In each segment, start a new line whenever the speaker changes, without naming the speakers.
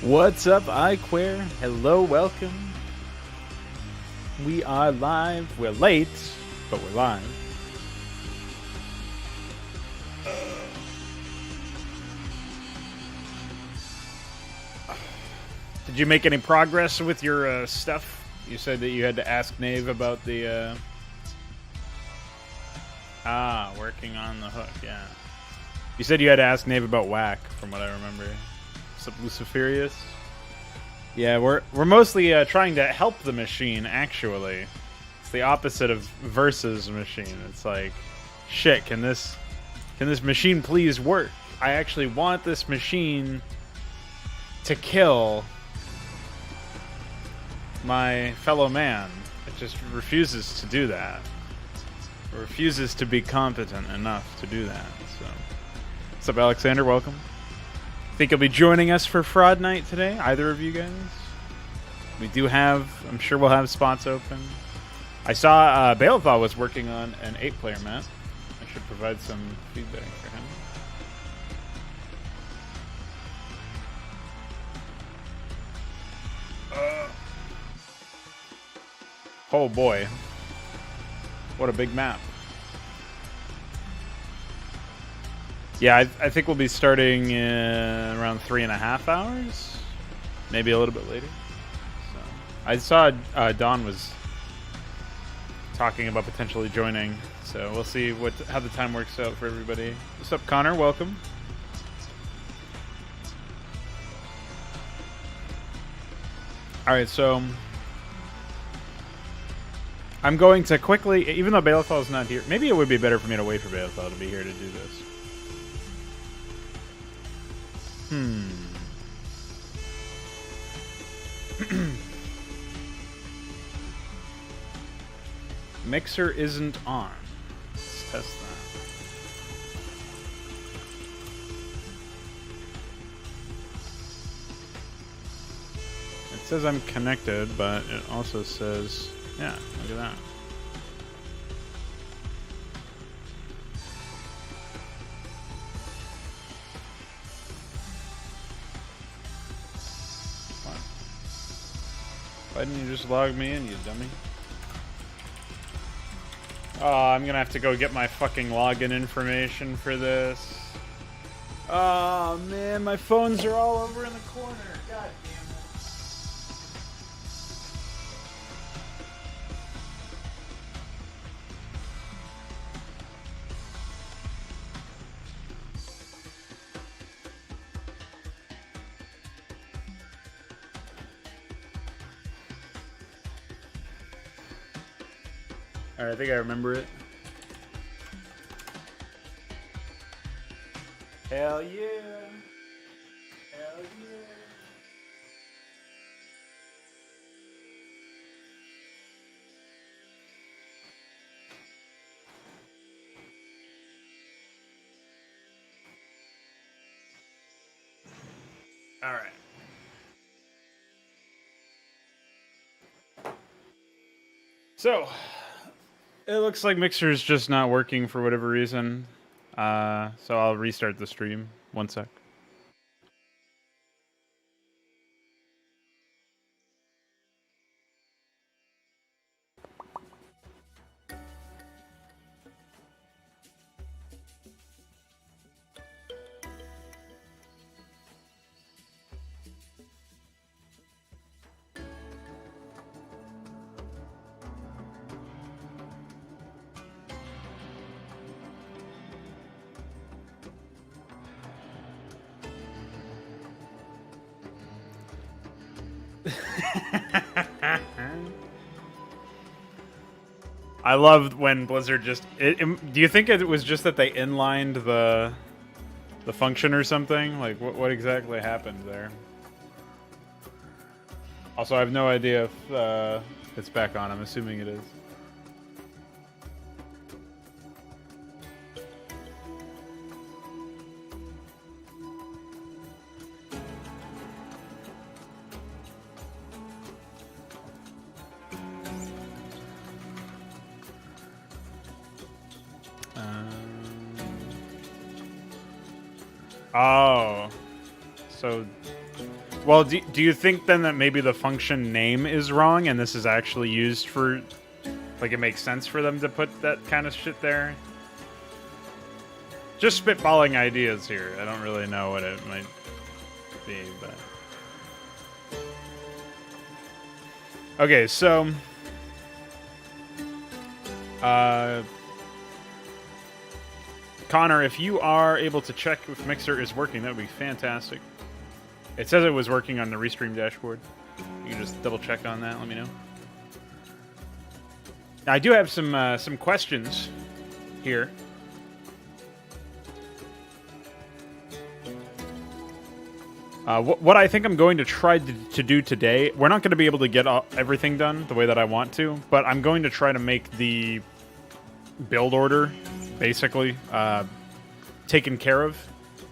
What's up, iQuare? Hello, welcome. We are live. We're late, but we're live. Did you make any progress with your stuff? You said that you had to ask Nave about the... working on the hook, yeah. You said you had to ask Nave about whack, from what I remember. What's up, Luciferius? Yeah, we're mostly trying to help the machine, actually. It's the opposite of versus machine. It's like, shit, can this machine please work? I actually want this machine to kill my fellow man. It just refuses to do that. It refuses to be competent enough to do that. So, what's up, Alexander? Welcome. Think you'll be joining us for Fraud Night today? Either of you guys? We do have, I'm sure we'll have spots open. I saw Balethal was working on an 8-player map. I should provide some feedback for him. Oh boy. What a big map. Yeah, I think we'll be starting in around 3.5 hours. Maybe a little bit later. So, I saw Dawn was talking about potentially joining. So we'll see how the time works out for everybody. What's up, Connor? Welcome. Alright, so I'm going to quickly, even though Balethal is not here, maybe it would be better for me to wait for Balethal to be here to do this. Mixer isn't on. Let's test that. It says I'm connected, but it also says, yeah, look at that. Why didn't you just log me in, you dummy? Oh, I'm gonna have to go get my fucking login information for this. Oh man, my phones are all over in the corner. God damn it. Alright, I think I remember it. Hell yeah! Hell yeah! Alright. So, it looks like Mixer's just not working for whatever reason. So I'll restart the stream. 1 sec. I loved when Blizzard just... do you think it was just that they inlined the function or something? Like, what exactly happened there? Also, I have no idea if it's back on. I'm assuming it is. Oh. So Well, do you think then that maybe the function name is wrong and this is actually used for, like, it makes sense for them to put that kind of shit there? Just spitballing ideas here. I don't really know what it might be, but... Okay, so... Connor, if you are able to check if Mixer is working, that would be fantastic. It says it was working on the Restream dashboard. You can just double check on that. Let me know. I do have some questions here. What I think I'm going to try to do today, we're not going to be able to get everything done the way that I want to, but I'm going to try to make the build order, basically, taken care of.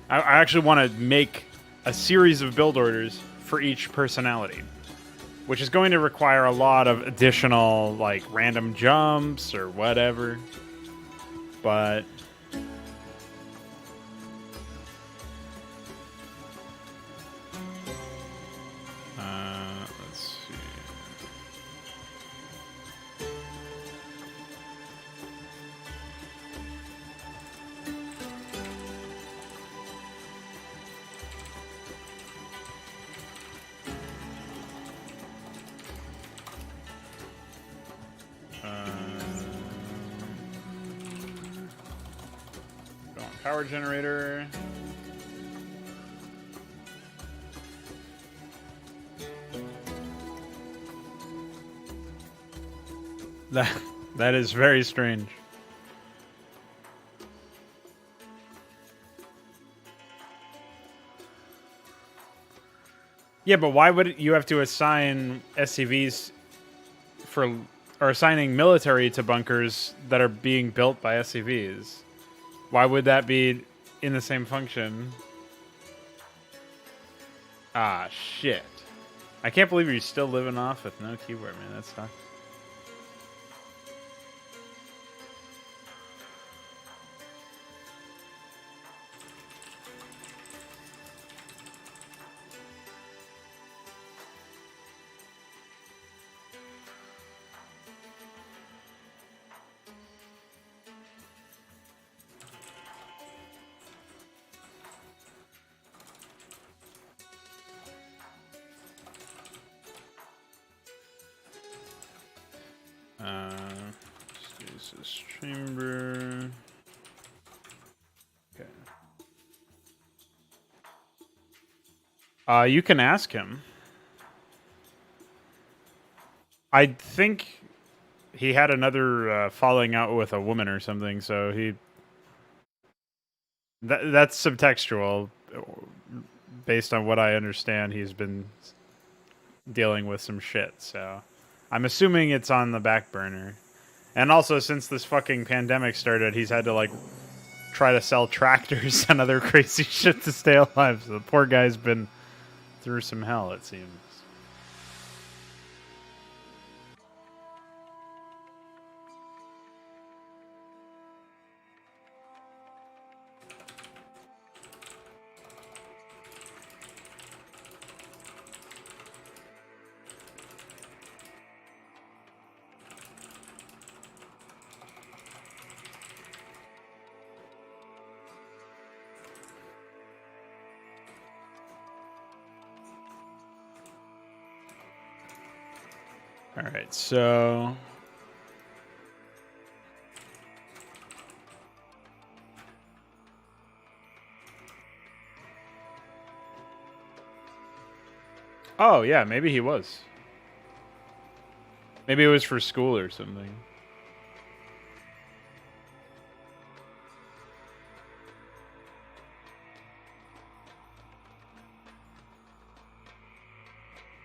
I actually want to make a series of build orders for each personality, which is going to require a lot of additional, like, random jumps or whatever, but... let's see. Go on power generator. That is very strange. Yeah, but why would you have to assign SCVs for, or assigning military to bunkers that are being built by SCVs? Why would that be in the same function? Ah, shit. I can't believe you're still living off with no keyboard, man. That sucks. Stasis chamber. Okay. You can ask him. I think he had another falling out with a woman or something, so he... That's subtextual. Based on what I understand, he's been dealing with some shit, so... I'm assuming it's on the back burner. And also, since this fucking pandemic started, he's had to, like, try to sell tractors and other crazy shit to stay alive. So the poor guy's been through some hell, it seems. All right, so... Oh, yeah, maybe he was. Maybe it was for school or something.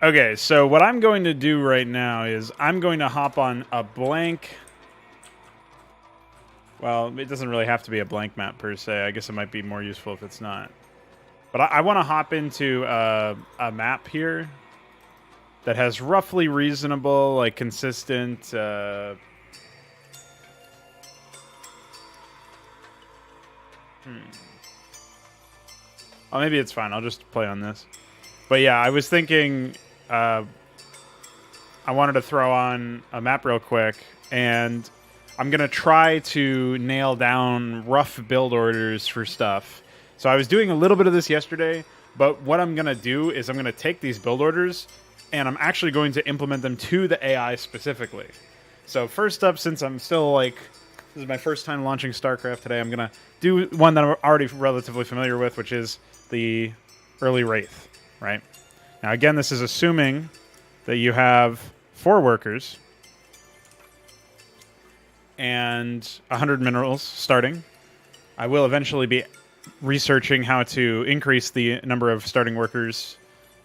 Okay, so what I'm going to do right now is I'm going to hop on a blank... Well, it doesn't really have to be a blank map per se. I guess it might be more useful if it's not. But I want to hop into a map here that has roughly reasonable, like, consistent... Oh, maybe it's fine. I'll just play on this. But yeah, I was thinking I wanted to throw on a map real quick, and I'm going to try to nail down rough build orders for stuff. So I was doing a little bit of this yesterday, but what I'm going to do is I'm going to take these build orders, and I'm actually going to implement them to the AI specifically. So first up, since I'm still like, this is my first time launching Starcraft today, I'm going to do one that I'm already relatively familiar with, which is the early Wraith, right? Now again, this is assuming that you have 4 workers and 100 minerals starting. I will eventually be researching how to increase the number of starting workers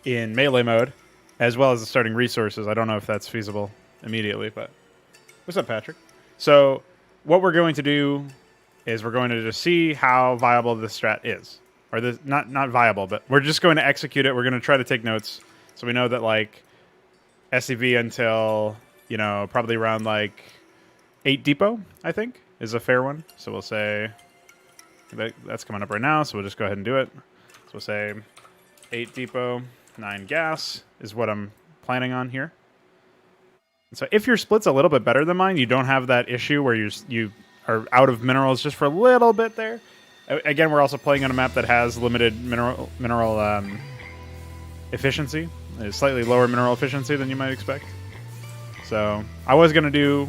in melee mode, as well as the starting resources. I don't know if that's feasible immediately, but... What's up, Patrick? So what we're going to do is we're going to just see how viable this strat is. Or this, not viable, but we're just going to execute it. We're going to try to take notes so we know that, like, SCV until, you know, probably around, like, 8 depot, I think, is a fair one. So we'll say... That's coming up right now, so we'll just go ahead and do it. So we'll say 8 depot, 9 gas is what I'm planning on here. So if your split's a little bit better than mine, you don't have that issue where you are out of minerals just for a little bit there. Again, we're also playing on a map that has limited mineral efficiency. It's slightly lower mineral efficiency than you might expect. So I was going to do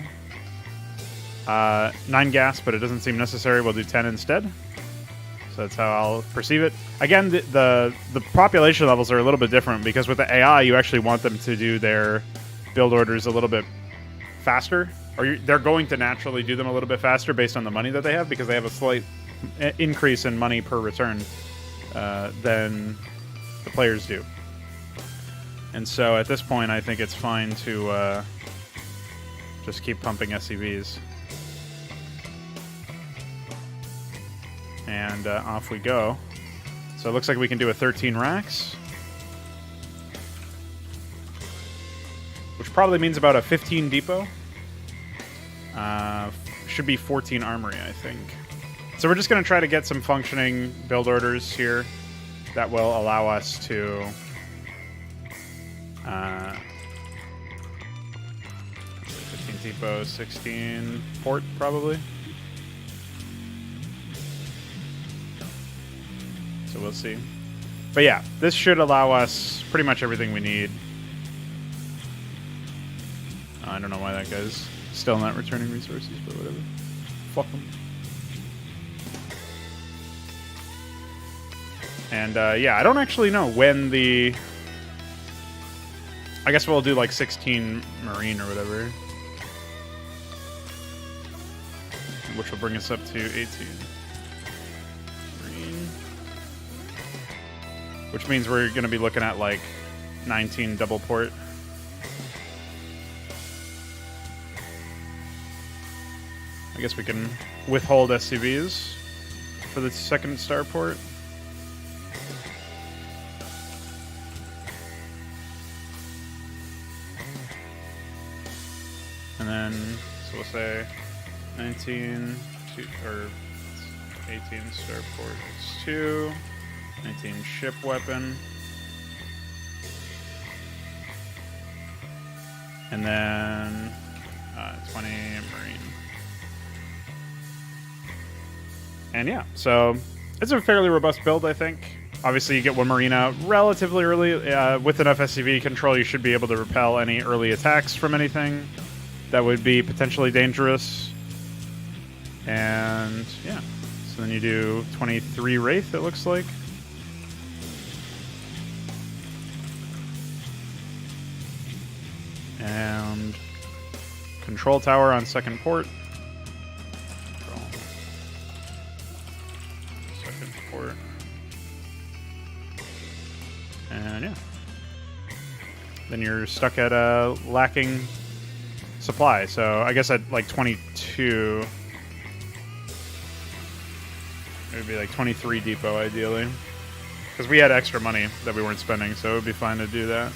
9 gas, but it doesn't seem necessary. We'll do 10 instead. So that's how I'll perceive it. Again, the population levels are a little bit different because with the AI, you actually want them to do their build orders a little bit faster, or they're going to naturally do them a little bit faster based on the money that they have, because they have a slight increase in money per return than the players do. And so at this point, I think it's fine to just keep pumping SCVs. And off we go. So it looks like we can do a 13 racks, which probably means about a 15 depot. Should be 14 armory, I think. So we're just going to try to get some functioning build orders here that will allow us to 15 depot, 16 port, probably. So we'll see. But yeah, this should allow us pretty much everything we need. I don't know why that guy's still not returning resources, but whatever. Fuck him. And yeah, I don't actually know when the... I guess we'll do like 16 marine or whatever. Which will bring us up to 18. Marine. Which means we're going to be looking at like 19 double port. I guess we can withhold SCVs for the second starport. And then, so we'll say 19, or 18 starport is 2, 19 ship weapon. And then 20 marine. And yeah, so it's a fairly robust build, I think. Obviously, you get one marine out relatively early. With enough SCV control, you should be able to repel any early attacks from anything that would be potentially dangerous. And yeah, so then you do 23 Wraith, it looks like. And control tower on second port. And yeah, then you're stuck at a lacking supply. So I guess at like 22, it would be like 23 depot ideally, because we had extra money that we weren't spending, so it would be fine to do that.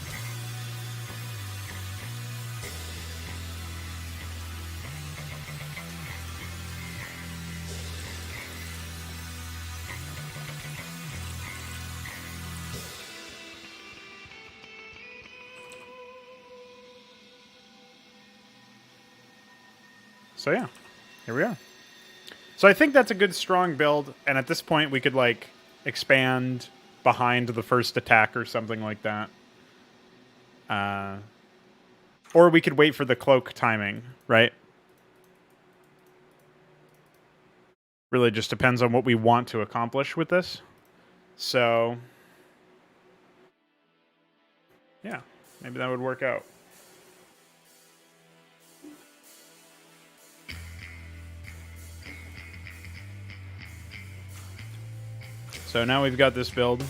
So yeah, here we are. So I think that's a good strong build, and at this point we could like expand behind the first attack or something like that. Or we could wait for the cloak timing, right? Really just depends on what we want to accomplish with this. So yeah, maybe that would work out. So now we've got this build.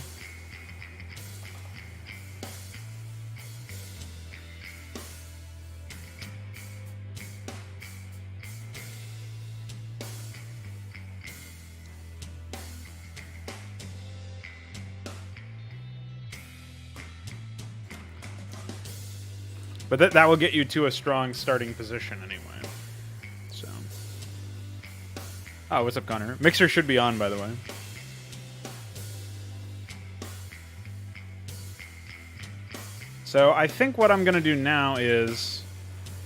But that will get you to a strong starting position anyway. So. Oh, what's up, Connor? Mixer should be on, by the way. So I think what I'm going to do now is...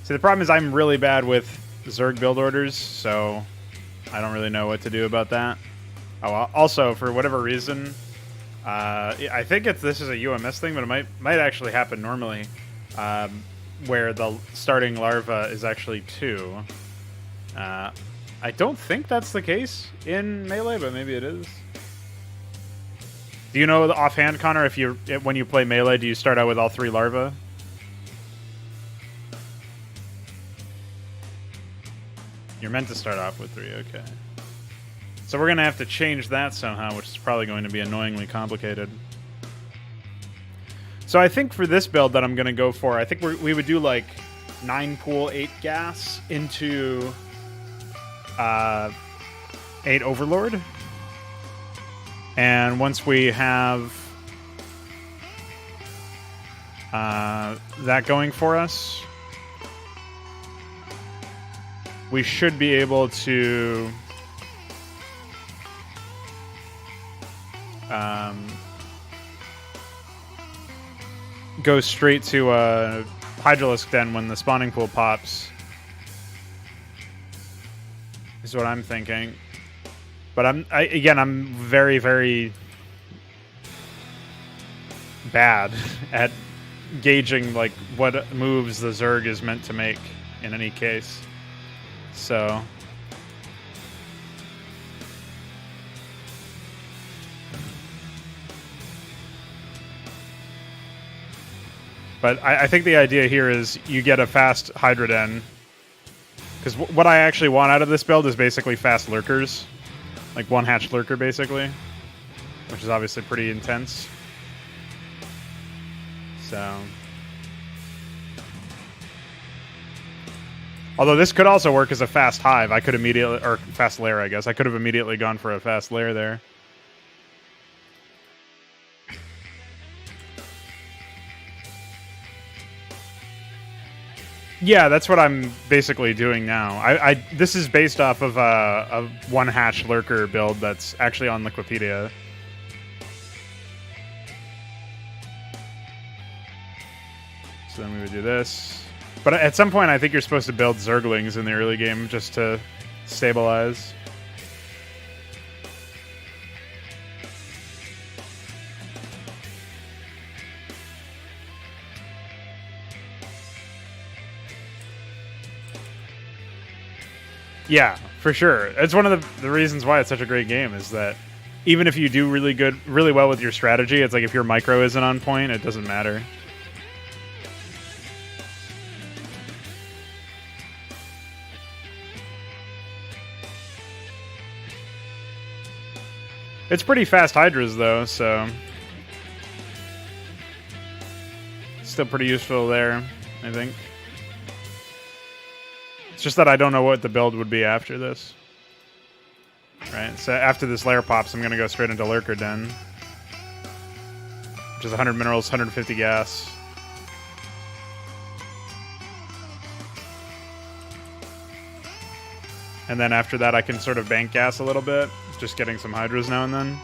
See, the problem is I'm really bad with Zerg build orders, so I don't really know what to do about that. Oh, also, for whatever reason, I think this is a UMS thing, but it might actually happen normally, where the starting larva is actually 2. I don't think that's the case in Melee, but maybe it is. Do you know offhand, Connor, when you play Melee, do you start out with all 3 larvae? You're meant to start off with 3, okay. So we're going to have to change that somehow, which is probably going to be annoyingly complicated. So I think for this build that I'm going to go for, I think we would do like 9 pool, 8 gas into 8 overlord. And once we have that going for us, we should be able to go straight to a Hydralisk Den when the spawning pool pops. Is what I'm thinking. But I'm very, very bad at gauging like what moves the Zerg is meant to make in any case. So but I think the idea here is you get a fast Hydra Den. Because what I actually want out of this build is basically fast lurkers. Like one hatch lurker, basically. Which is obviously pretty intense. So. Although this could also work as a fast hive. I could immediately, or fast lair, I guess. I could have immediately gone for a fast lair there. Yeah, that's what I'm basically doing now. This is based off of a one hatch lurker build that's actually on Liquipedia. So then we would do this. But at some point, I think you're supposed to build Zerglings in the early game just to stabilize. Yeah, for sure. It's one of the reasons why it's such a great game is that even if you do really well with your strategy, it's like if your micro isn't on point, it doesn't matter. It's pretty fast Hydras though, so still pretty useful there, I think. It's just that I don't know what the build would be after this. Right, so after this lair pops, I'm going to go straight into Lurker Den. Which is 100 minerals, 150 gas. And then after that, I can sort of bank gas a little bit. Just getting some Hydras now and then.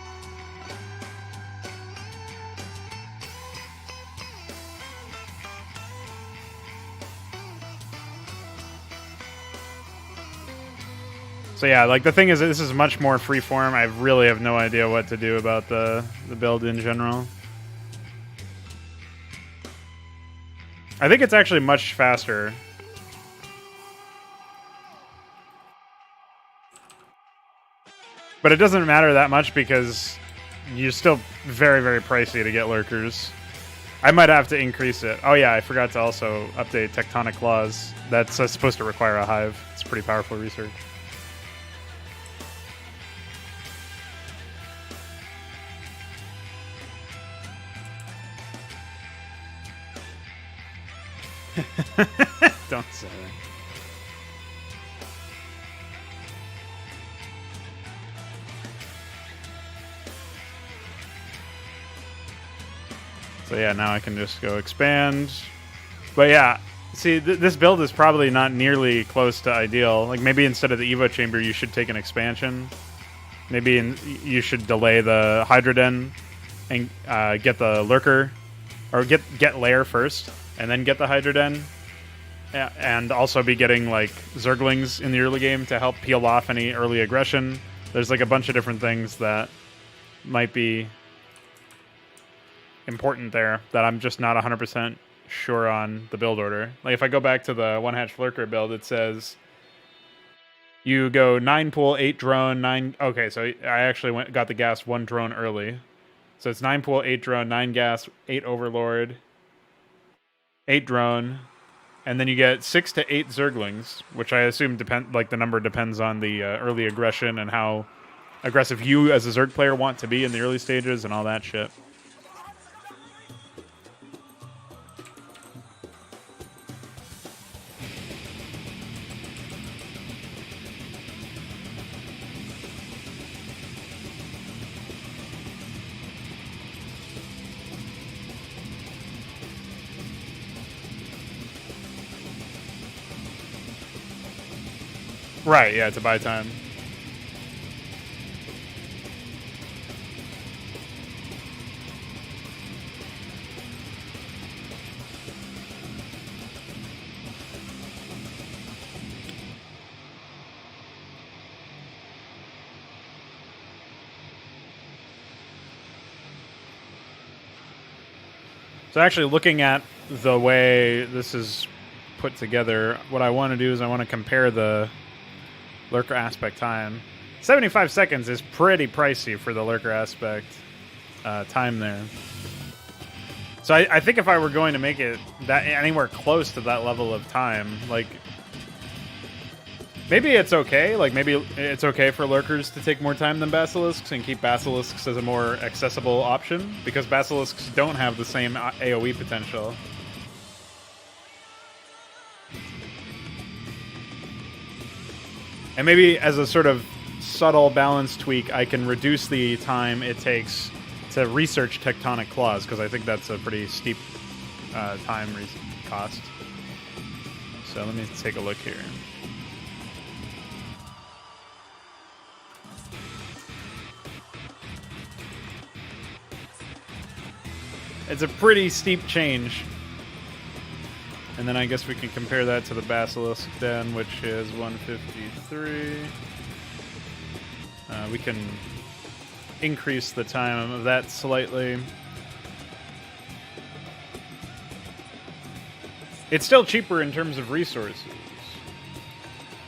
So yeah, like the thing is, this is much more freeform. I really have no idea what to do about the build in general. I think it's actually much faster. But it doesn't matter that much because you're still very, very pricey to get lurkers. I might have to increase it. Oh yeah, I forgot to also update tectonic laws. That's supposed to require a hive. It's pretty powerful research. Don't say that. So yeah, now I can just go expand. But yeah, see, this build is probably not nearly close to ideal. Like maybe instead of the Evo chamber, you should take an expansion. Maybe you should delay the Hydra den and get the lurker, or get lair first and then get the Hydra den. And also be getting like Zerglings in the early game to help peel off any early aggression. There's like a bunch of different things that might be important there that I'm just not 100% sure on the build order. Like if I go back to the one hatch lurker build, it says you go 9 pool, 8 drone, 9. Okay, so I actually got the gas 1 drone early. So it's 9 pool, 8 drone, 9 gas, 8 overlord, 8 drone, and then you get 6 to 8 Zerglings, which I assume the number depends on the early aggression and how aggressive you as a Zerg player want to be in the early stages and all that shit. Right, yeah, to buy time. So actually looking at the way this is put together, what I want to do is I want to compare the lurker aspect time. 75 seconds is pretty pricey for the lurker aspect time there. So I think if I were going to make it that anywhere close to that level of time, like maybe it's okay. Like maybe it's okay for lurkers to take more time than basilisks and keep basilisks as a more accessible option because basilisks don't have the same AoE potential. And maybe as a sort of subtle balance tweak, I can reduce the time it takes to research tectonic claws, because I think that's a pretty steep time cost. So let me take a look here. It's a pretty steep change. And then I guess we can compare that to the Basilisk Den, which is 153. We can increase the time of that slightly. It's still cheaper in terms of resources.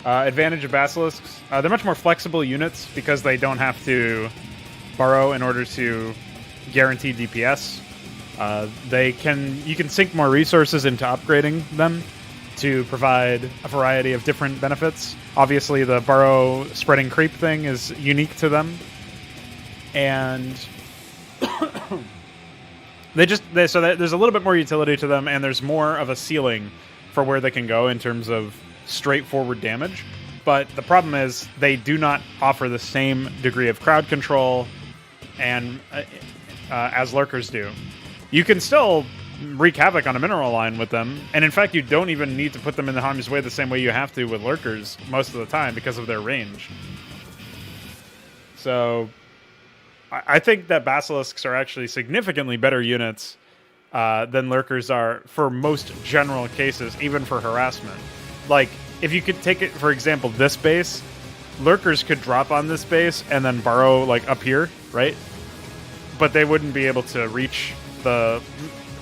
Advantage of Basilisks. They're much more flexible units because they don't have to burrow in order to guarantee DPS. You can sink more resources into upgrading them to provide a variety of different benefits. Obviously, the burrow spreading creep thing is unique to them, and so there's a little bit more utility to them, and there's more of a ceiling for where they can go in terms of straightforward damage. But the problem is they do not offer the same degree of crowd control and as lurkers do. You can still wreak havoc on a mineral line with them, and in fact, you don't even need to put them in the harm's way the same way you have to with lurkers most of the time because of their range. So, I think that basilisks are actually significantly better units than lurkers are for most general cases, even for harassment. Like, if you could take it, for example, this base, lurkers could drop on this base and then burrow like up here, right? But they wouldn't be able to reach the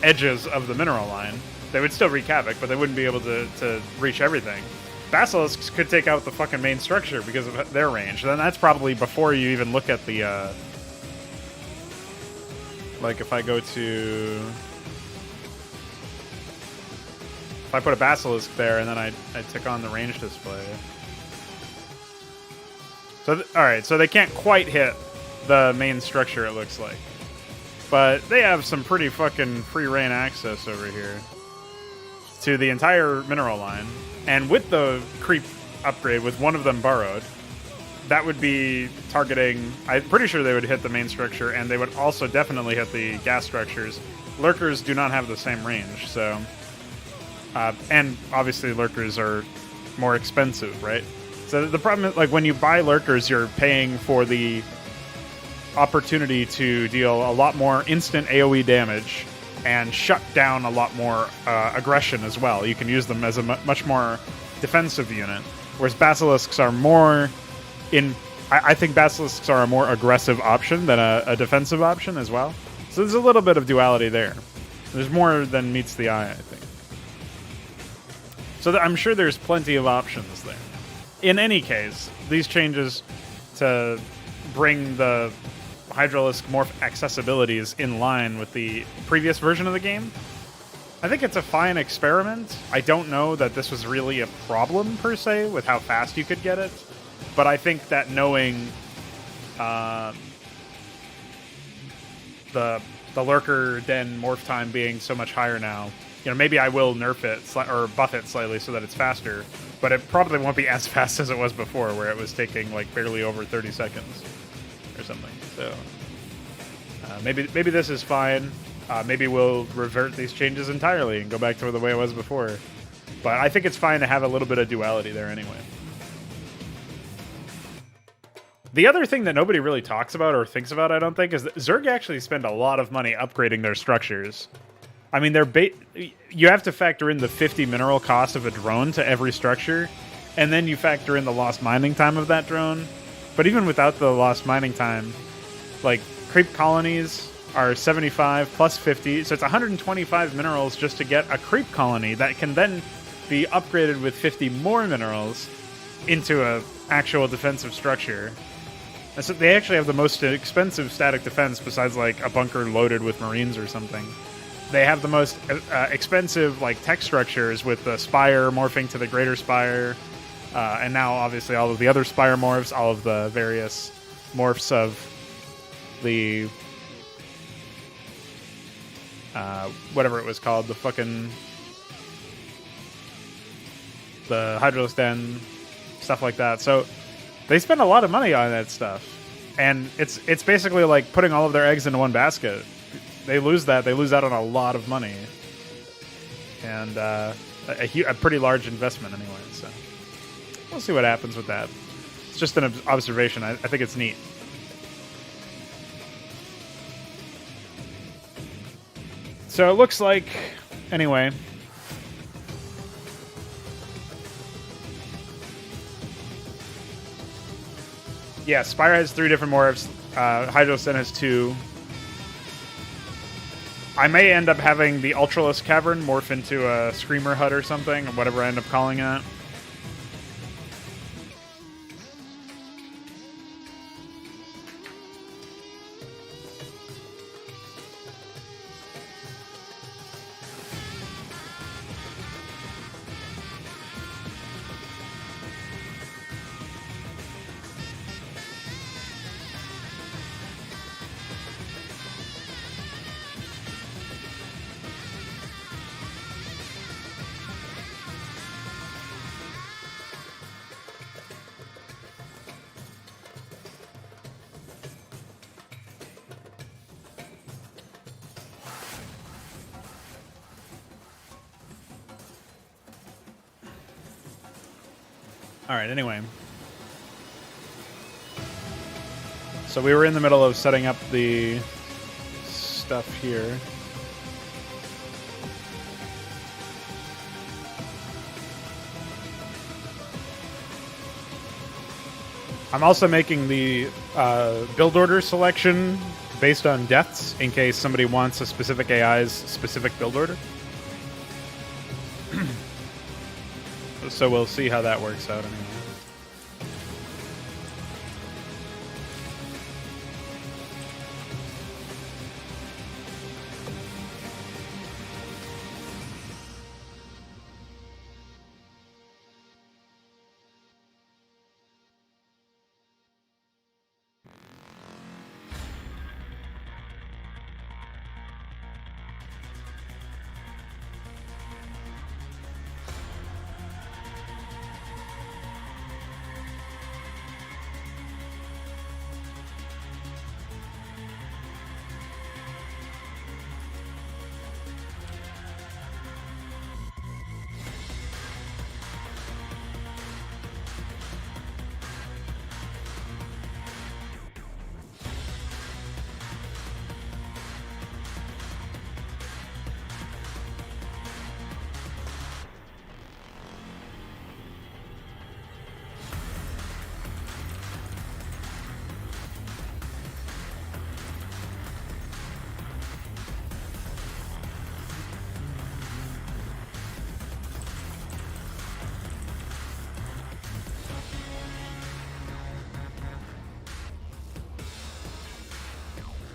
edges of the mineral line. They would still wreak havoc, but they wouldn't be able to reach everything. Basilisks could take out the fucking main structure because of their range. Then that's probably before you even look at the... like if I go to... If I put a Basilisk there and then I tick on the range display. So, alright, so they can't quite hit the main structure, it looks like. But they have some pretty fucking free reign access over here to the entire mineral line. And with the creep upgrade, with one of them burrowed, that would be targeting... I'm pretty sure they would hit the main structure, and they would also definitely hit the gas structures. Lurkers do not have the same range, so... and obviously lurkers are more expensive, right? So the problem is, like, when you buy lurkers, you're paying for the opportunity to deal a lot more instant AoE damage and shut down a lot more aggression as well. You can use them as a much more defensive unit, whereas basilisks are more in... I think basilisks are a more aggressive option than a defensive option as well. So there's a little bit of duality there. There's more than meets the eye, I think. So I'm sure there's plenty of options there. In any case, these changes to bring the Hydralisk morph accessibilities in line with the previous version of the game, I think it's a fine experiment. I don't know that this was really a problem, per se, with how fast you could get it. But I think that knowing the Lurker Den morph time being so much higher now, you know, maybe I will nerf it or buff it slightly so that it's faster, but it probably won't be as fast as it was before, where it was taking like barely over 30 seconds or something. So maybe this is fine. Maybe we'll revert these changes entirely and go back to the way it was before. But I think it's fine to have a little bit of duality there anyway. The other thing that nobody really talks about or thinks about, I don't think, is that Zerg actually spend a lot of money upgrading their structures. I mean, you have to factor in the 50 mineral cost of a drone to every structure, and then you factor in the lost mining time of that drone. But even without the lost mining time, like, creep colonies are 75 plus 50, so it's 125 minerals just to get a creep colony that can then be upgraded with 50 more minerals into an actual defensive structure. And so they actually have the most expensive static defense besides, like, a bunker loaded with marines or something. They have the most expensive, like, tech structures with the Spire morphing to the Greater Spire, and now, obviously, all of the other Spire morphs, all of the various morphs of the... whatever it was called, the Hydralisk Den, stuff like that. So they spend a lot of money on that stuff, and it's basically like putting all of their eggs into one basket. They lose that. They lose out on a lot of money, and a pretty large investment anyway. So we'll see what happens with that. It's just an observation. I think it's neat. So it looks like, anyway, yeah, Spire has 3 different morphs. Hydralisk Den has 2. I may end up having the Ultralisk Cavern morph into a Screamer Hut or something, or whatever I end up calling it. Alright, anyway. So we were in the middle of setting up the stuff here. I'm also making the build order selection based on deaths in case somebody wants a specific AI's specific build order. So we'll see how that works out anyway.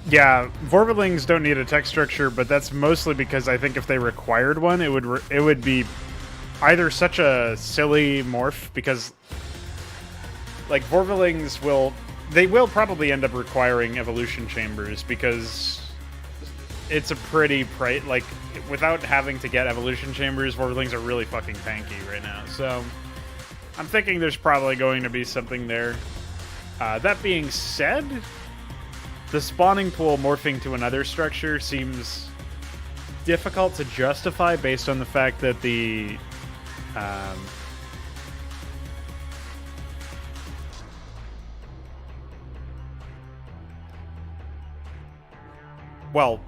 Yeah, Vorvelings don't need a text structure, but that's mostly because I think if they required one, it would be either such a silly morph because, like, Vorvelings will probably end up requiring evolution chambers because it's a pretty like without having to get evolution chambers, Vorvelings are really fucking tanky right now. So I'm thinking there's probably going to be something there. That being said, the spawning pool morphing to another structure seems difficult to justify based on the fact that the well,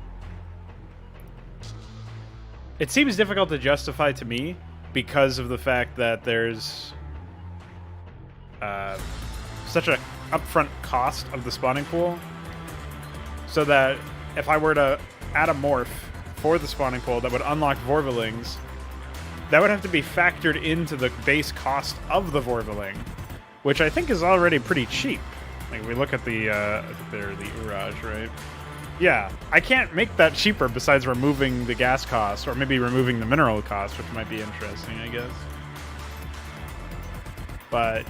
it seems difficult to justify to me because of the fact that there's such a upfront cost of the spawning pool. So that if I were to add a morph for the spawning pool that would unlock Vorvelings, that would have to be factored into the base cost of the Vorveling, which I think is already pretty cheap. Like, we look at the Uraj, right? Yeah, I can't make that cheaper besides removing the gas cost, or maybe removing the mineral cost, which might be interesting, I guess. But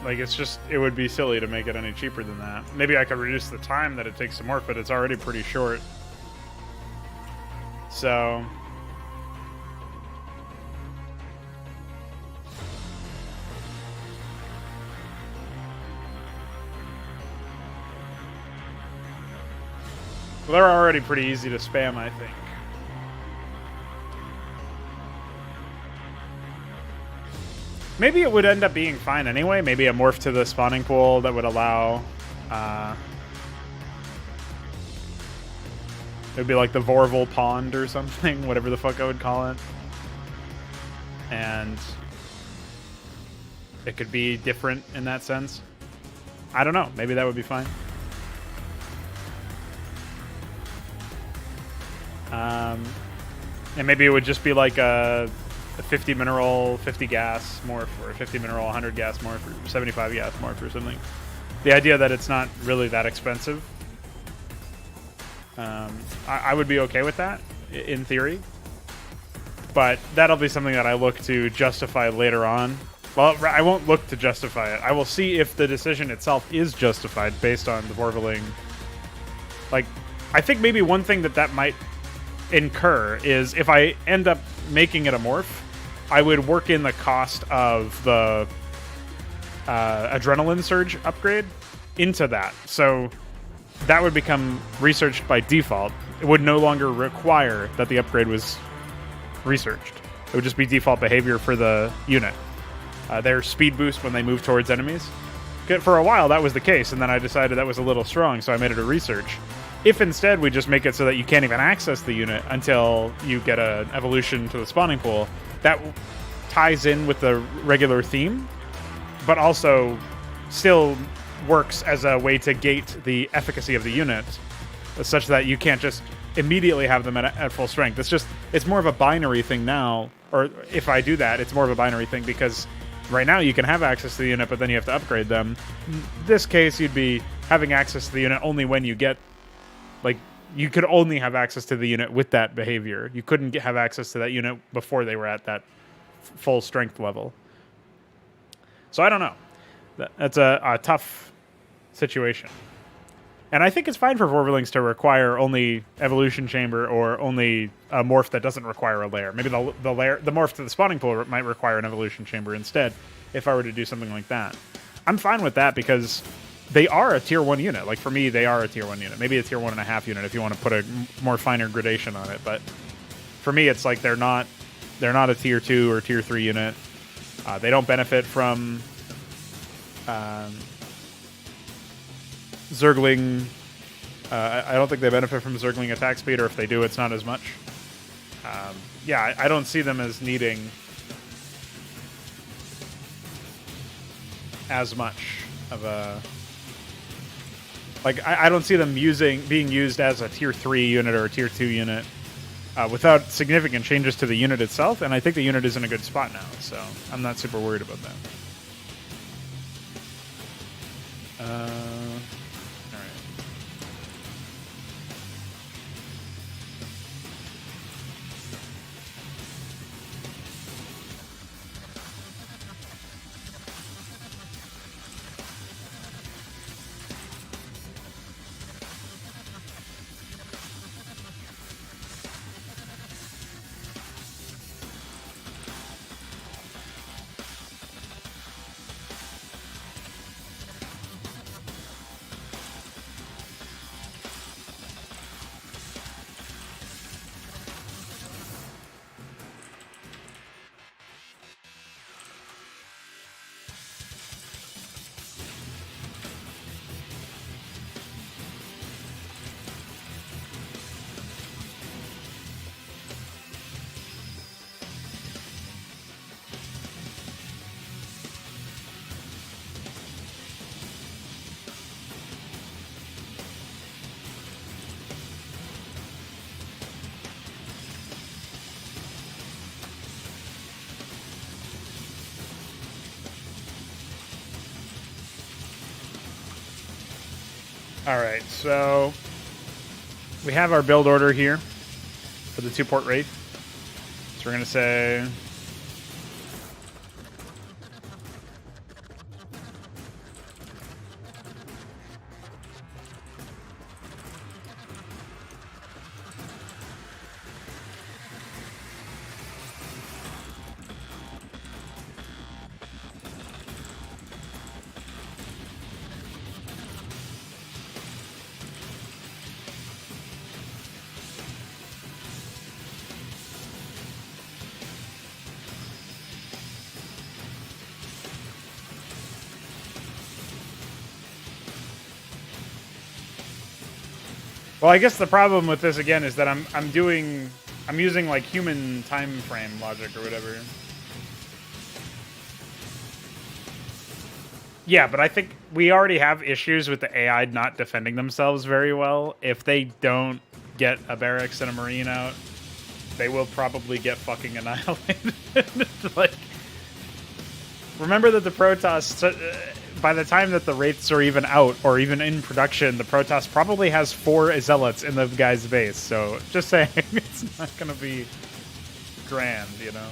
like, it would be silly to make it any cheaper than that. Maybe I could reduce the time that it takes to morph, but it's already pretty short. So well, they're already pretty easy to spam, I think. Maybe it would end up being fine anyway. Maybe a morph to the spawning pool that would allow... it would be like the Vorvel Pond or something, whatever the fuck I would call it. And it could be different in that sense. I don't know. Maybe that would be fine. And maybe it would just be like a 50 mineral, 50 gas morph, or a 50 mineral, 100 gas morph, or 75 gas morph or something. The idea that it's not really that expensive. I would be okay with that, in theory. But that'll be something that I look to justify later on. Well, I won't look to justify it. I will see if the decision itself is justified based on the Vorveling. Like, I think maybe one thing that might incur is if I end up making it a morph, I would work in the cost of the adrenaline surge upgrade into that. So that would become researched by default. It would no longer require that the upgrade was researched. It would just be default behavior for the unit. Their speed boost when they move towards enemies. For a while, that was the case, and then I decided that was a little strong, so I made it a research. If instead we just make it so that you can't even access the unit until you get an evolution to the spawning pool, that ties in with the regular theme. but also still works as a way to gate the efficacy of the unit, such that you can't just immediately have them at full strength. It's more of a binary thing now, or if I do that, it's more of a binary thing because right now you can have access to the unit, but then you have to upgrade them. In this case, you'd be having access to the unit only when you get, like, you could only have access to the unit with that behavior. You couldn't have access to that unit before they were at that full strength level. So I don't know. That's a tough situation. And I think it's fine for Vorverlings to require only Evolution Chamber or only a morph that doesn't require a lair. Maybe the morph to the spawning pool might require an Evolution Chamber instead, if I were to do something like that. I'm fine with that because they are a tier 1 unit. Like, for me, they are a tier 1 unit. Maybe a tier 1.5 unit if you want to put a more finer gradation on it. But for me, it's like they're not a tier 2 or tier 3 unit. They don't benefit from Zergling. I don't think they benefit from Zergling attack speed, or if they do, it's not as much. Yeah, I don't see them as needing as much of a... Like, I don't see them being used as a tier 3 unit or a tier 2 unit without significant changes to the unit itself, and I think the unit is in a good spot now, so I'm not super worried about that. Alright, so we have our build order here for the 2-port Wraith. So we're going to say... Well, I guess the problem with this again is that I'm using like human time frame logic or whatever. Yeah, but I think we already have issues with the AI not defending themselves very well. If they don't get a barracks and a marine out, they will probably get fucking annihilated. Like, remember that the Protoss, by the time that the Wraiths are even out or even in production, the Protoss probably has 4 Zealots in the guy's base. So, just saying, it's not going to be grand, you know?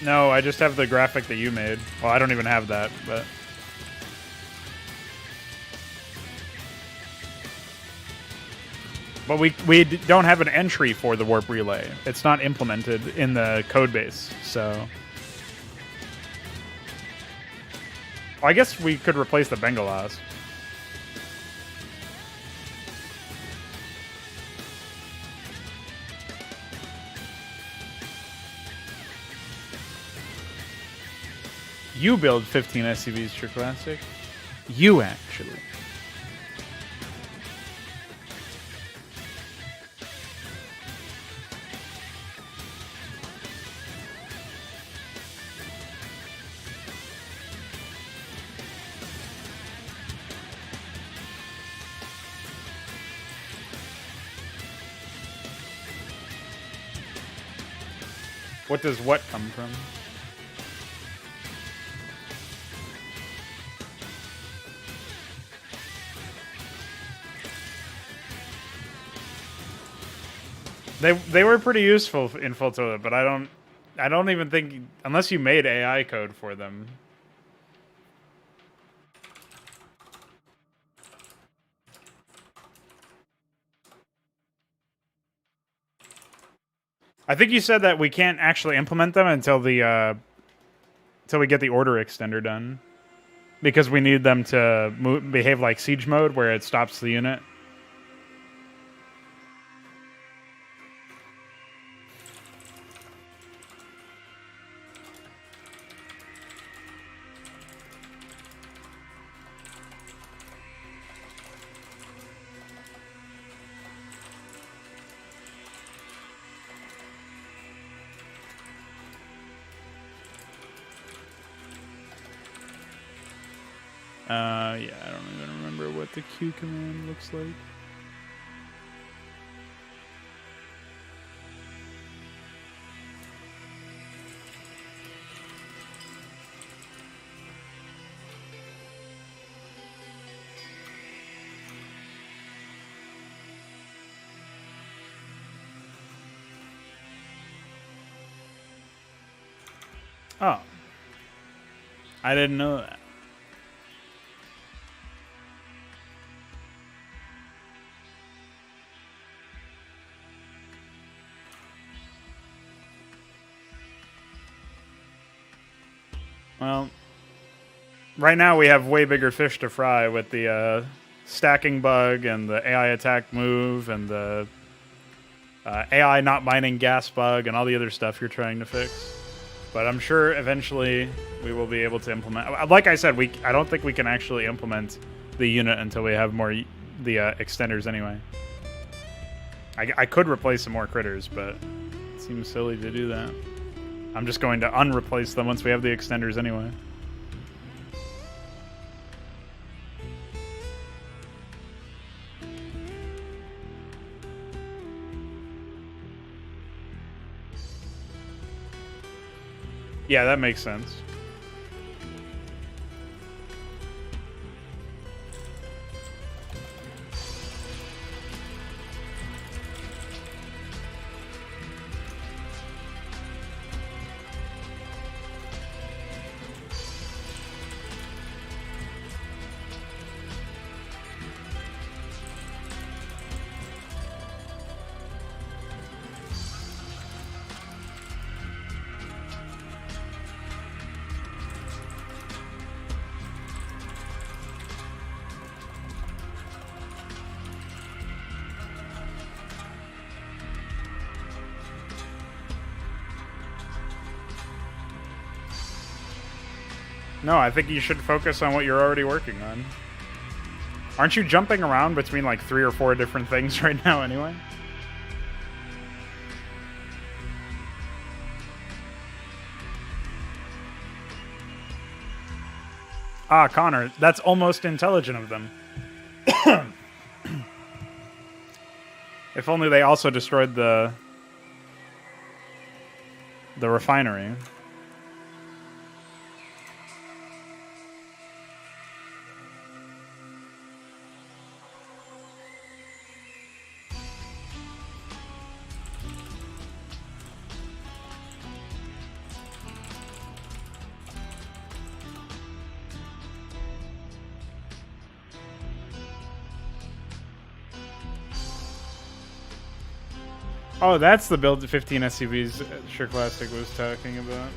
No, I just have the graphic that you made. Well, I don't even have that, but... But we don't have an entry for the warp relay. It's not implemented in the code base, so... Well, I guess we could replace the Bengalas. You build 15 SCVs, Sure Classic. You actually. What does what come from? They were pretty useful in Full Toilet, but I don't even think, unless you made AI code for them. I think you said that we can't actually implement them until we get the order extender done, because we need them to behave like siege mode, where it stops the unit. Yeah, I don't even remember what the Q command looks like. Oh. I didn't know that. Well, right now we have way bigger fish to fry with the stacking bug and the AI attack move and the AI not mining gas bug and all the other stuff you're trying to fix. But I'm sure eventually we will be able to implement. Like I said, I don't think we can actually implement the unit until we have more the extenders anyway. I could replace some more critters, but it seems silly to do that. I'm just going to unreplace them once we have the extenders anyway. Yeah, that makes sense. No, I think you should focus on what you're already working on. Aren't you jumping around between like 3 or 4 different things right now anyway? Ah, Connor, that's almost intelligent of them. If only they also destroyed the refinery. Oh, that's the build 15 SCVs Sure Classic was talking about.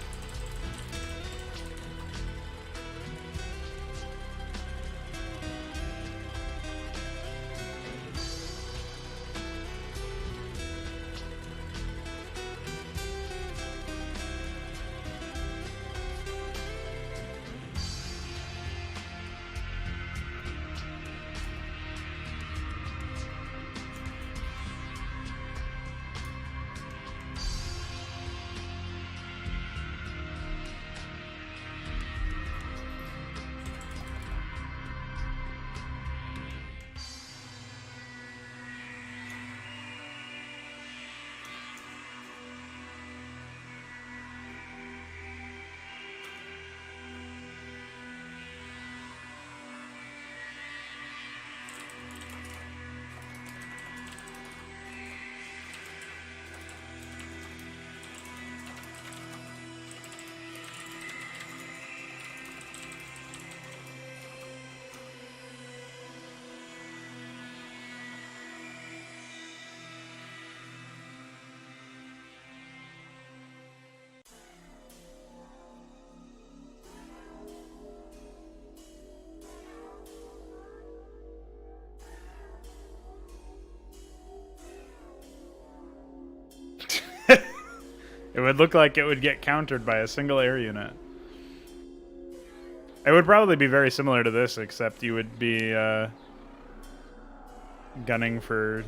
would look like it would get countered by a single air unit. It would probably be very similar to this, except you would be gunning for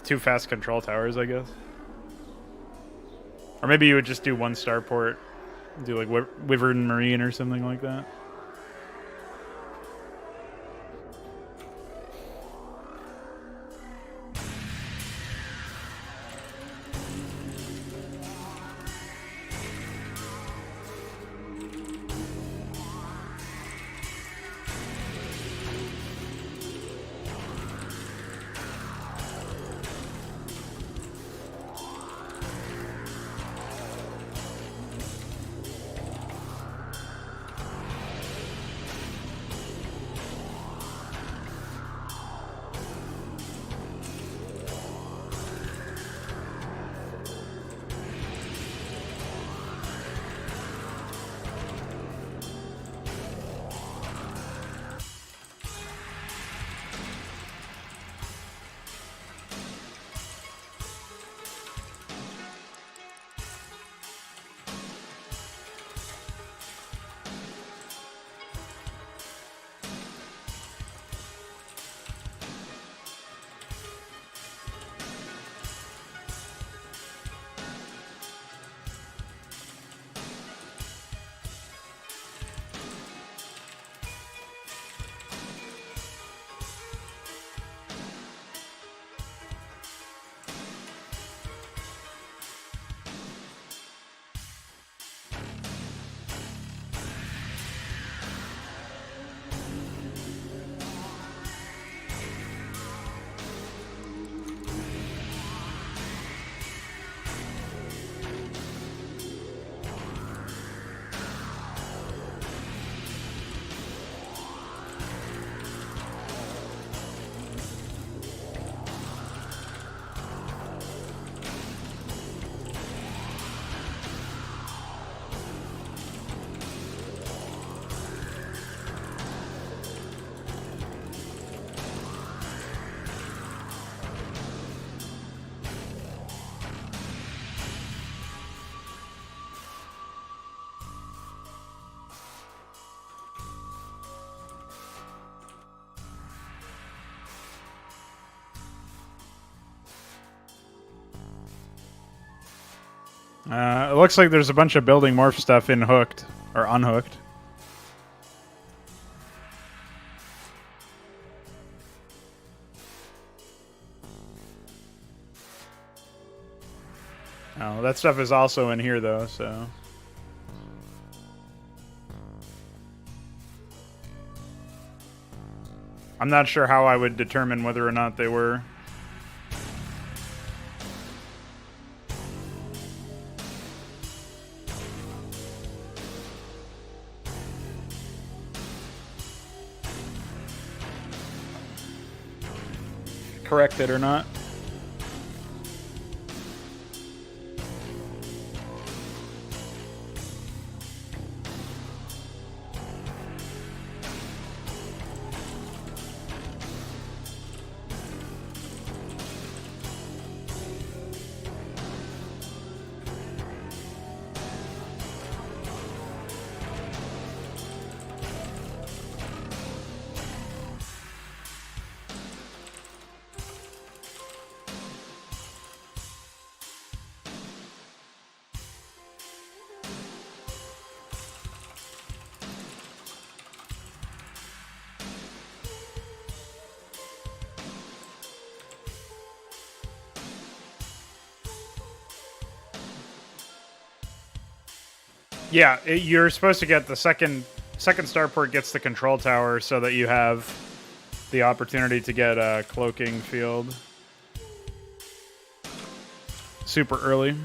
2 fast control towers, I guess. Or maybe you would just do 1 starport, do like Wyvern Marine or something like that. It looks like there's a bunch of building morph stuff in hooked, or unhooked. Oh, that stuff is also in here though, so... I'm not sure how I would determine whether or not they were. Corrected or not. Yeah, you're supposed to get the second starport gets the control tower so that you have the opportunity to get a cloaking field super early.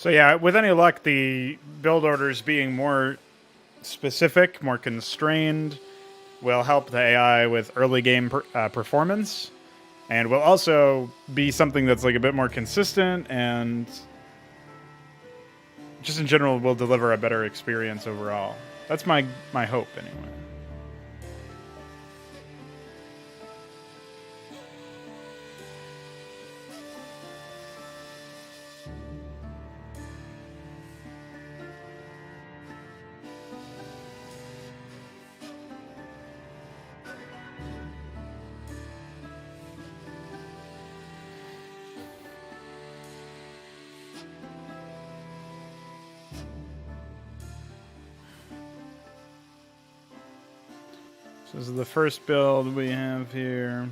So yeah, with any luck, the build orders being more specific, more constrained, will help the AI with early game performance, and will also be something that's like a bit more consistent and just in general will deliver a better experience overall. That's my hope anyway. So this is the first build we have here.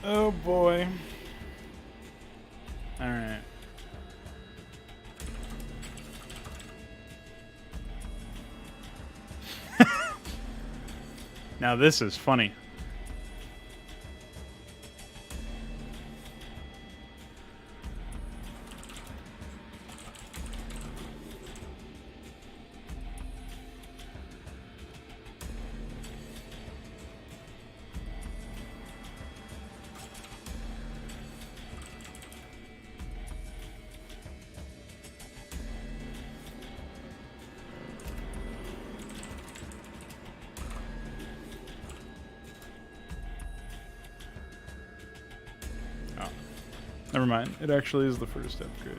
Oh boy. Alright. Now this is funny. Never mind. It actually is the first upgrade.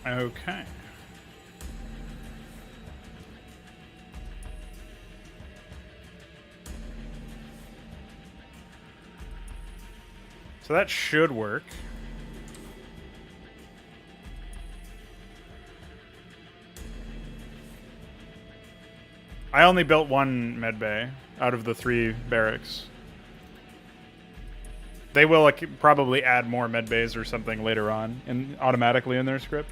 Okay. So that should work. I only built one med bay out of the 3 barracks. They will probably add more med bays or something later on, automatically in their script.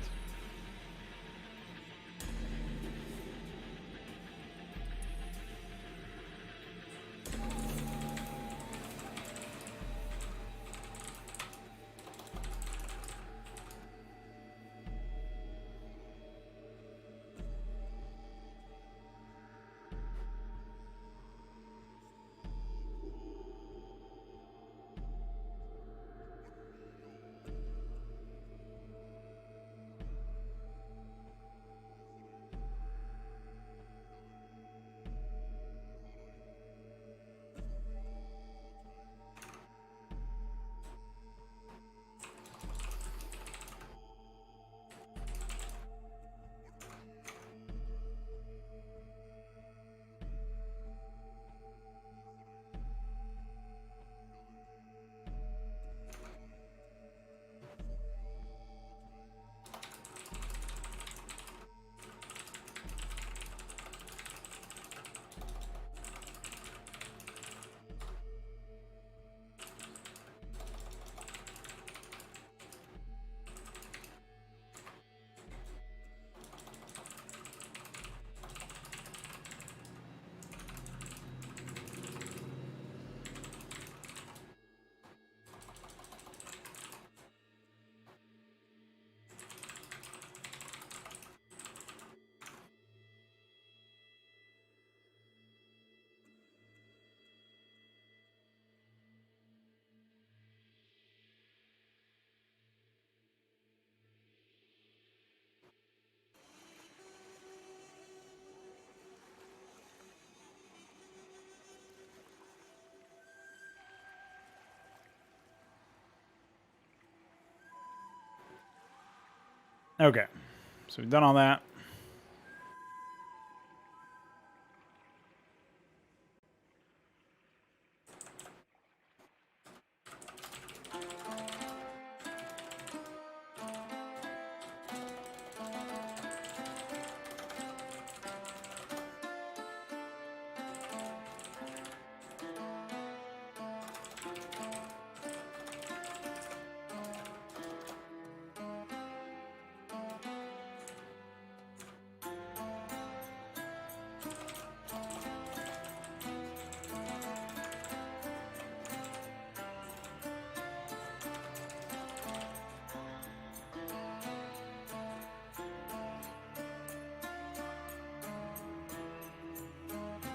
Okay. So we've done all that.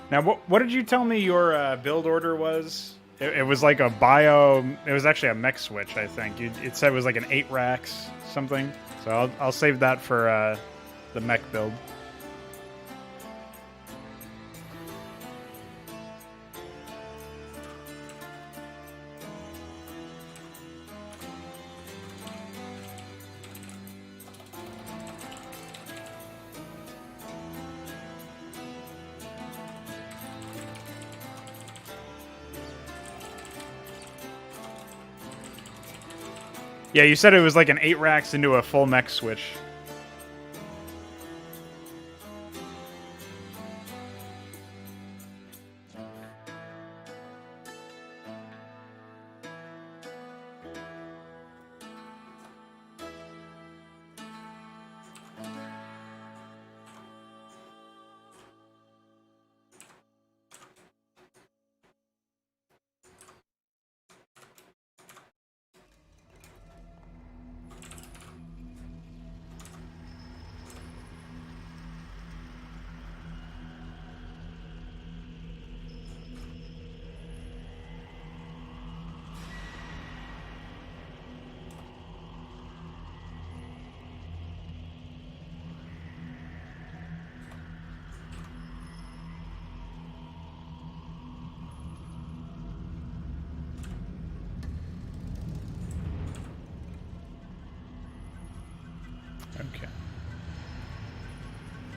Now, what did you tell me your build order was? It was like a bio. It was actually a mech switch, I think. It said it was like an 8 racks something. So I'll save that for the mech build. Yeah, you said it was like an 8 racks into a full mech switch.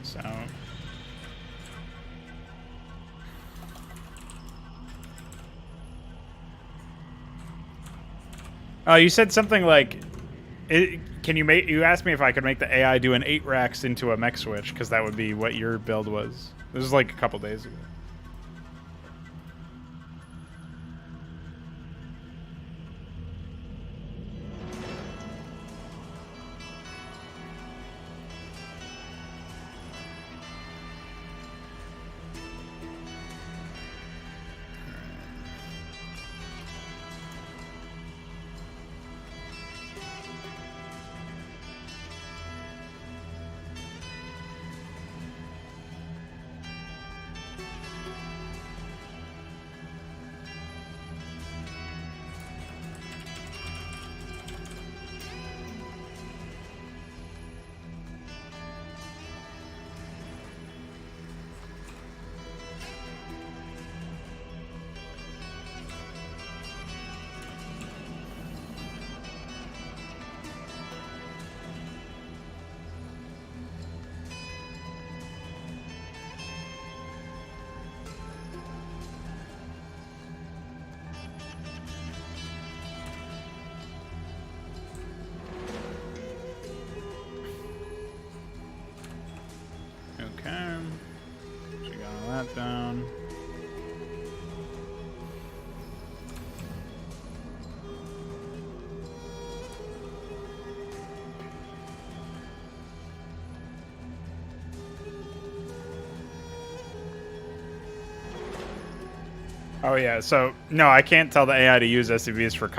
So. Oh, you said something like, can you make? You asked me if I could make the AI do an 8 racks into a mech switch, because that would be what your build was. This was like a couple days ago. Okay. So we got all that down. Oh yeah, so no, I can't tell the AI to use SCVs for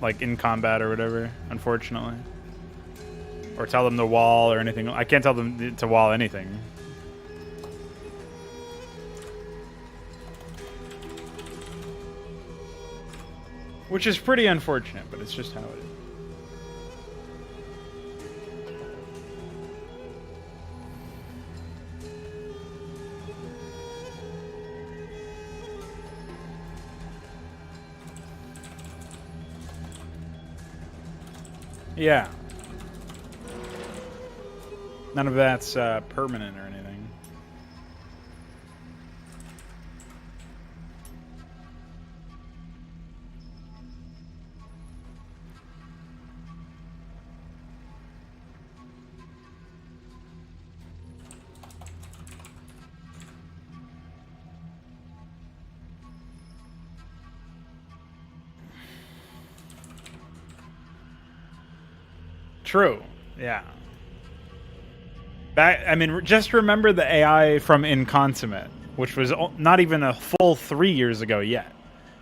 like in combat or whatever, unfortunately. Or tell them to wall or anything. I can't tell them to wall anything. Which is pretty unfortunate, but it's just how it is. Yeah. None of that's permanent or anything. True. Yeah. I mean, just remember the AI from Inconsummate, which was not even a full 3 years ago yet.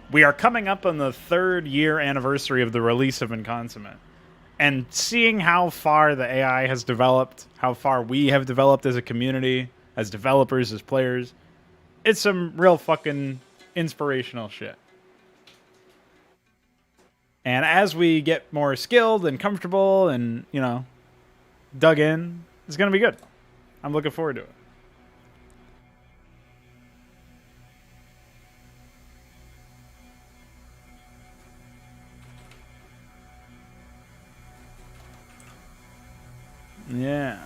We are coming up on the 3rd year anniversary of the release of Inconsummate. And seeing how far the AI has developed, how far we have developed as a community, as developers, as players, it's some real fucking inspirational shit. And as we get more skilled and comfortable and, you know, dug in, it's going to be good. I'm looking forward to it. Yeah.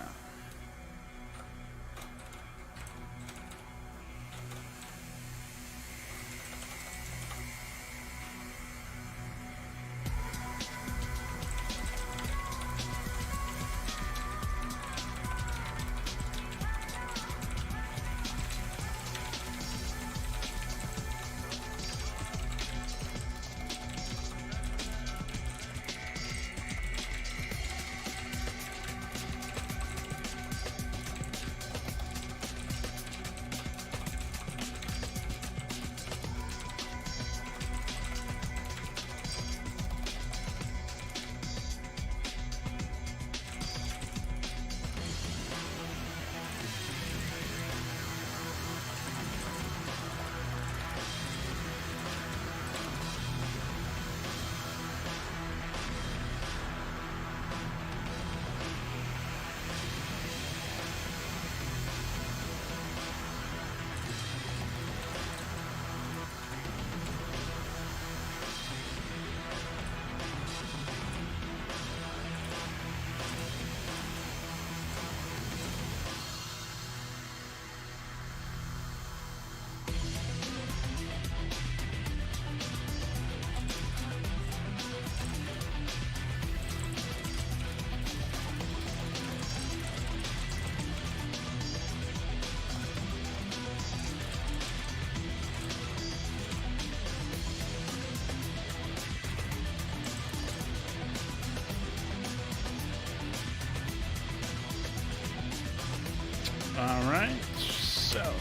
All right, so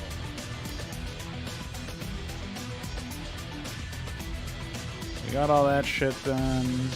we got all that shit done.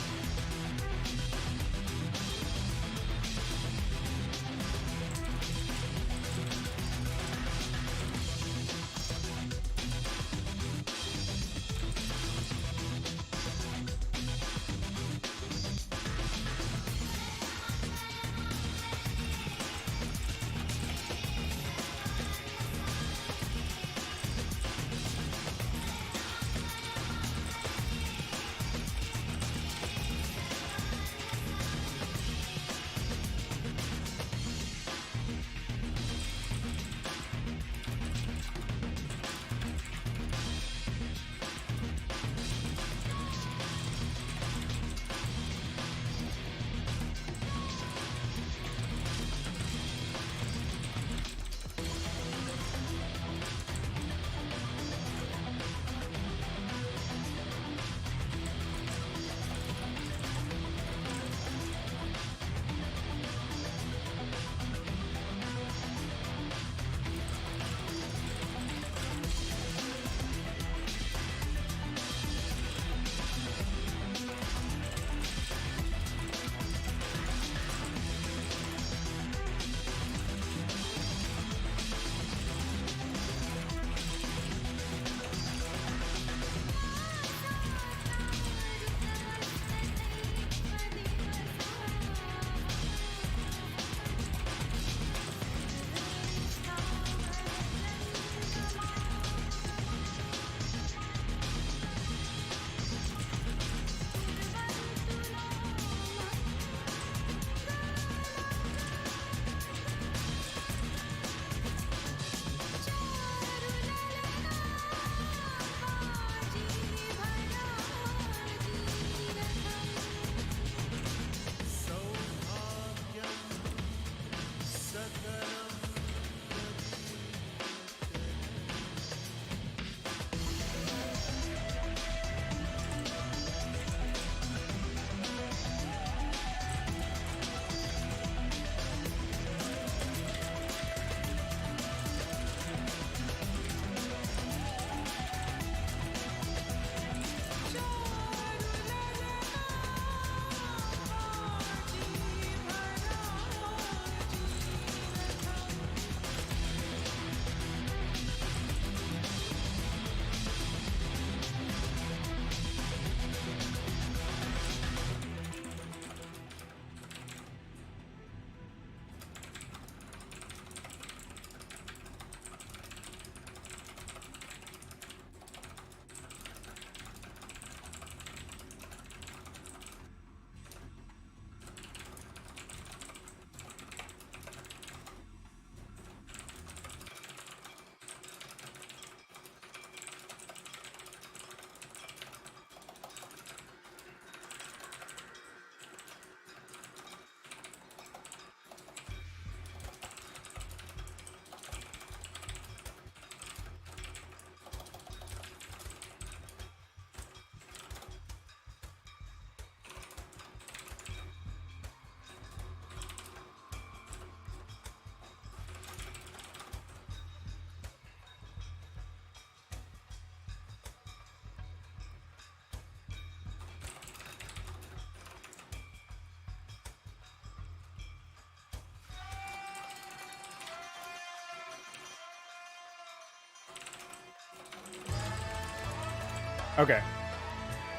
Okay.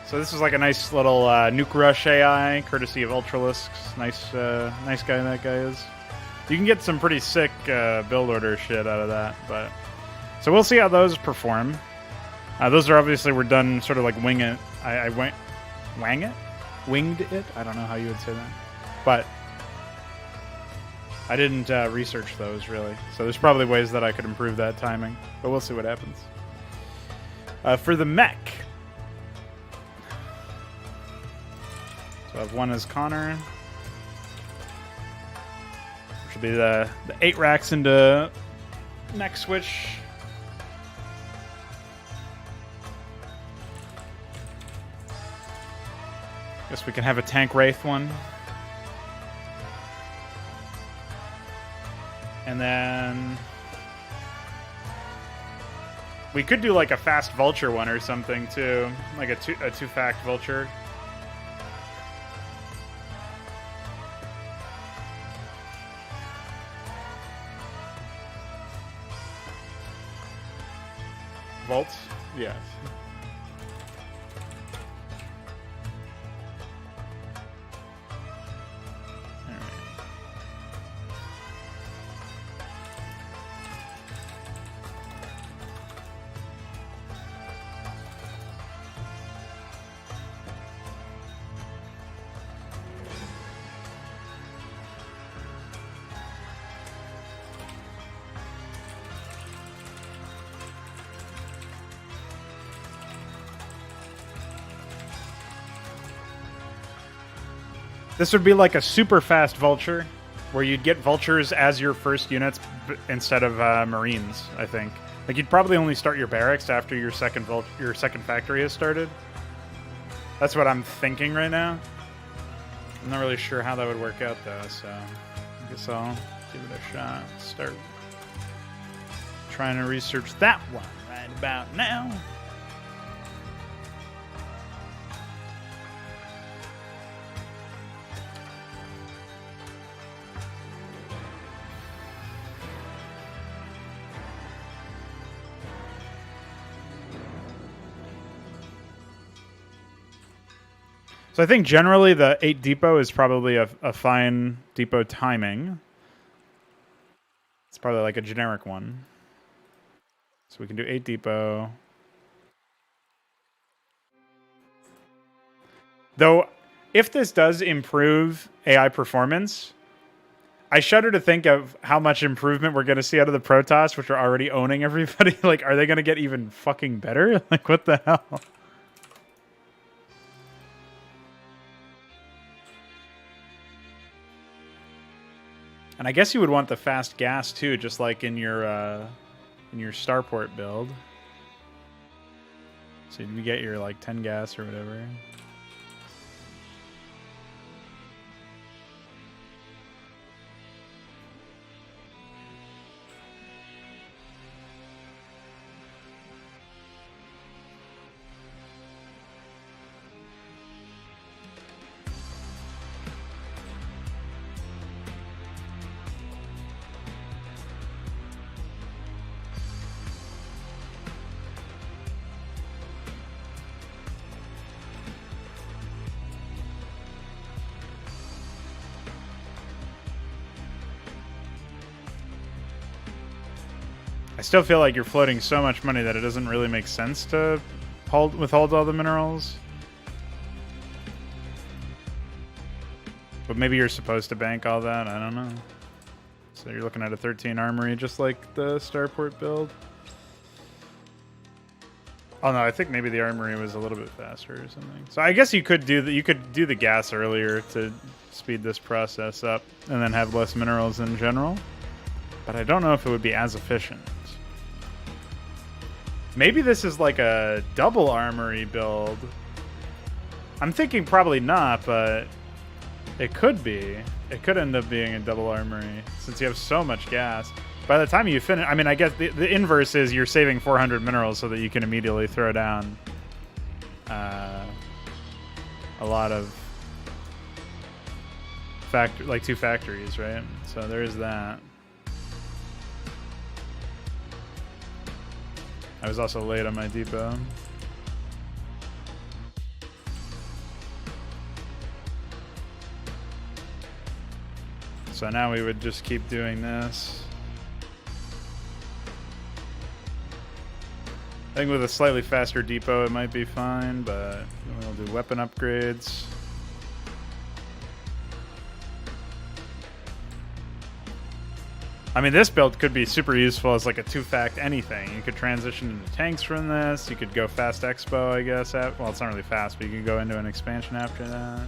So this is like a nice little Nuke Rush AI, courtesy of Ultralisks. Nice, nice guy that guy is. You can get some pretty sick build order shit out of that. But so we'll see how those perform. Those are obviously were done sort of like wing it. I wang it, winged it. I don't know how you would say that, but I didn't research those really. So there's probably ways that I could improve that timing. But we'll see what happens. For the mech. So I have one as Connor. Which will be the 8 racks into mech switch. Guess we can have a tank wraith one. And then we could do like a fast vulture one or something too, like a two fact vulture. Vaults? Yes. This would be like a super fast vulture, where you'd get vultures as your first units instead of marines. I think like you'd probably only start your barracks after your second factory has started. That's what I'm thinking right now. I'm not really sure how that would work out though, so I guess I'll give it a shot. Start trying to research that one right about now. So I think generally the 8 depot is probably a fine depot timing. It's probably like a generic one. So we can do 8 depot. Though, if this does improve AI performance, I shudder to think of how much improvement we're going to see out of the Protoss, which are already owning everybody. Like, are they going to get even fucking better? Like, what the hell? And I guess you would want the fast gas too, just like in your starport build. So you get your like 10 gas or whatever. I still feel like you're floating so much money that it doesn't really make sense to withhold all the minerals. But maybe you're supposed to bank all that, I don't know. So you're looking at a 13 armory just like the starport build. Oh no, I think maybe the armory was a little bit faster or something. So I guess you could do the gas earlier to speed this process up and then have less minerals in general. But I don't know if it would be as efficient. Maybe this is like a double armory build. I'm thinking probably not, but it could be. It could end up being a double armory since you have so much gas. By the time you finish, I mean, I guess the inverse is you're saving 400 minerals so that you can immediately throw down a lot of like 2 factories, right? So there is that. I was also late on my depot. So now we would just keep doing this. I think with a slightly faster depot it might be fine, but we'll do weapon upgrades. I mean, this build could be super useful as like a 2-fact anything. You could transition into tanks from this. You could go fast expo, I guess. Well, it's not really fast, but you could go into an expansion after that.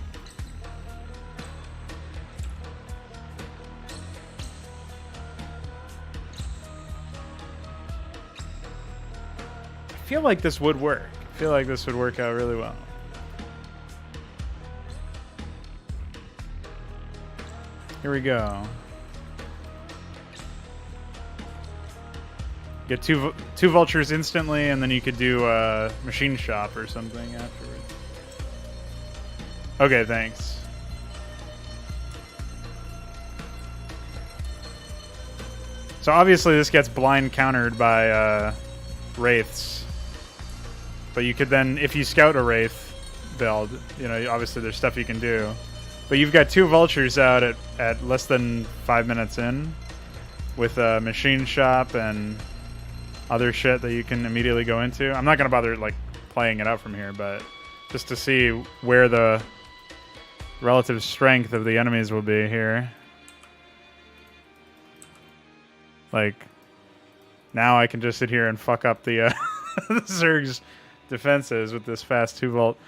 I feel like this would work. I feel like this would work out really well. Here we go. Get two vultures instantly, and then you could do machine shop or something afterwards. Okay, thanks. So obviously this gets blind countered by wraiths, but you could then, if you scout a wraith build, you know, obviously there's stuff you can do. But you've got two vultures out at less than 5 minutes in, with a machine shop and other shit that you can immediately go into. I'm not gonna bother like playing it out from here, but just to see where the relative strength of the enemies will be here. Like, now I can just sit here and fuck up the the Zerg's defenses with this fast 2-volt.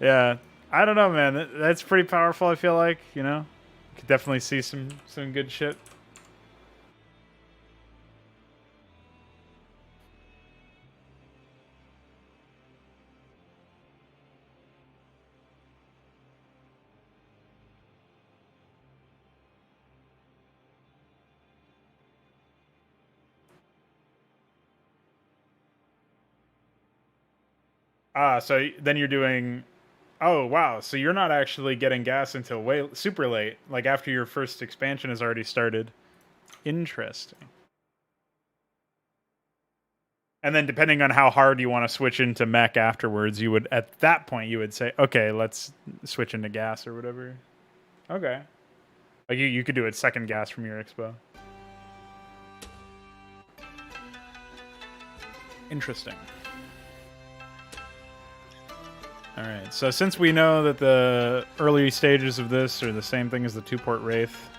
Yeah, I don't know, man. That's pretty powerful, I feel like, you know? You could definitely see some good shit. So then you're doing... Oh, wow. So you're not actually getting gas until way super late, like after your first expansion has already started. Interesting. And then depending on how hard you want to switch into mech afterwards, you would, at that point, you would say, okay, let's switch into gas or whatever. Okay. Like you could do it second gas from your expo. Interesting. Alright, so since we know that the early stages of this are the same thing as the 2-port Wraith,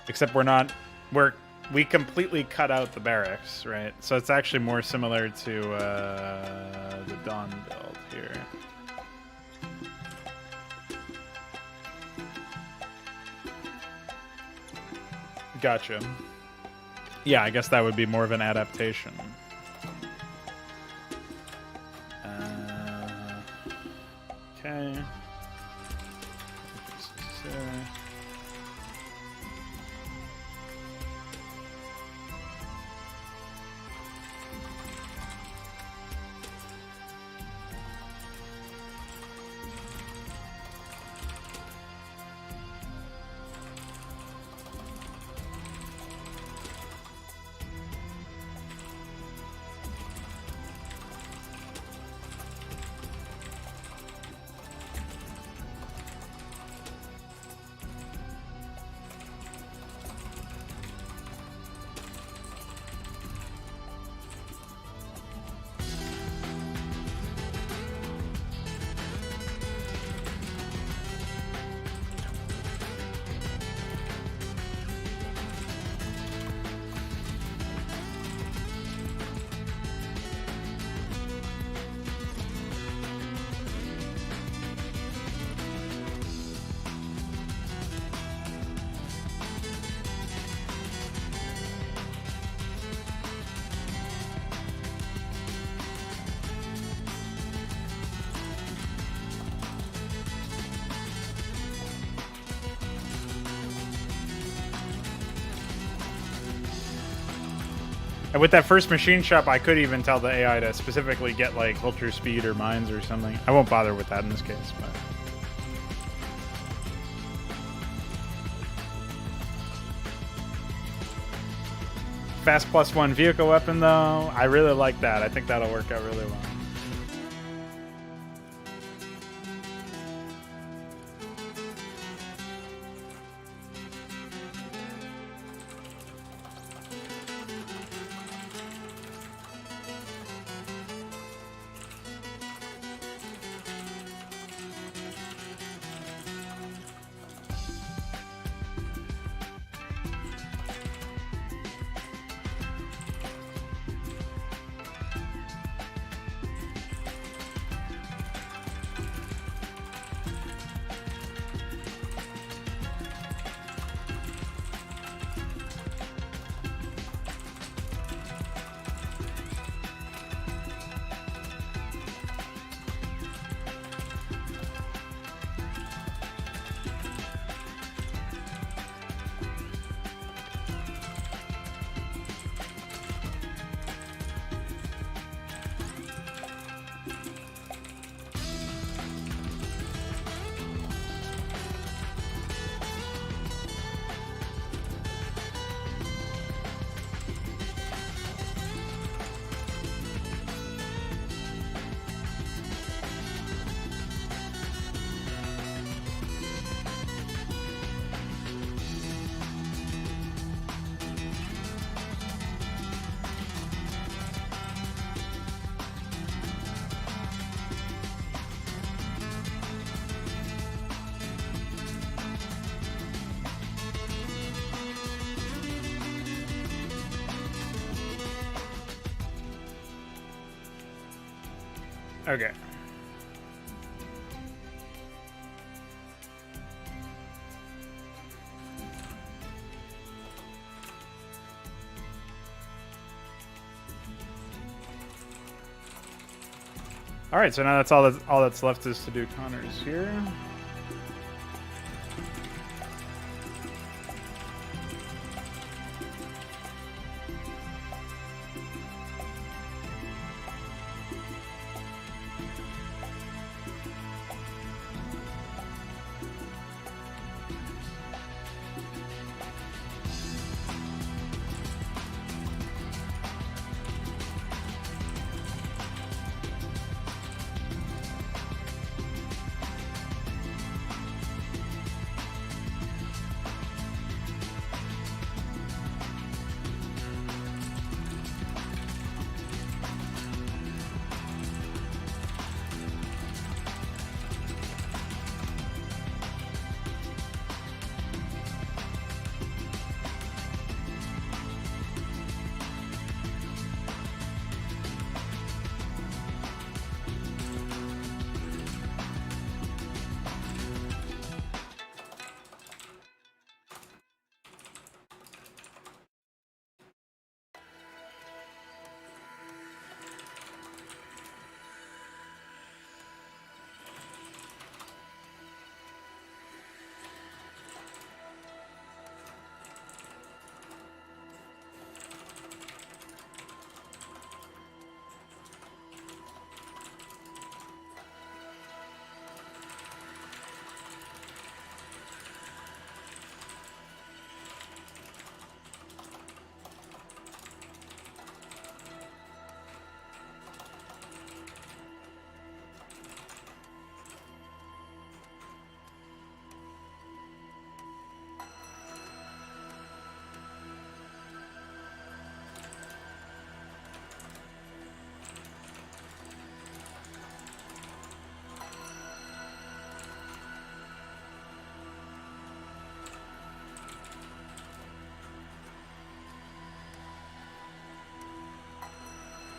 except we completely cut out the barracks, right? So it's actually more similar to the Dawn build here. Gotcha. Yeah, I guess that would be more of an adaptation. Okay. And with that first machine shop, I could even tell the AI to specifically get like vulture speed or mines or something. I won't bother with that in this case, but... Fast +1 vehicle weapon though, I really like that. I think that'll work out really well. Okay. All right, so now that's all that's left is to do Connors here.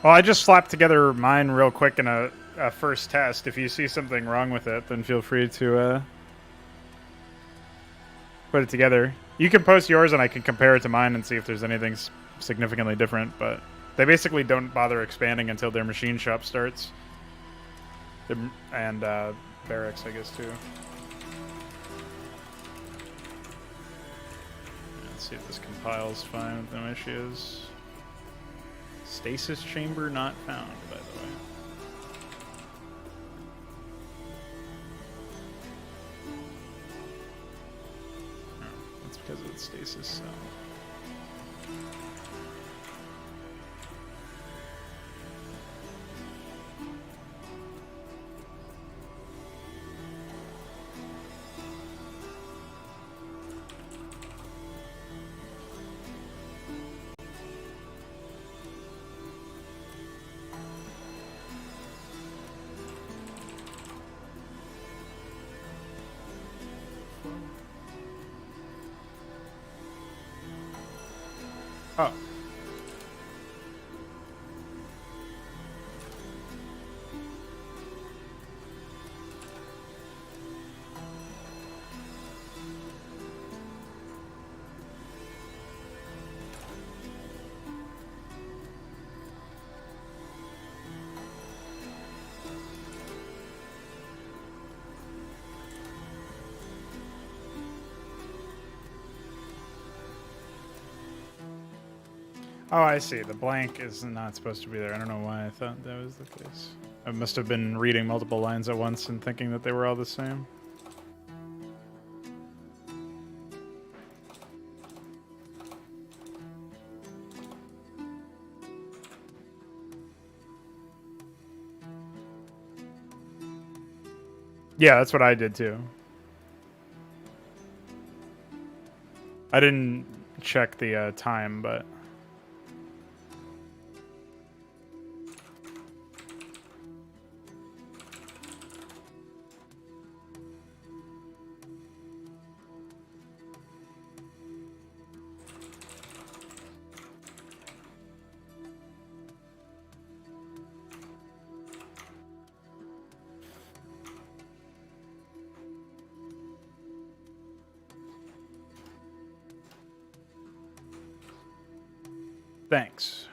Well, I just slapped together mine real quick in a first test. If you see something wrong with it, then feel free to put it together. You can post yours and I can compare it to mine and see if there's anything significantly different, but they basically don't bother expanding until their machine shop starts. And barracks, I guess, too. Let's see if this compiles fine with no issues. Stasis chamber not found, by the way. Oh, that's because of its stasis cell. Oh. Oh, I see. The blank is not supposed to be there. I don't know why I thought that was the case. I must have been reading multiple lines at once and thinking that they were all the same. Yeah, that's what I did too. I didn't check the time, but... Thanks.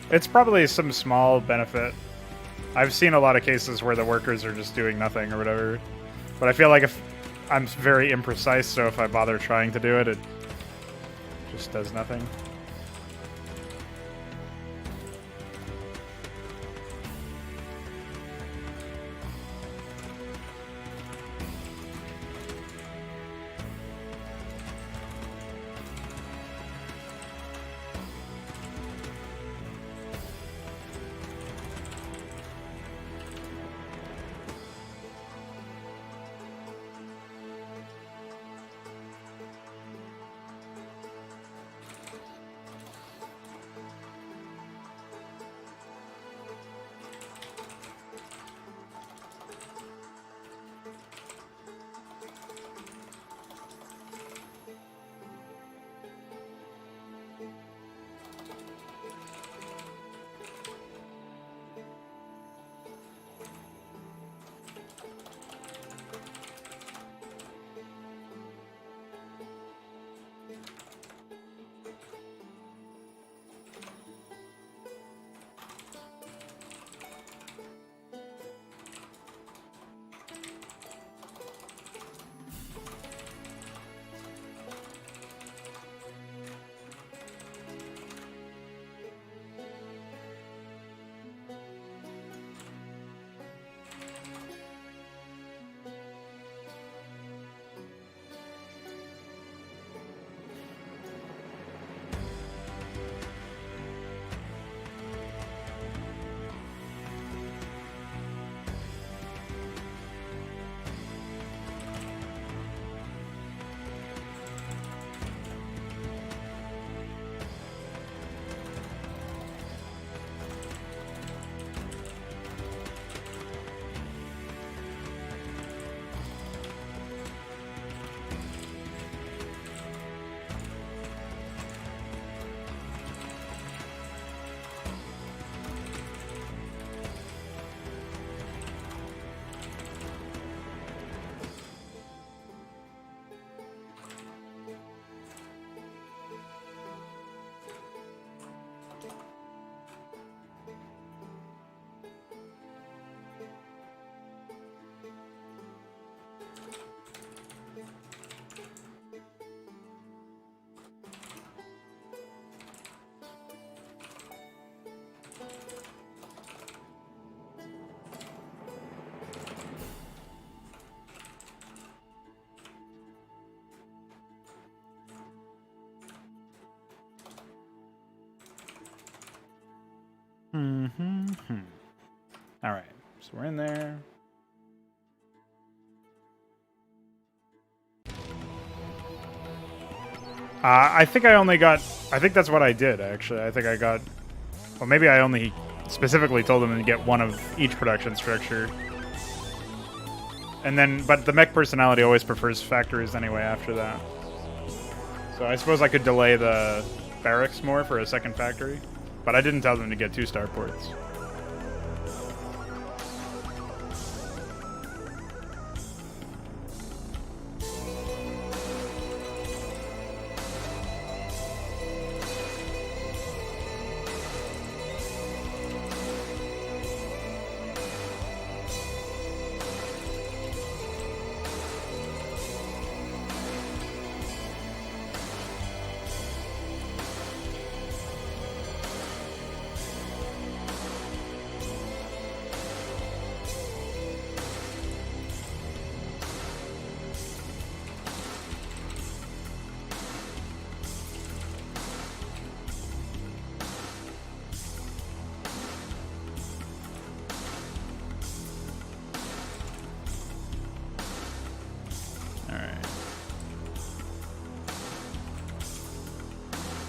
It's probably some small benefit. I've seen a lot of cases where the workers are just doing nothing or whatever. But I feel like if I'm very imprecise, so if I bother trying to do it, it just does nothing. All right, so we're in there. I think I only got... I think that's what I did, actually. I think I got... Well, maybe I only specifically told them to get one of each production structure. And then, but the mech personality always prefers factories anyway after that. So I suppose I could delay the barracks more for a second factory, but I didn't tell them to get 2 starports.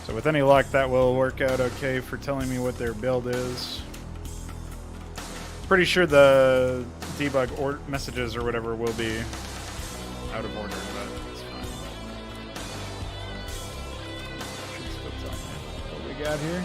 So with any luck, that will work out okay for telling me what their build is. Pretty sure the debug messages or whatever will be out of order, but it's fine. Should still tell me what we got here.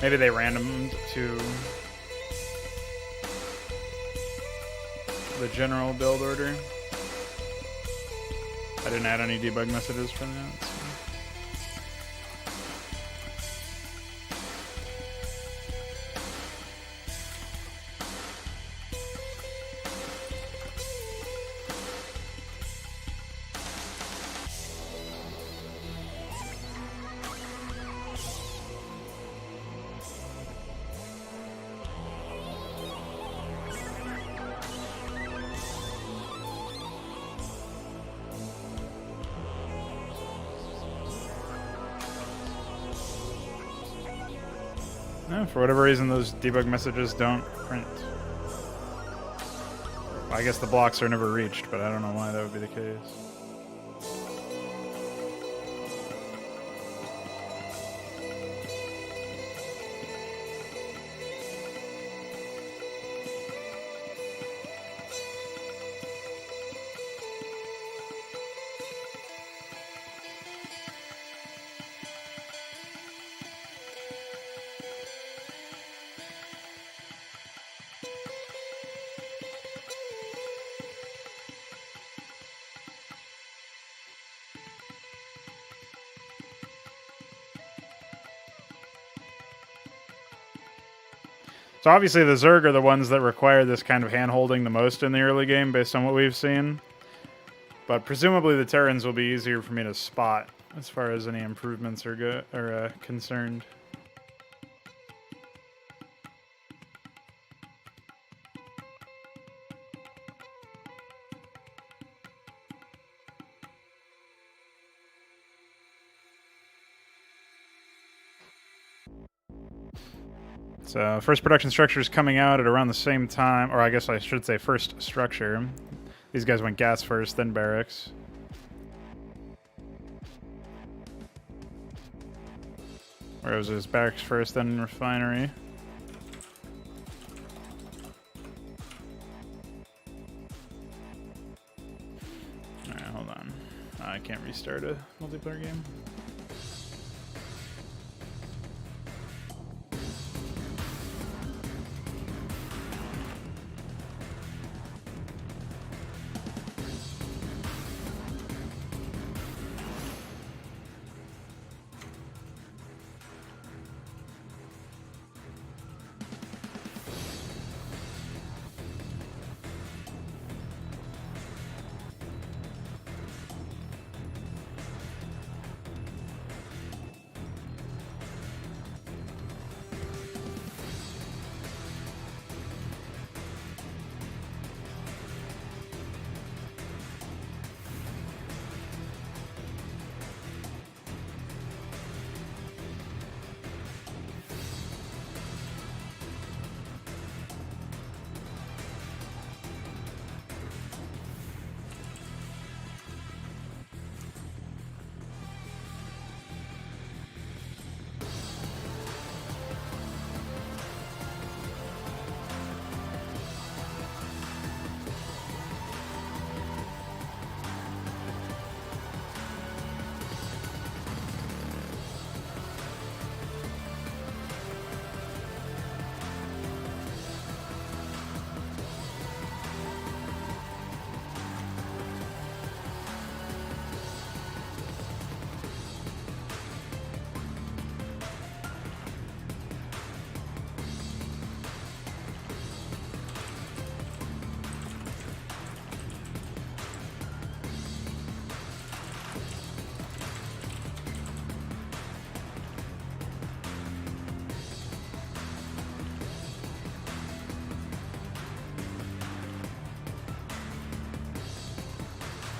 Maybe they randomed to the general build order. I didn't add any debug messages from that. So. No, for whatever reason, those debug messages don't print. Well, I guess the blocks are never reached, but I don't know why that would be the case. So obviously the Zerg are the ones that require this kind of hand-holding the most in the early game based on what we've seen. But presumably the Terrans will be easier for me to spot as far as any improvements are concerned. So first production structure is coming out at around the same time, or I guess I should say first structure. These guys went gas first, then barracks. Or it was barracks first, then refinery. Alright, hold on. I can't restart a multiplayer game.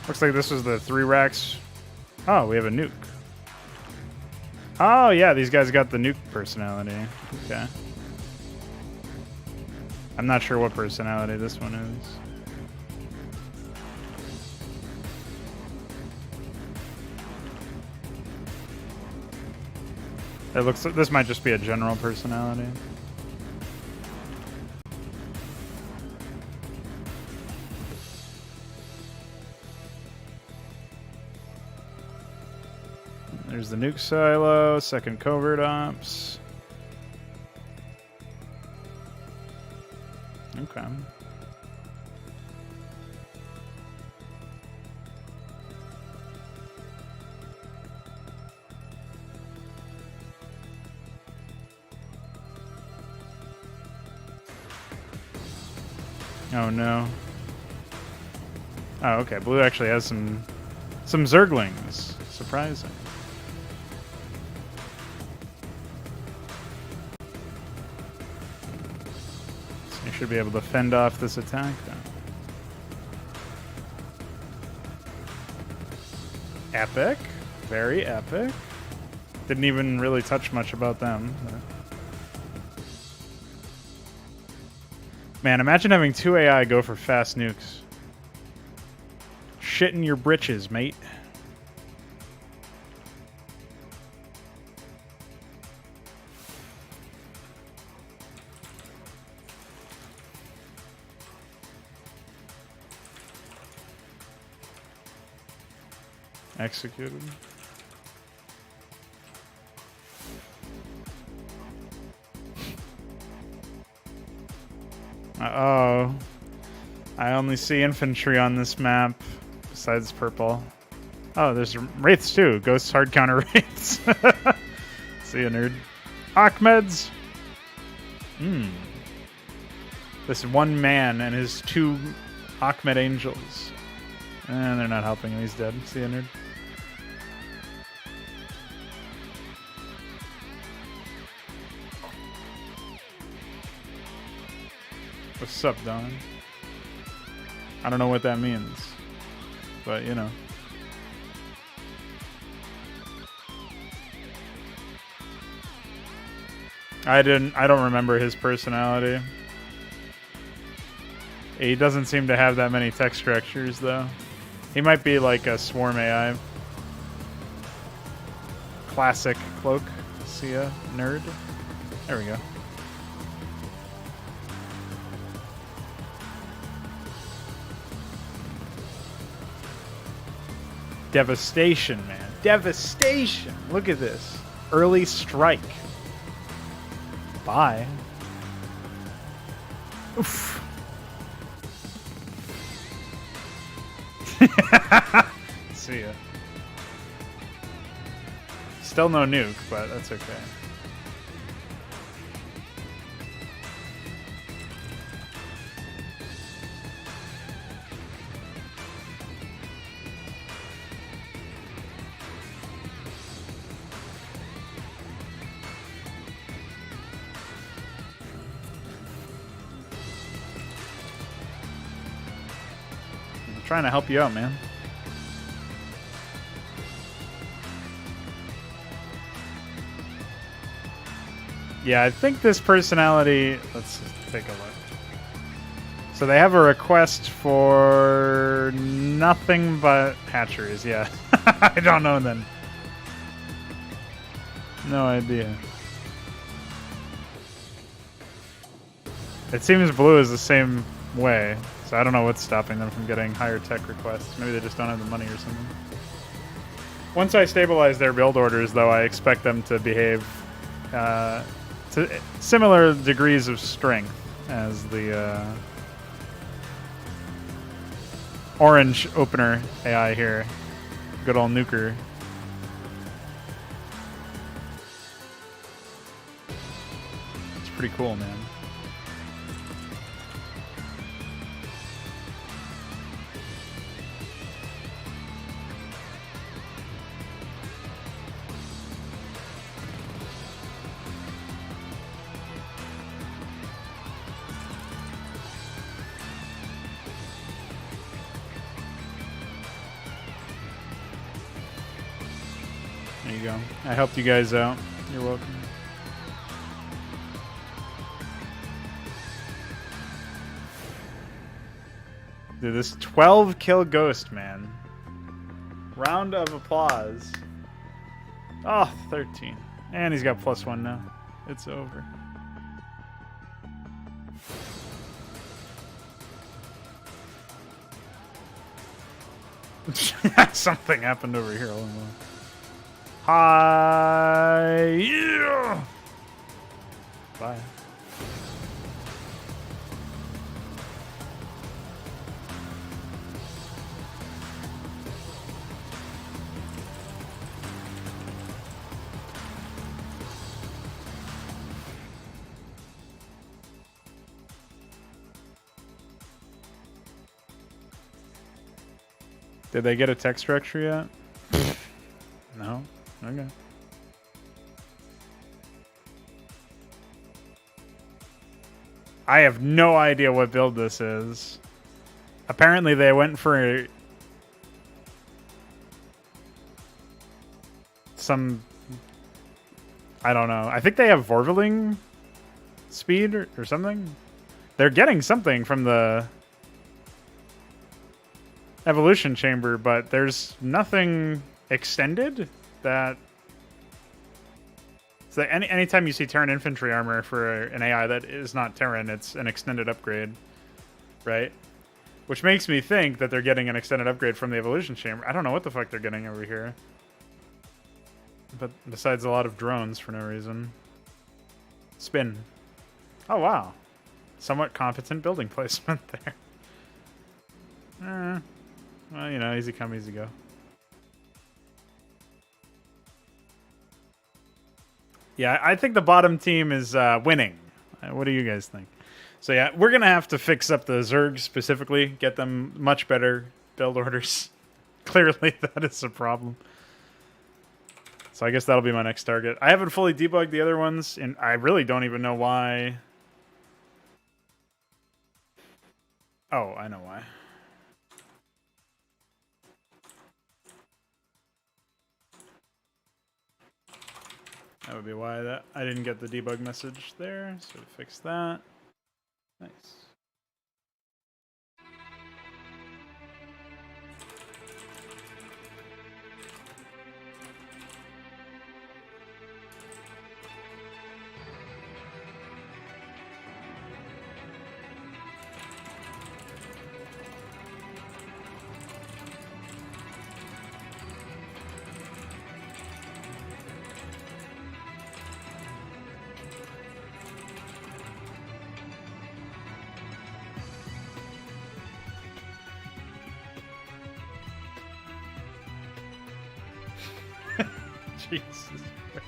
Looks like this was the 3 racks. Oh, we have a nuke. Oh, yeah, these guys got the nuke personality. Okay. I'm not sure what personality this one is. It looks like this might just be a general personality. There's the nuke silo, second covert ops. Okay. Oh no. Oh, okay. Blue actually has some Zerglings. Surprising. So you should be able to fend off this attack then. Epic. Very epic. Didn't even really touch much about them. But... Man, imagine having 2 AI go for fast nukes. Shit in your britches, mate. Executed. Uh-oh. I only see infantry on this map, besides purple. Oh, there's wraiths too. Ghosts hard counter wraiths. See ya, nerd. Ahmeds! This one man and his 2 Ahmed angels. And they're not helping him, he's dead. See ya, nerd. What's up, Don? I don't know what that means, but you know. I don't remember his personality. He doesn't seem to have that many text structures, though. He might be like a swarm AI. Classic cloak. See ya, nerd. There we go. Devastation, man. Devastation. Look at this. Early strike. Bye. Oof. See ya. Still no nuke, but that's okay. Trying to help you out, man. Yeah, I think this personality... Let's take a look. So they have a request for nothing but hatcheries, yeah. I don't know then. No idea. It seems blue is the same way. So I don't know what's stopping them from getting higher tech requests. Maybe they just don't have the money or something. Once I stabilize their build orders, though, I expect them to behave to similar degrees of strength as the orange opener AI here. Good old nuker. It's pretty cool, man. you go. I helped you guys out. You're welcome. Dude, this 12 kill ghost, man. Round of applause. Oh, 13. And he's got +1 now. It's over. Something happened over here. Hold on. Hi. Yeah. Bye. Did they get a text structure yet? No? Okay. I have no idea what build this is. Apparently they went for some... I don't know. I think they have Vorveling speed or something. They're getting something from the evolution chamber, but there's nothing extended that... So anytime you see Terran infantry armor for an AI that is not Terran, it's an extended upgrade, right? Which makes me think that they're getting an extended upgrade from the evolution chamber. I don't know what the fuck they're getting over here. But besides a lot of drones for no reason. Spin. Oh, wow. Somewhat competent building placement there. Well, you know, easy come, easy go. Yeah, I think the bottom team is winning. What do you guys think? So yeah, we're going to have to fix up the Zergs specifically, get them much better build orders. Clearly that is a problem. So I guess that'll be my next target. I haven't fully debugged the other ones, and I really don't even know why. Oh, I know why. That would be why that I didn't get the debug message there, so fix that. Nice. Jesus Christ.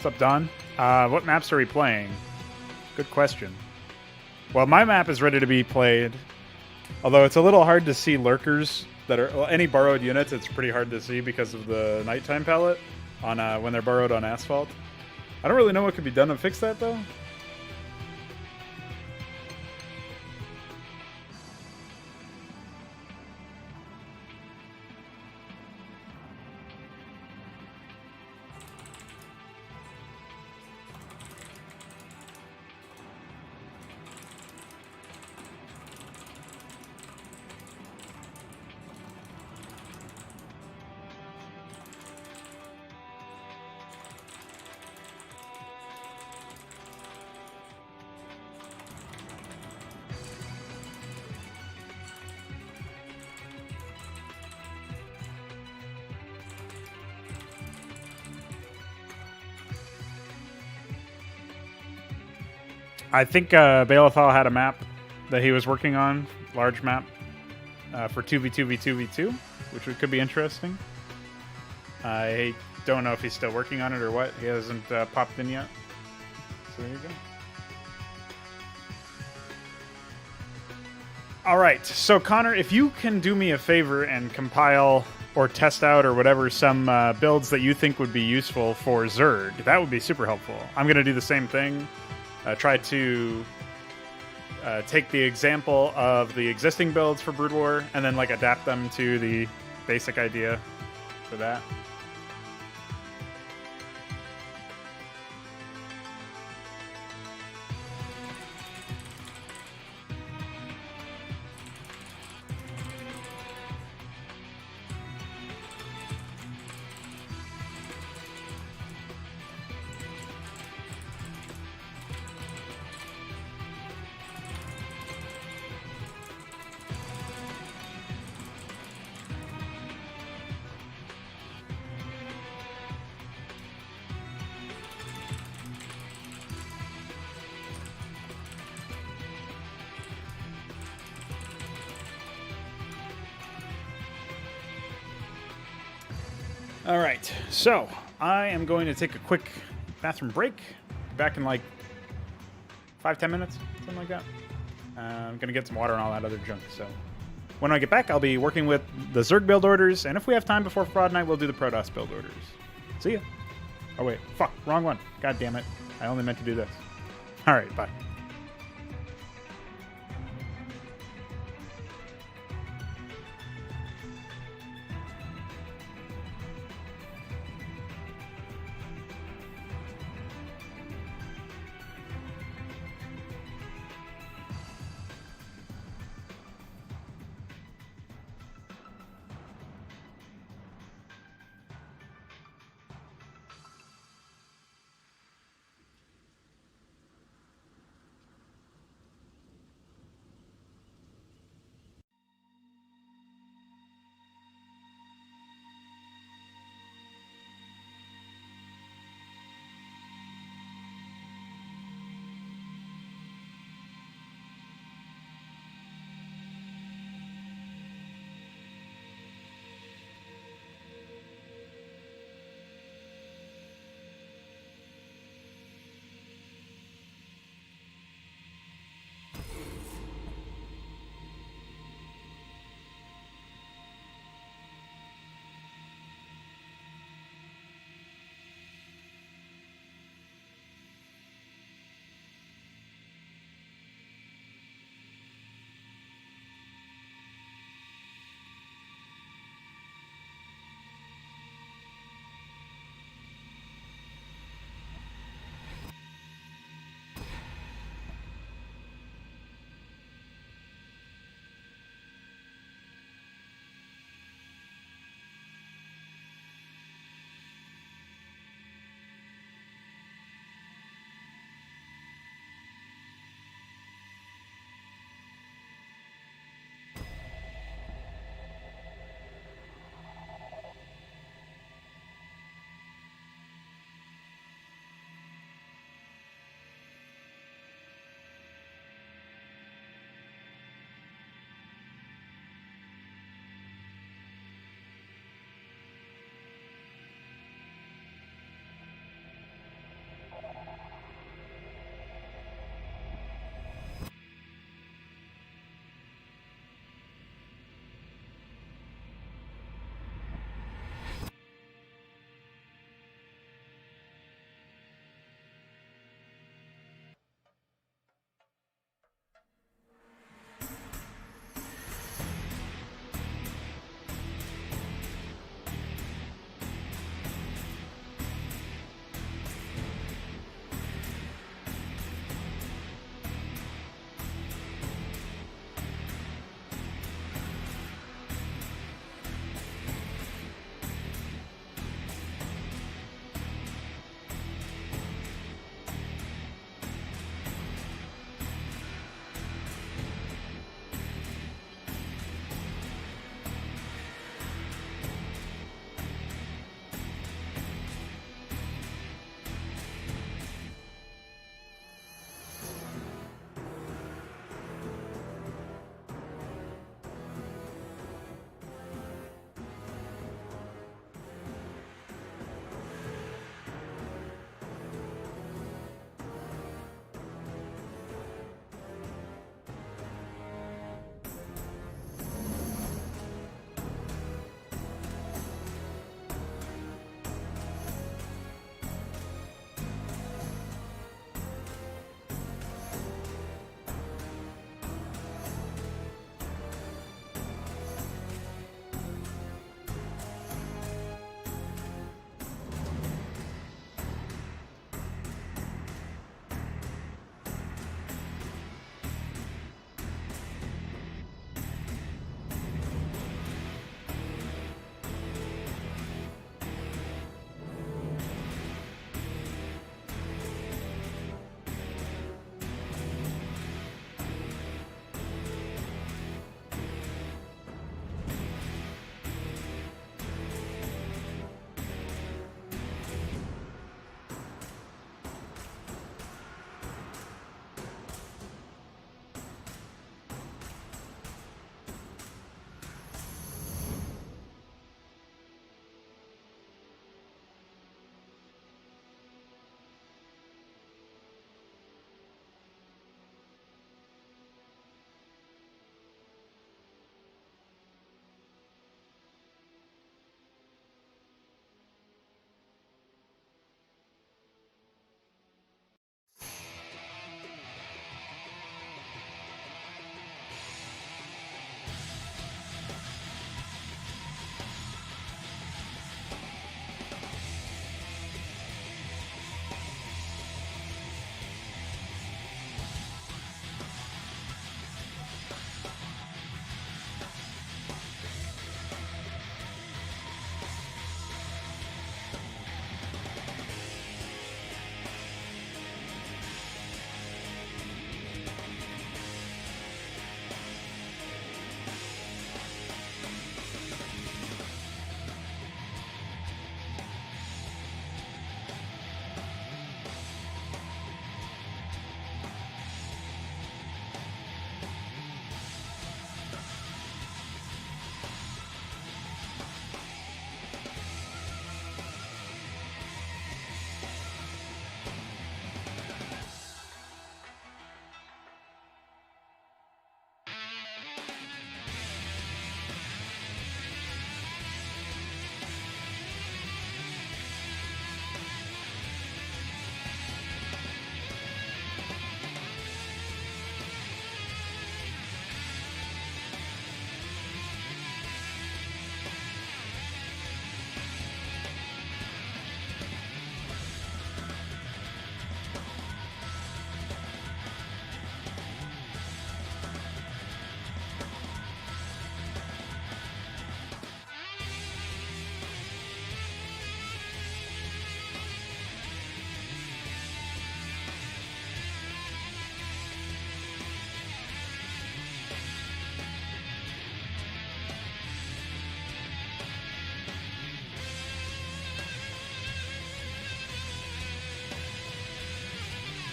What's up, Don? What maps are we playing? Good question. Well, my map is ready to be played. Although it's a little hard to see lurkers that are... Well, any borrowed units, it's pretty hard to see because of the nighttime palette on when they're borrowed on asphalt. I don't really know what could be done to fix that, though. I think Balethal had a map that he was working on, large map, for 2v2v2v2, which could be interesting. I don't know if he's still working on it or what. He hasn't popped in yet. So there you go. All right, so Connor, if you can do me a favor and compile or test out or whatever some builds that you think would be useful for Zerg, that would be super helpful. I'm going to do the same thing. Try to take the example of the existing builds for Brood War and then like adapt them to the basic idea for that. All right, so I am going to take a quick bathroom break. Back in like 5-10 minutes, something like that. I'm going to get some water and all that other junk. So when I get back, I'll be working with the Zerg build orders, and if we have time before Fraud Night, we'll do the Protoss build orders. See ya. Oh wait, fuck, wrong one. God damn it. I only meant to do this. All right, bye.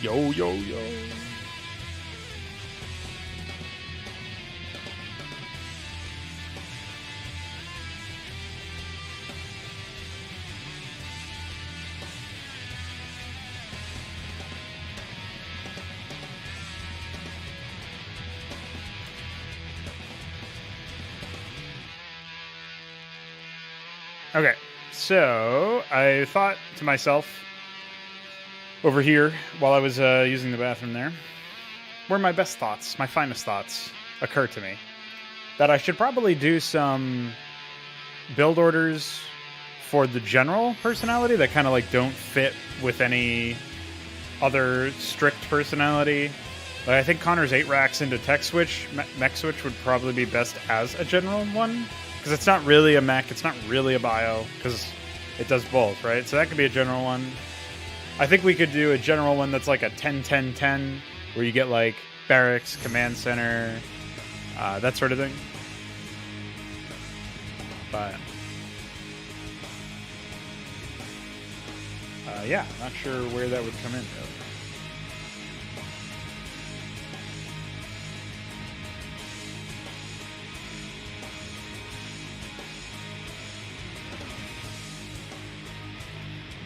Yo, yo, yo. Okay, so I thought to myself over here while I was using the bathroom there, where my best thoughts, my finest thoughts occurred to me, that I should probably do some build orders for the general personality that kind of like don't fit with any other strict personality. Like I think Connor's 8 racks into tech switch, mech switch would probably be best as a general one. Because it's not really a mech, it's not really a bio, because it does both, right? So that could be a general one. I think we could do a general one that's like a 10-10-10, where you get like barracks, command center, that sort of thing. But yeah, not sure where that would come in, really.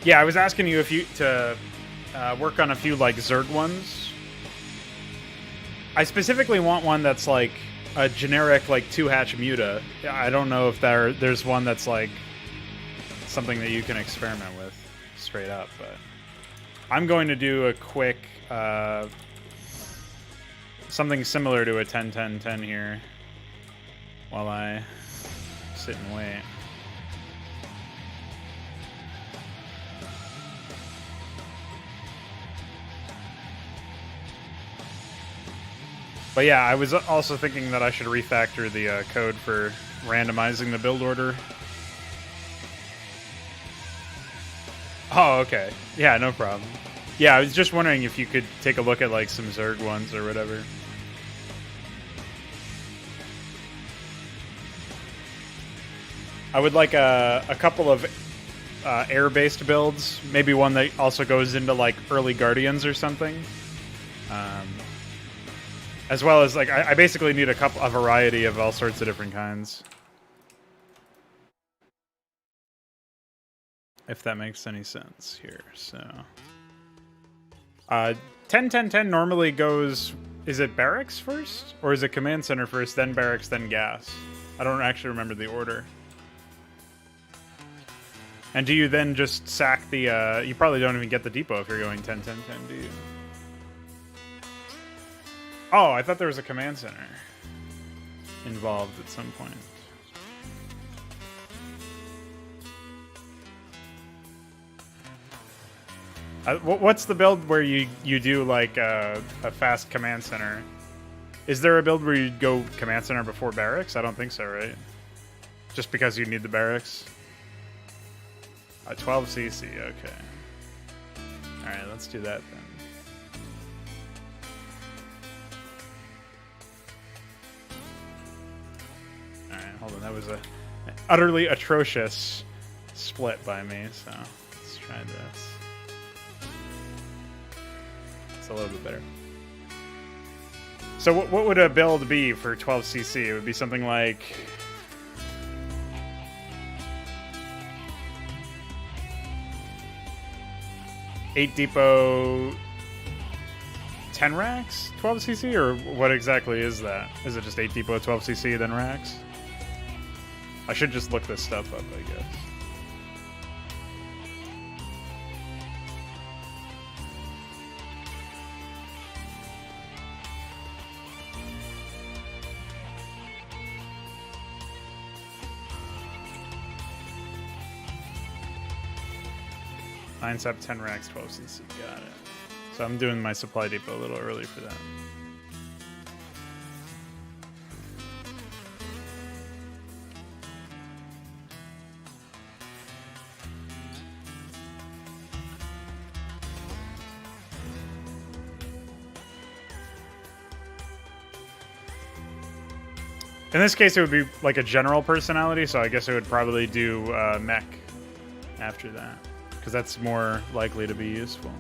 Yeah, I was asking you if you to work on a few like Zerg ones. I specifically want one that's like a generic like 2-hatch muta. I don't know if there's one that's like something that you can experiment with straight up, but I'm going to do a quick something similar to a 10-10-10 here while I sit and wait. But yeah, I was also thinking that I should refactor the code for randomizing the build order. Oh, okay. Yeah, no problem. Yeah, I was just wondering if you could take a look at like some Zerg ones or whatever. I would like a couple of air-based builds. Maybe one that also goes into like early Guardians or something. As well as, like, I basically need a variety of all sorts of different kinds. If that makes any sense here, so. 10-10-10 normally goes, is it barracks first? Or is it command center first, then barracks, then gas? I don't actually remember the order. And do you then just sack the, you probably don't even get the depot if you're going 10-10-10, do you? Oh, I thought there was a command center involved at some point. What's the build where you do like a fast command center? Is there a build where you go command center before barracks? I don't think so, right? Just because you need the barracks? 12 CC, okay. Alright, let's do that then. Hold on, that was an utterly atrocious split by me, so let's try this. It's a little bit better. So what would a build be for 12cc? It would be something like... Eight depot... 10 racks? 12cc? Or what exactly is that? Is it just 8 depot, 12cc, then racks? I should just look this stuff up, I guess. Nine sub 10 racks, 12cc. Got it. So I'm doing my supply depot a little early for that. In this case, it would be like a general personality, so I guess it would probably do mech after that, because that's more likely to be useful.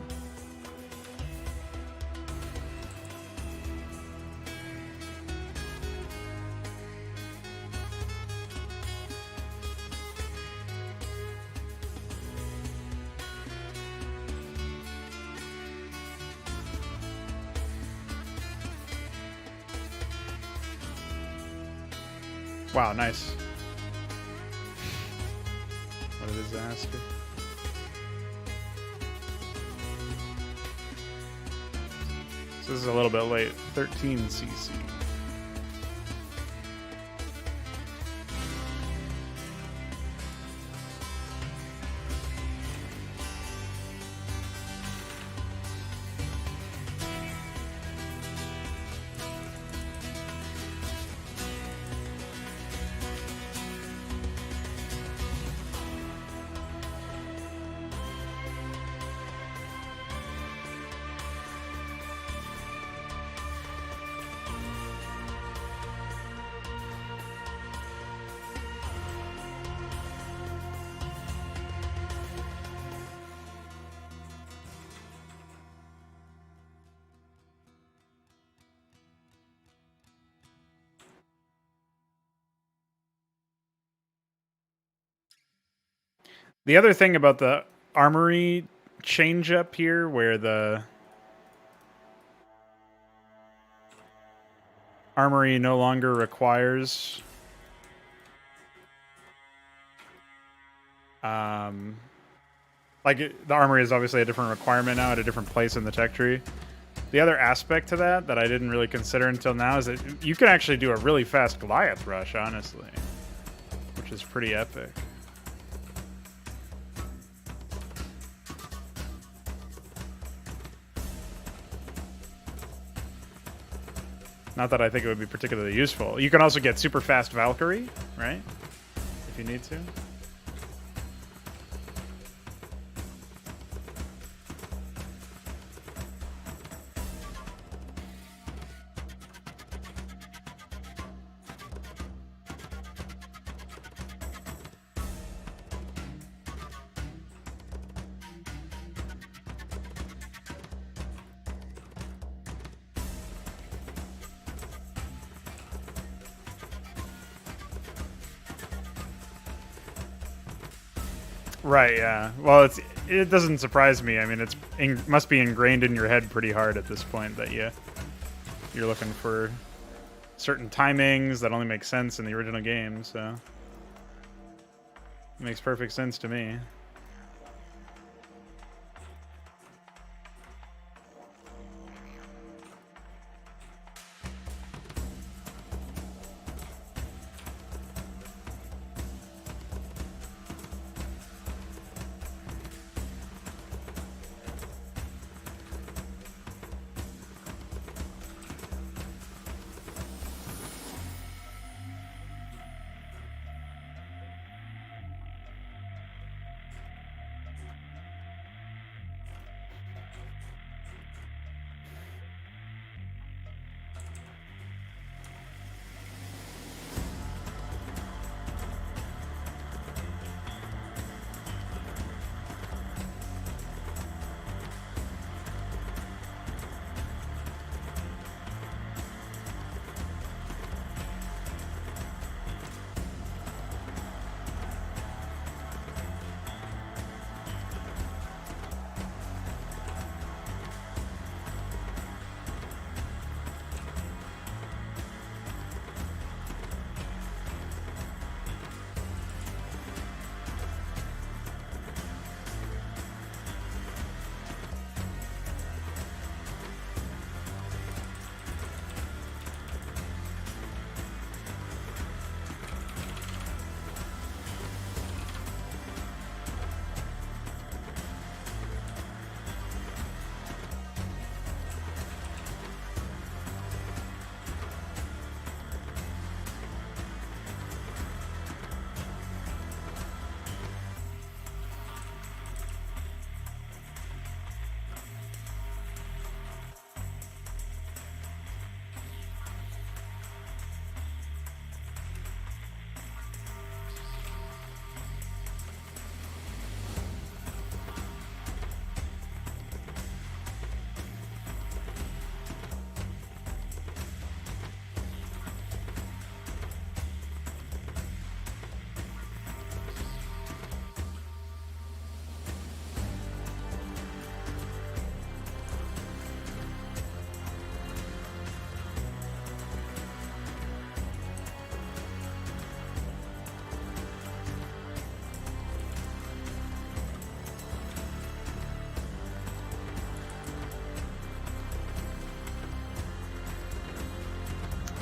Wow, nice. What a disaster. So this is a little bit late. 13 cc. The other thing about the armory change up here, where the armory no longer requires like the armory is obviously a different requirement now at a different place in the tech tree. The other aspect to that I didn't really consider until now is that you can actually do a really fast Goliath rush, honestly, which is pretty epic. Not that I think it would be particularly useful. You can also get super fast Valkyrie, right? If you need to. Right, yeah. Well, it doesn't surprise me. I mean, must be ingrained in your head pretty hard at this point that you're looking for certain timings that only make sense in the original game, so it makes perfect sense to me.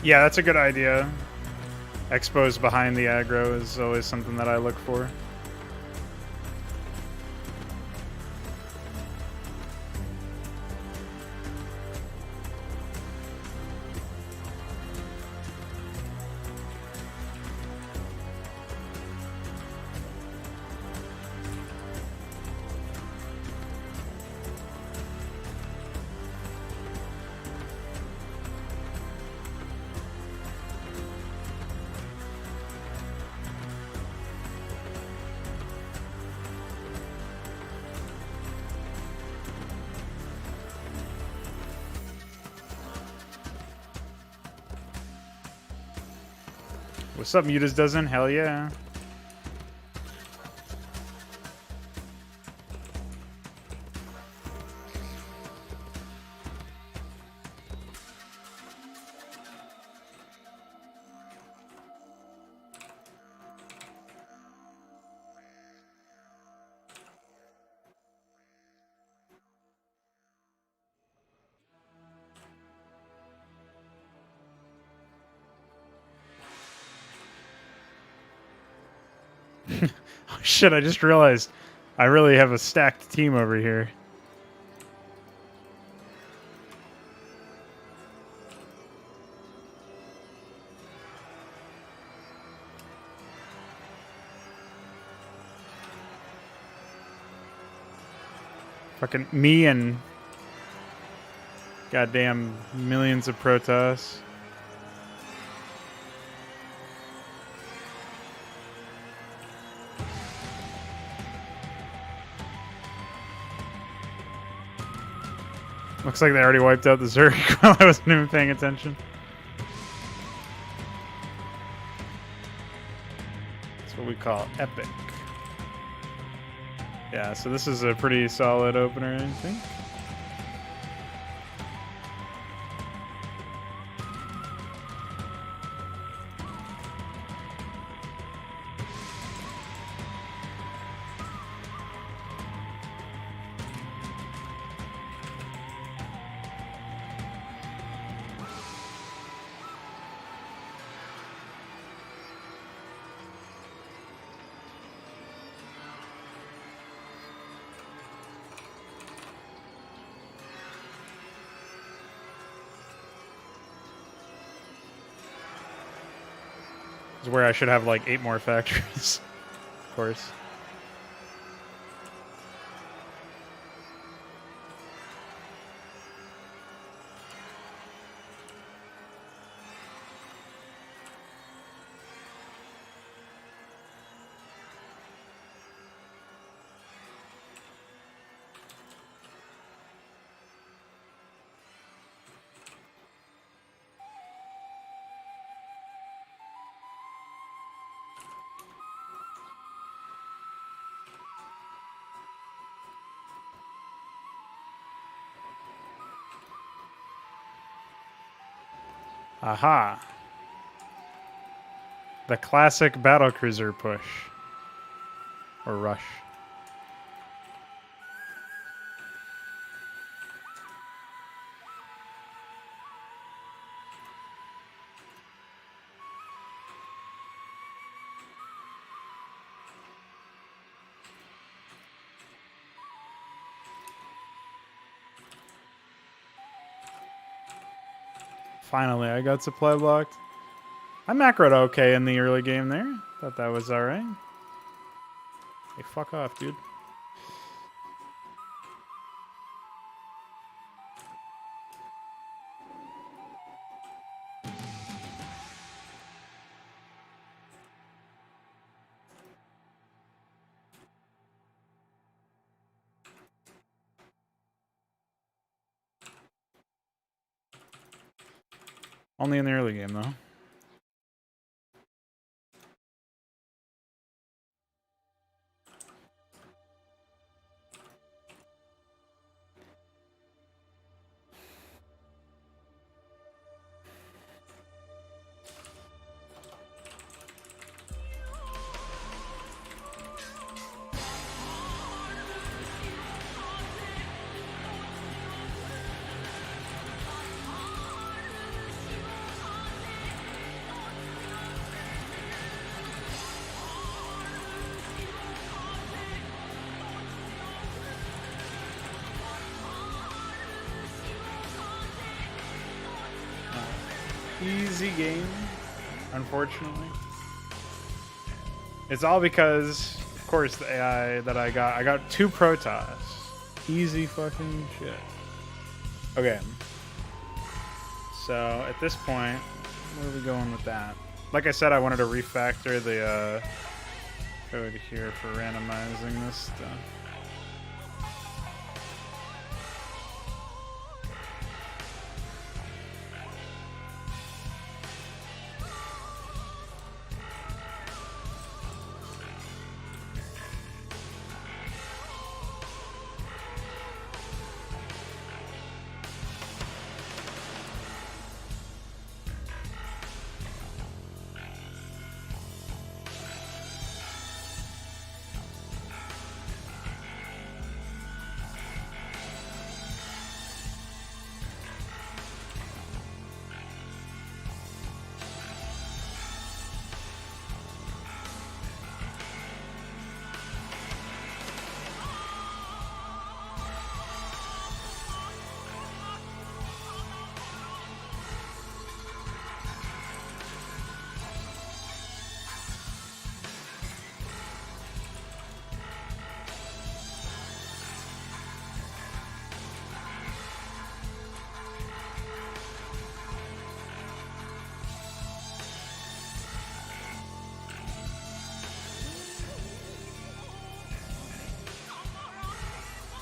Yeah, that's a good idea. Expos behind the aggro is always something that I look for. What's up, Mutas doesn't? Hell yeah. Oh, shit, I just realized I really have a stacked team over here. Fucking me and goddamn millions of Protoss. Looks like they already wiped out the Zerg while I wasn't even paying attention. That's what we call epic. Yeah, so this is a pretty solid opener, I think. This is where I should have like 8 more factories, of course. Aha. The classic battlecruiser push. Or rush. Finally, I got supply blocked. I macroed okay in the early game there. Thought that was alright. Hey, fuck off, dude. Only in the early game, though. easy game, unfortunately. It's all because, of course, the AI that I got 2 Protoss. Easy fucking shit. Okay. So, at this point, where are we going with that? Like I said, I wanted to refactor the code here for randomizing this stuff.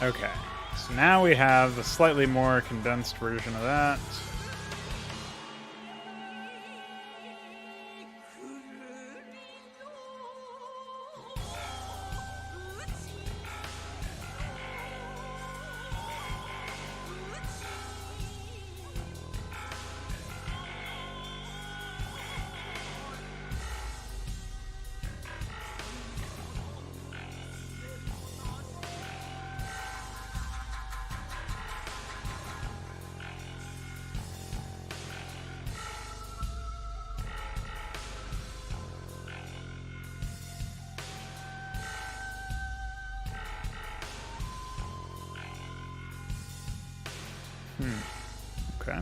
Okay, so now we have a slightly more condensed version of that. Okay.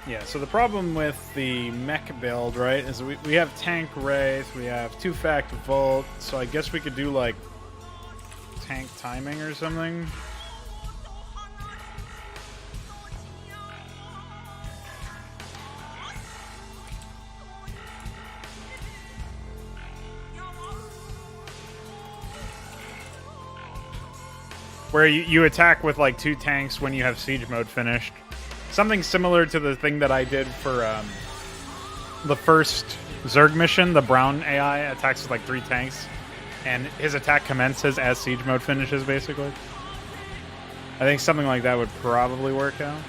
Yeah, so the problem with the mech build, right, is we have tank wraith, we have 2-fact volt, so I guess we could do like tank timing or something. Where you attack with like 2 tanks when you have siege mode finished. Something similar to the thing that I did for the first Zerg mission. The brown AI attacks with like 3 tanks, and his attack commences as siege mode finishes, basically. I think something like that would probably work out.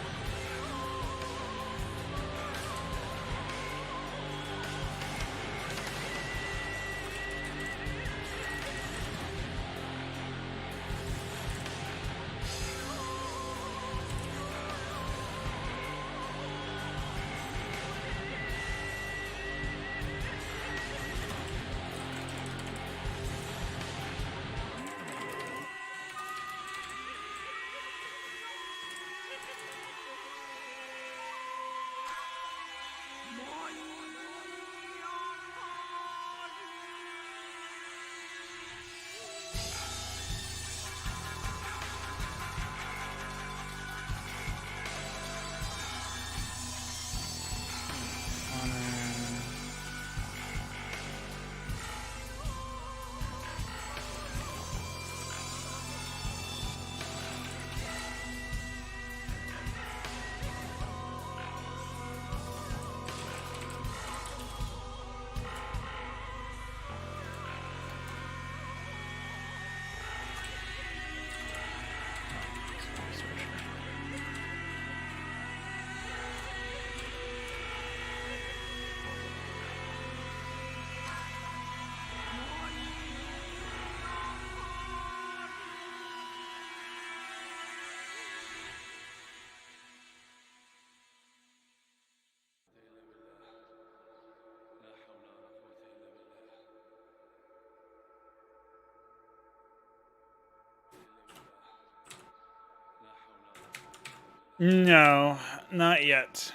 No, not yet.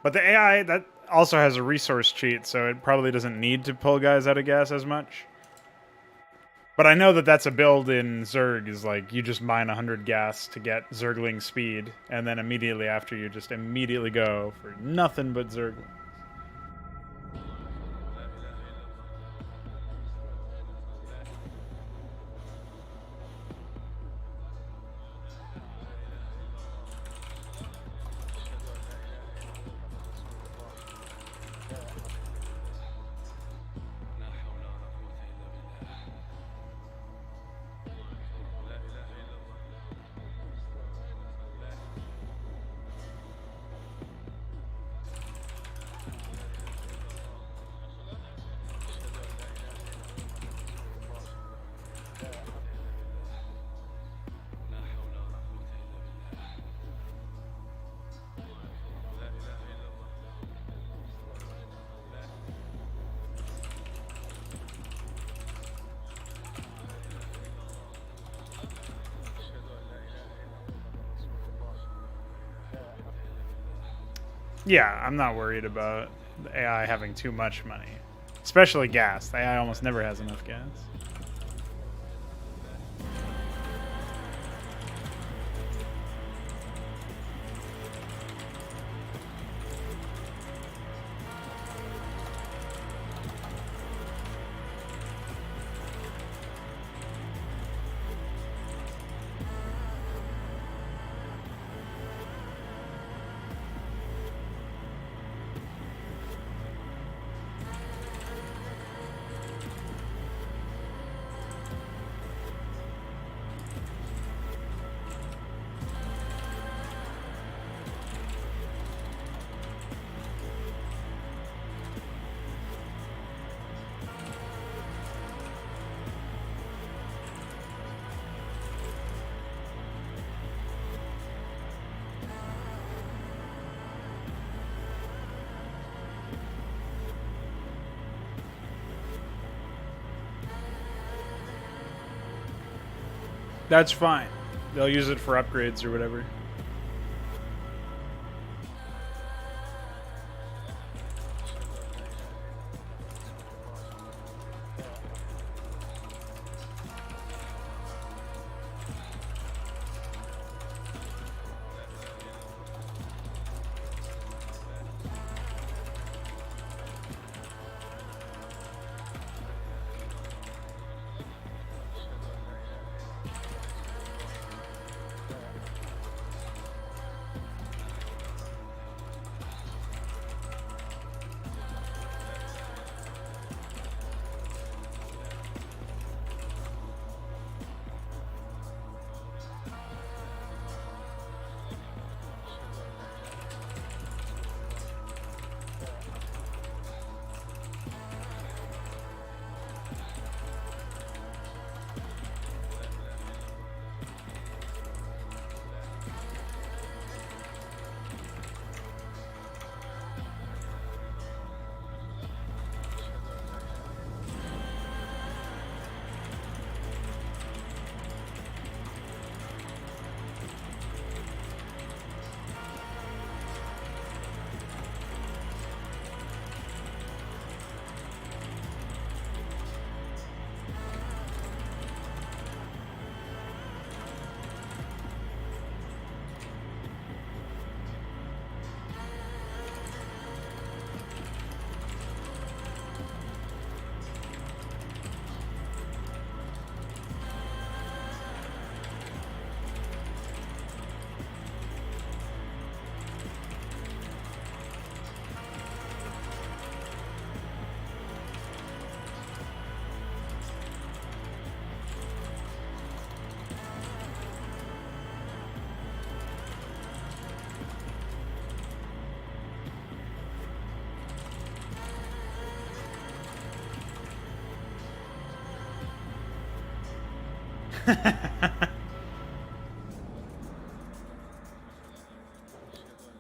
But the AI, that also has a resource cheat, so it probably doesn't need to pull guys out of gas as much. But I know that that's a build in Zerg, is like you just mine 100 gas to get Zergling speed, and then immediately after you just immediately go for nothing but Zergling. Yeah, I'm not worried about the AI having too much money. Especially gas. The AI almost never has enough gas. That's fine. They'll use it for upgrades or whatever.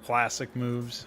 Classic moves.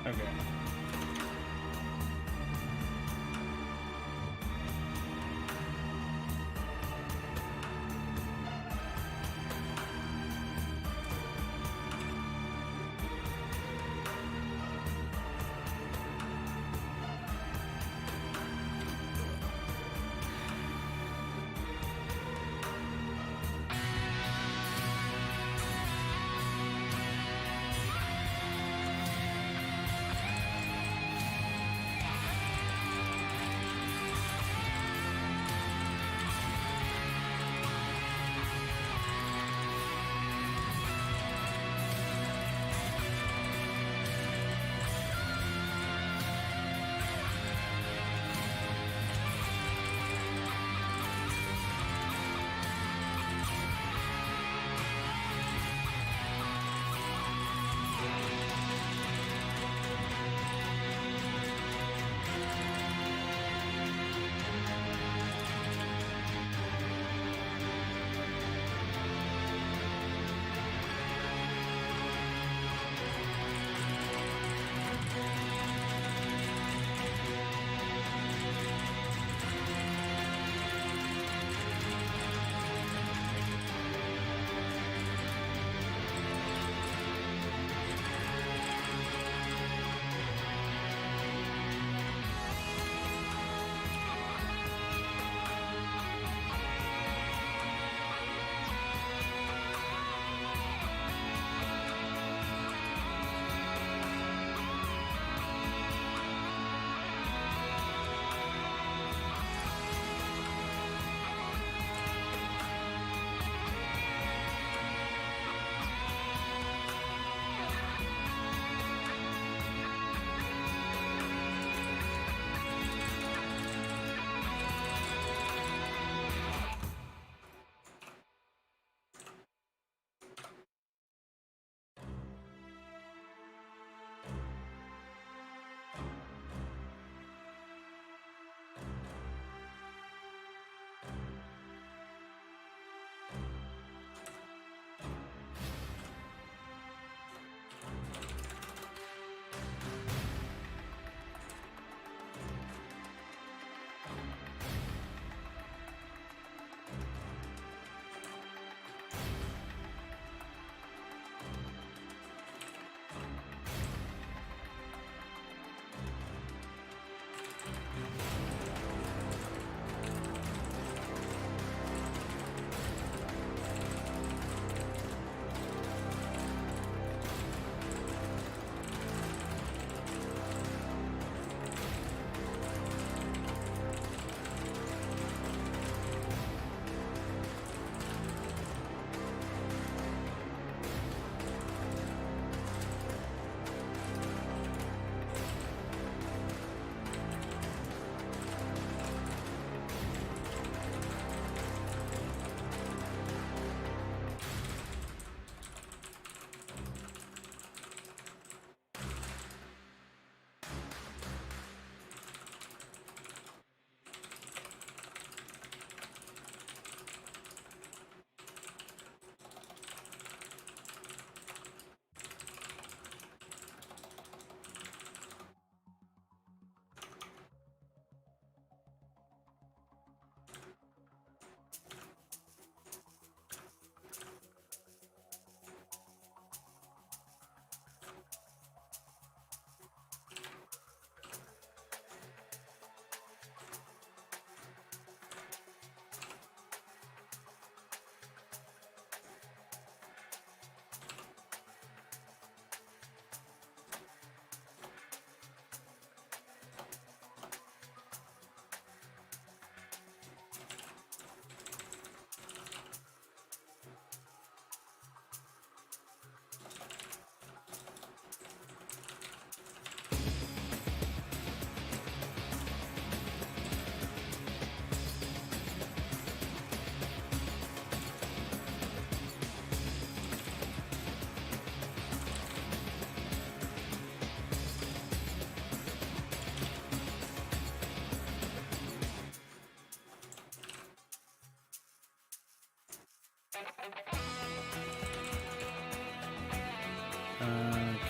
Okay.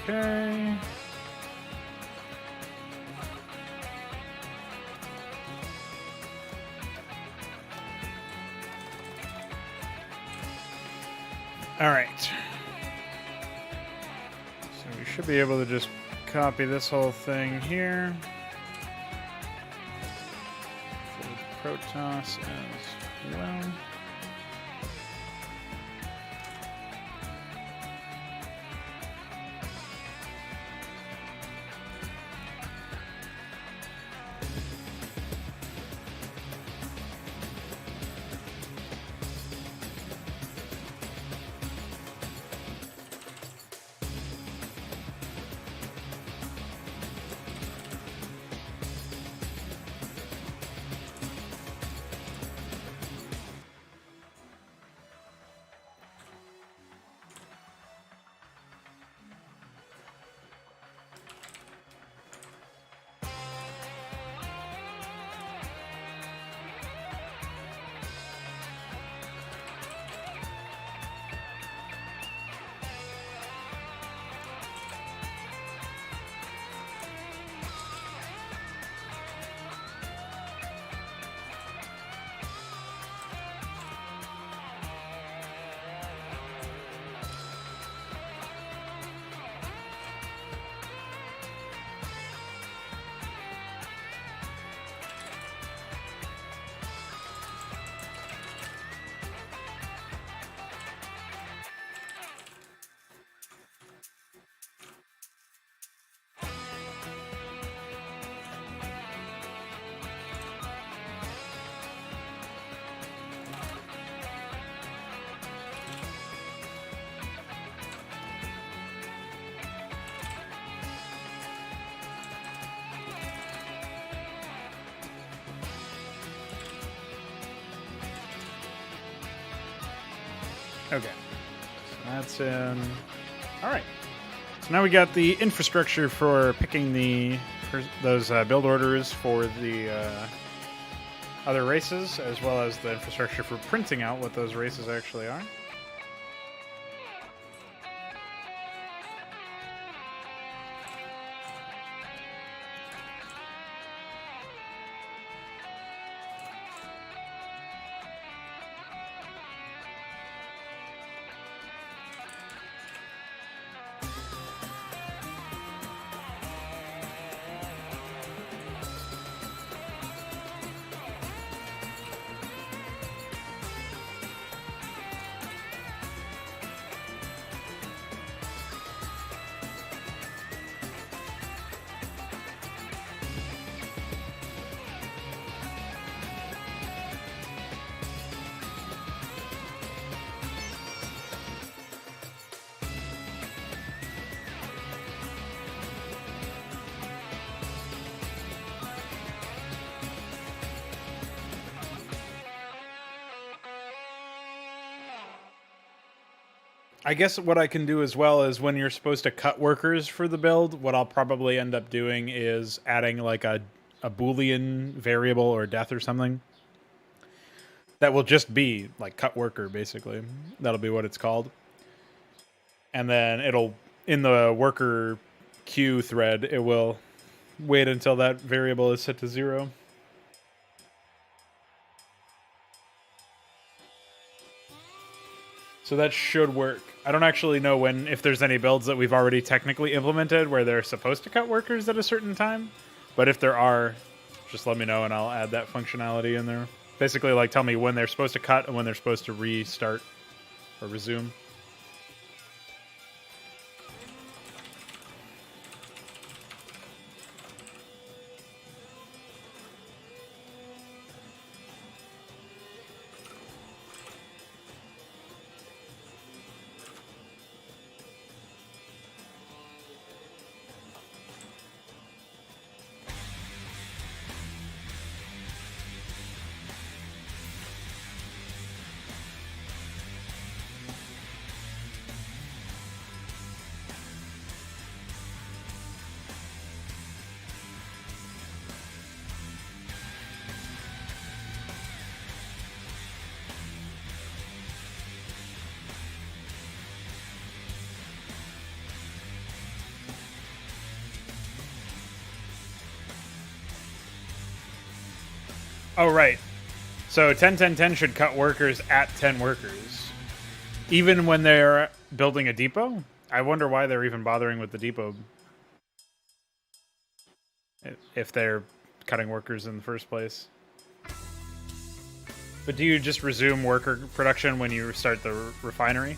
Okay. All right. So we should be able to just copy this whole thing here. For Protoss as well. Okay, so that's in. All right. So now we got the infrastructure for picking those build orders for the other races, as well as the infrastructure for printing out what those races actually are. I guess what I can do as well is when you're supposed to cut workers for the build, what I'll probably end up doing is adding like a Boolean variable or death or something that will just be like cut worker, basically. That'll be what it's called. And then it'll, in the worker queue thread, it will wait until that variable is set to 0. So that should work. I don't actually know if there's any builds that we've already technically implemented where they're supposed to cut workers at a certain time. But if there are, just let me know and I'll add that functionality in there. Basically, like, tell me when they're supposed to cut and when they're supposed to restart or resume. Oh, right. So 10-10-10 should cut workers at 10 workers. Even when they're building a depot? I wonder why they're even bothering with the depot. If they're cutting workers in the first place. But do you just resume worker production when you start the refinery?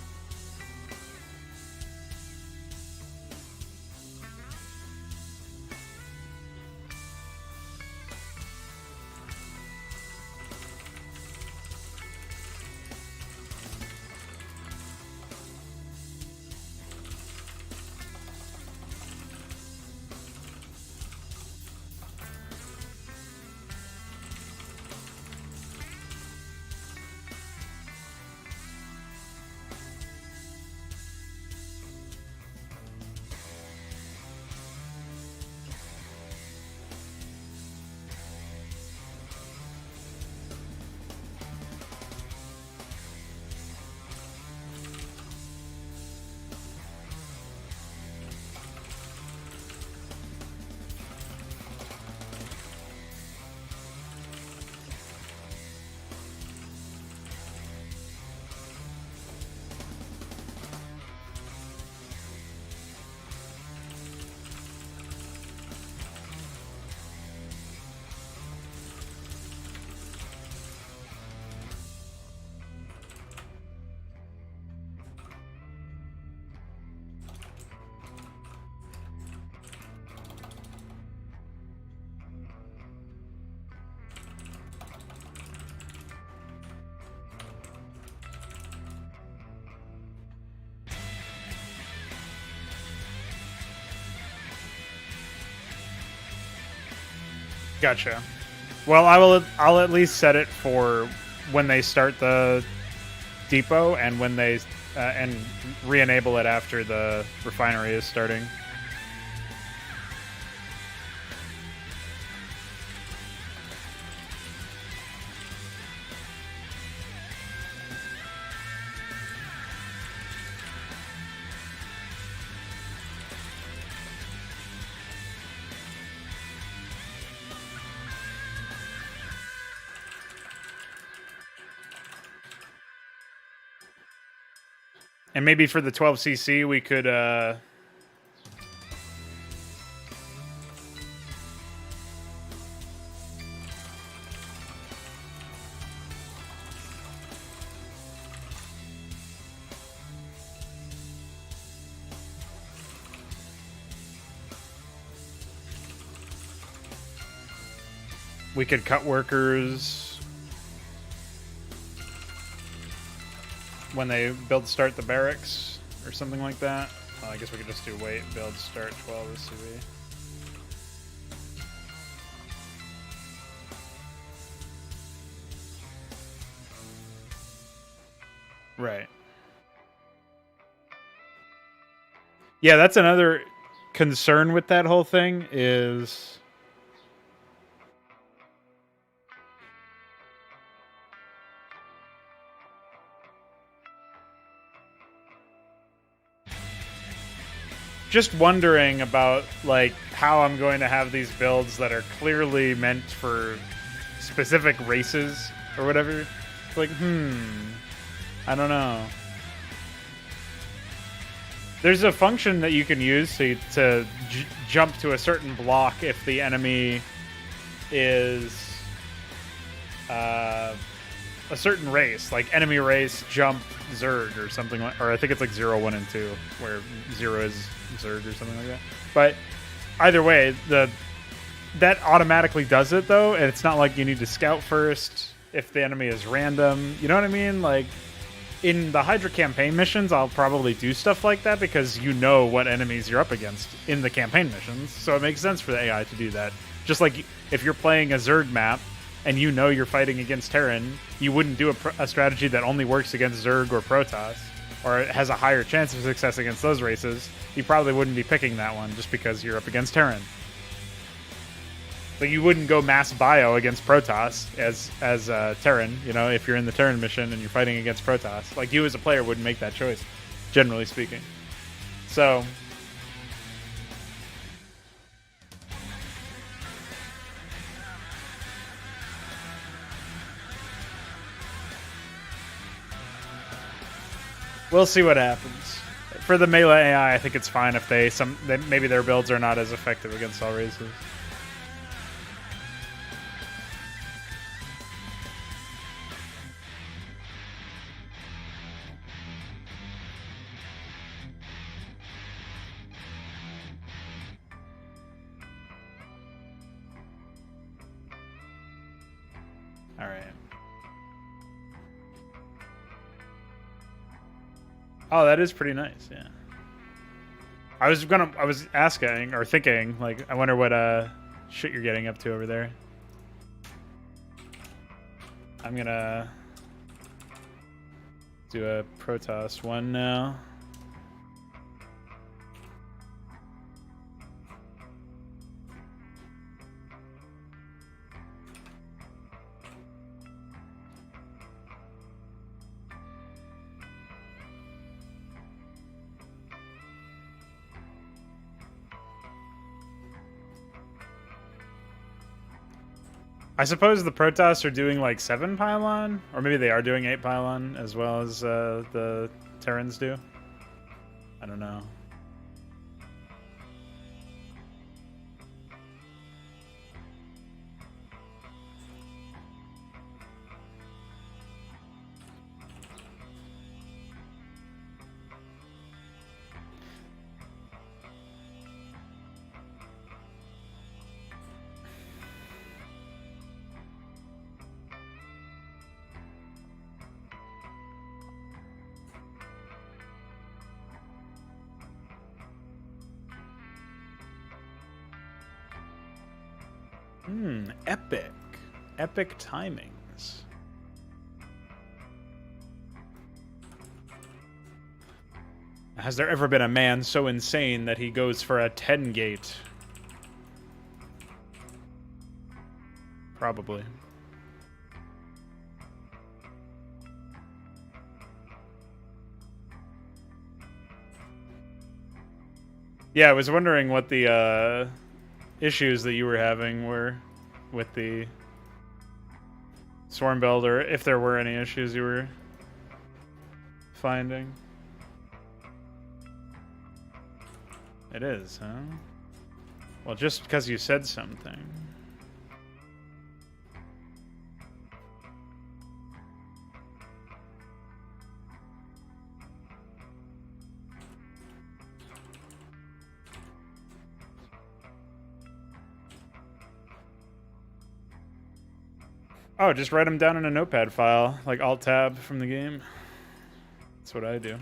Gotcha. Well, I'll at least set it for when they start the depot and when they and re-enable it after the refinery is starting. And maybe for the 12cc, we could cut workers when they start the barracks or something like that. Well, I guess we could just do wait, build, start 12 SCV. Right. Yeah, that's another concern with that whole thing is just wondering about like how I'm going to have these builds that are clearly meant for specific races or whatever. It's like, I don't know. There's a function that you can use to jump to a certain block if the enemy is a certain race, like enemy race, jump, Zerg or something like, or I think it's like 0, 1, and 2, where 0 is Zerg or something like that. But either way, that automatically does it though, and it's not like you need to scout first if the enemy is random. You know what I mean? Like in the Hydra campaign missions, I'll probably do stuff like that because you know what enemies you're up against in the campaign missions, so it makes sense for the AI to do that. Just like if you're playing a Zerg map and you know you're fighting against Terran, you wouldn't do a strategy that only works against Zerg or Protoss, or has a higher chance of success against those races. You probably wouldn't be picking that one just because you're up against Terran. Like you wouldn't go mass bio against Protoss as Terran, you know, if you're in the Terran mission and you're fighting against Protoss. Like you as a player wouldn't make that choice, generally speaking. So We'll see what happens. For the melee AI, I think it's fine if maybe their builds are not as effective against all races. All right. Oh, that is pretty nice, yeah. I was asking or thinking, like, I wonder what shit you're getting up to over there. I'm gonna do a Protoss 1 now. I suppose the Protoss are doing like 7 pylon, or maybe they are doing 8 pylon as well as the Terrans do. I don't know. Epic. Epic timings. Has there ever been a man so insane that he goes for a 10 gate? Probably. Yeah, I was wondering what the issues that you were having were with the Swarm build, or if there were any issues you were finding. It is, huh? Well, just because you said something. Oh, just write them down in a notepad file, like Alt-Tab from the game. That's what I do.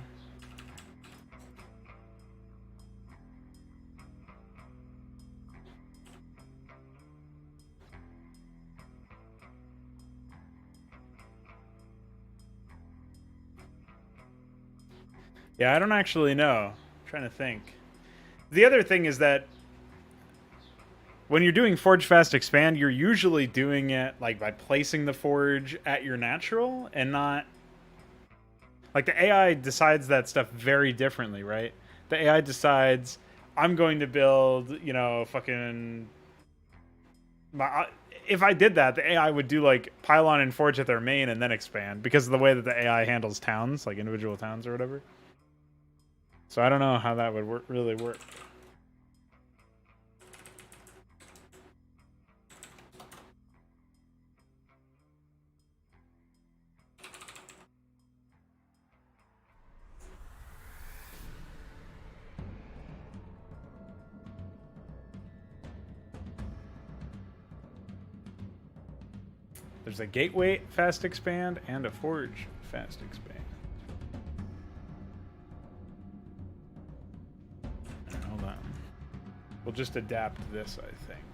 Yeah, I don't actually know. I'm trying to think. The other thing is that when you're doing Forge Fast Expand, you're usually doing it like by placing the forge at your natural and not like the AI decides that stuff very differently, right? The AI decides I'm going to build, you know, fucking if I did that, the AI would do like pylon and forge at their main and then expand because of the way that the AI handles towns, like individual towns or whatever. So I don't know how that would really work. There's a gateway fast expand and a forge fast expand. Right, hold on. We'll just adapt this, I think.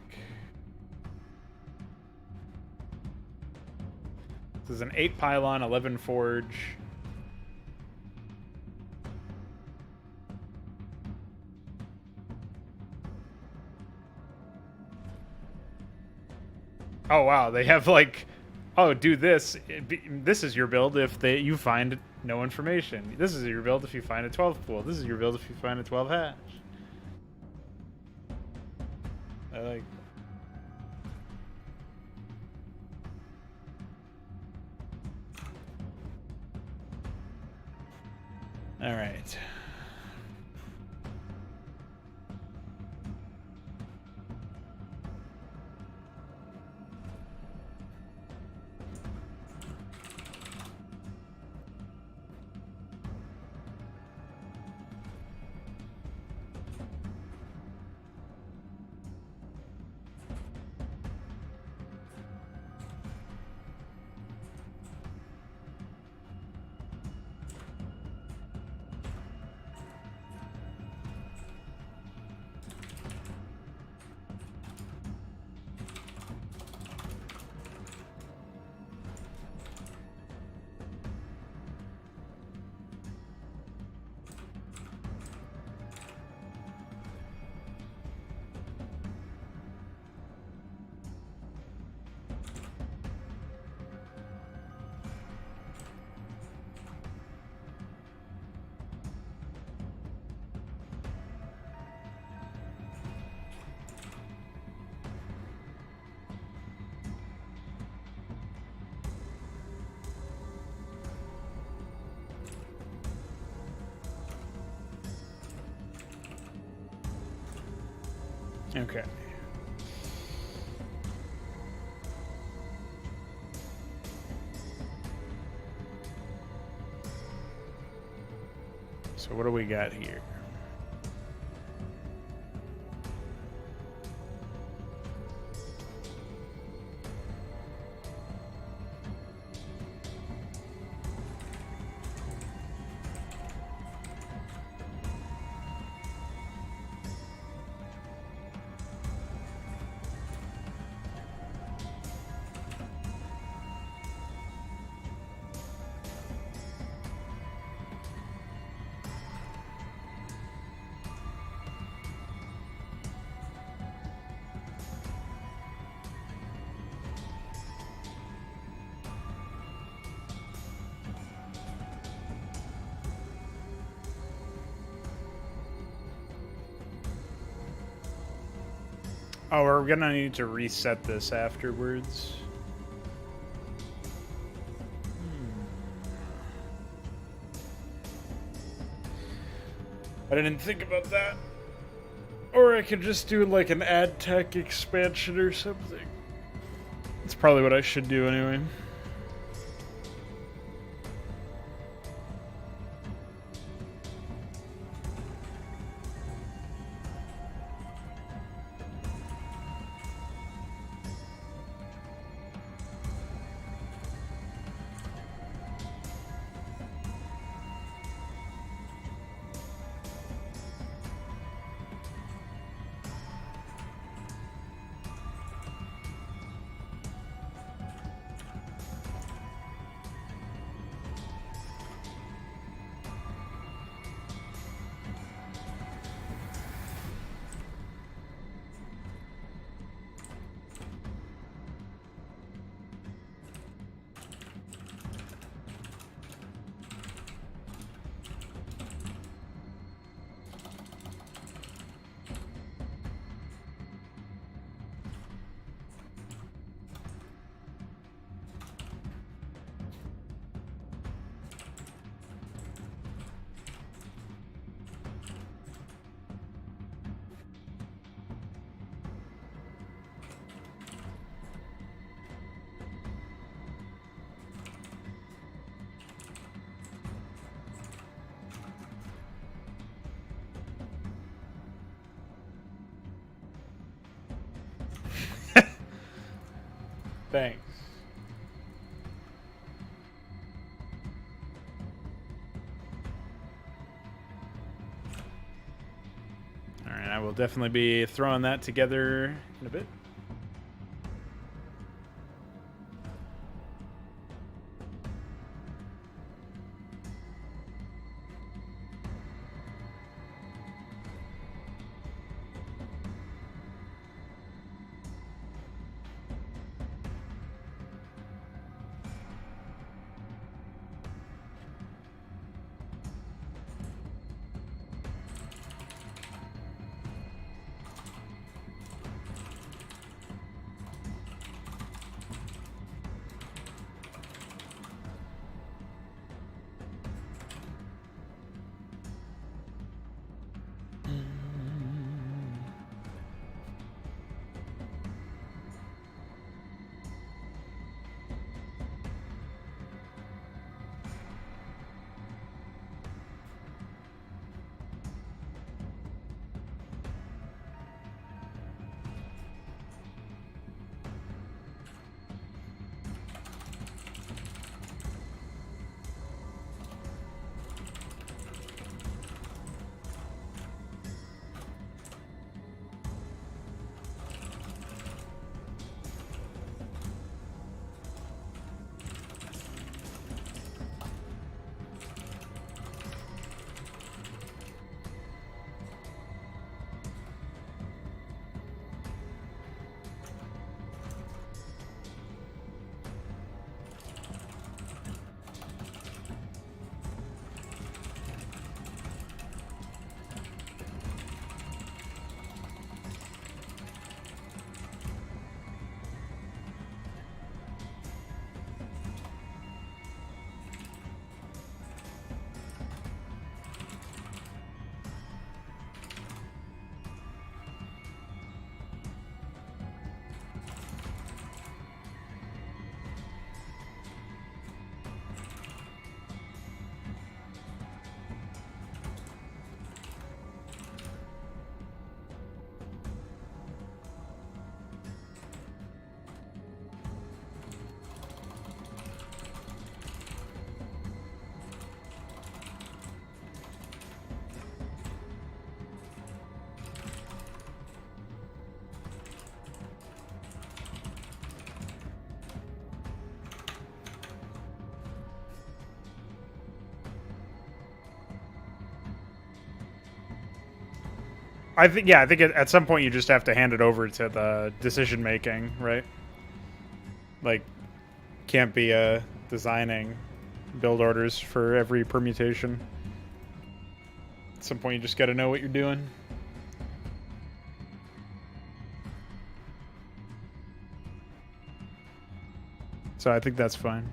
This is an 8 pylon, 11 forge. Oh wow, they have like, oh, do this. This is your build if you find no information. This is your build if you find a 12 pool. This is your build if you find a 12 hash. I like. All right. Okay. So what do we got here? Oh, we're gonna need to reset this afterwards. I didn't think about that. Or I could just do like an ad tech expansion or something. That's probably what I should do anyway. Thanks. Alright, I will definitely be throwing that together in a bit. I think at some point you just have to hand it over to the decision making, right? Like, can't be designing build orders for every permutation. At some point you just got to know what you're doing. So I think that's fine.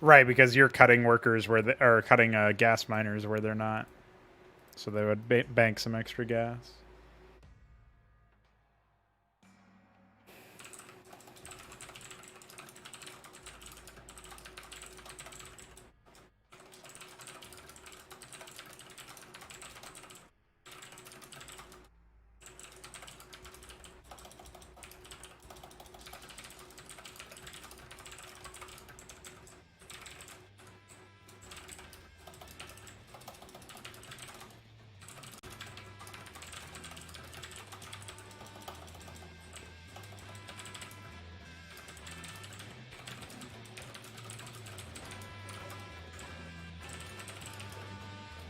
Right, because you're cutting workers where they are cutting gas miners where they're not, so they would bank some extra gas.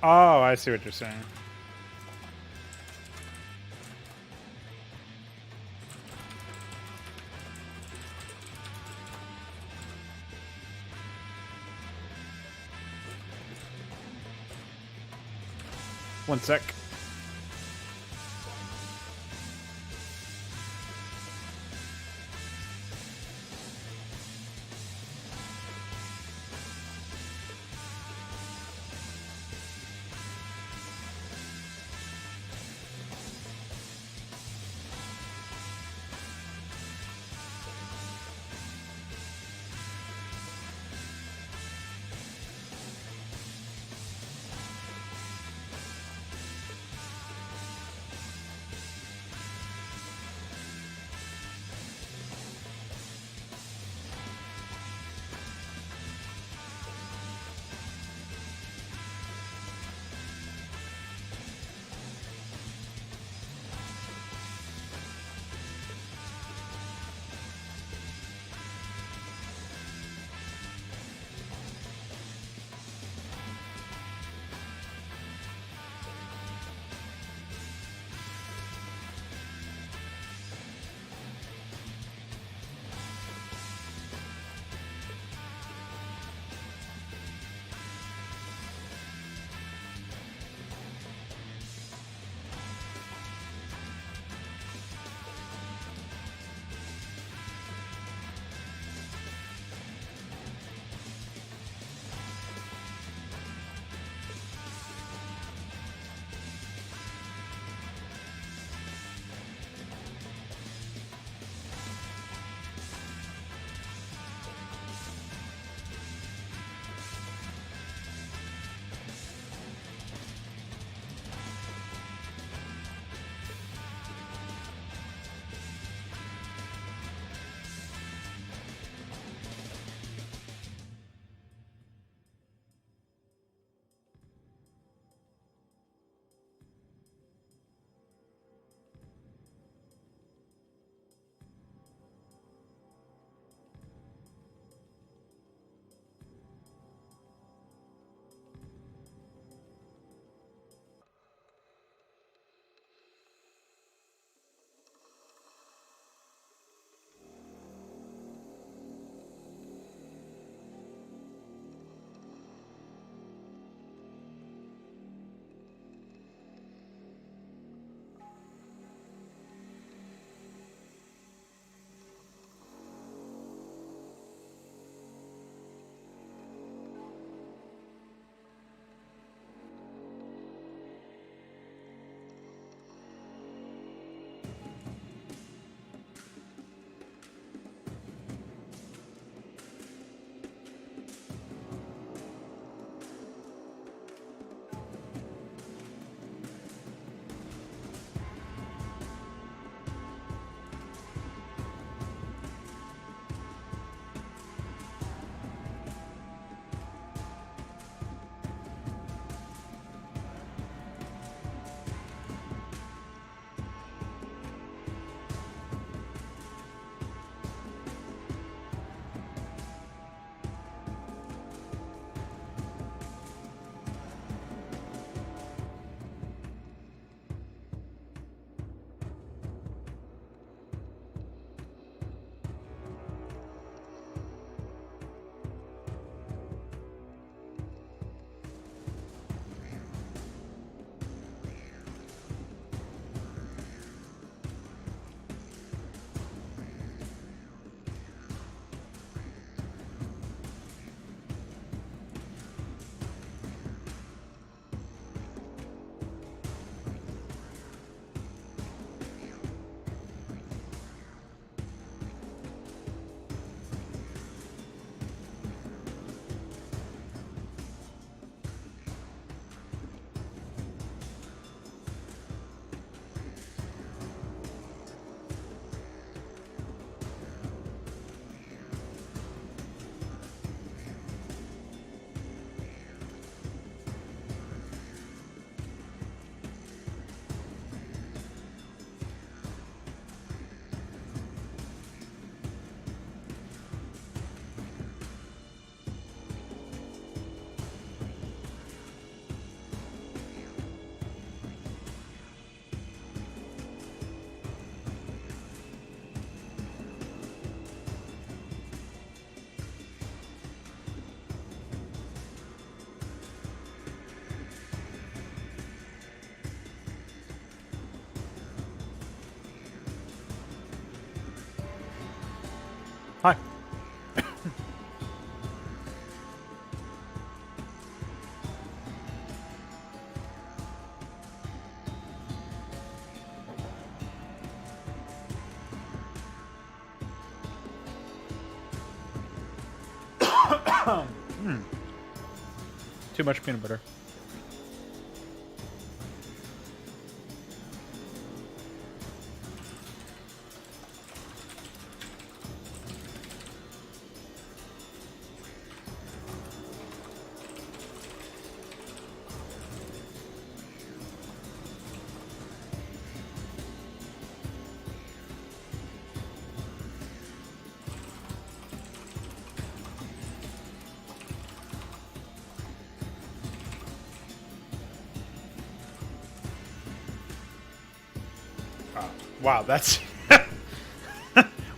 Oh, I see what you're saying. One sec. Too much peanut butter. Wow, that's...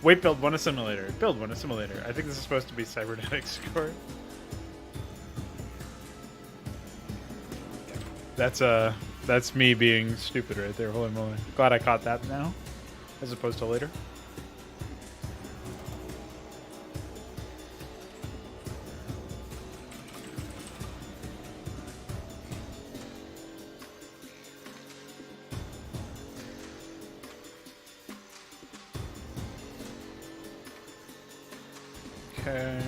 Wait, build one assimilator. Build one assimilator. I think this is supposed to be cybernetics core. That's me being stupid right there. Holy moly. Glad I caught that now, as opposed to later. Okay.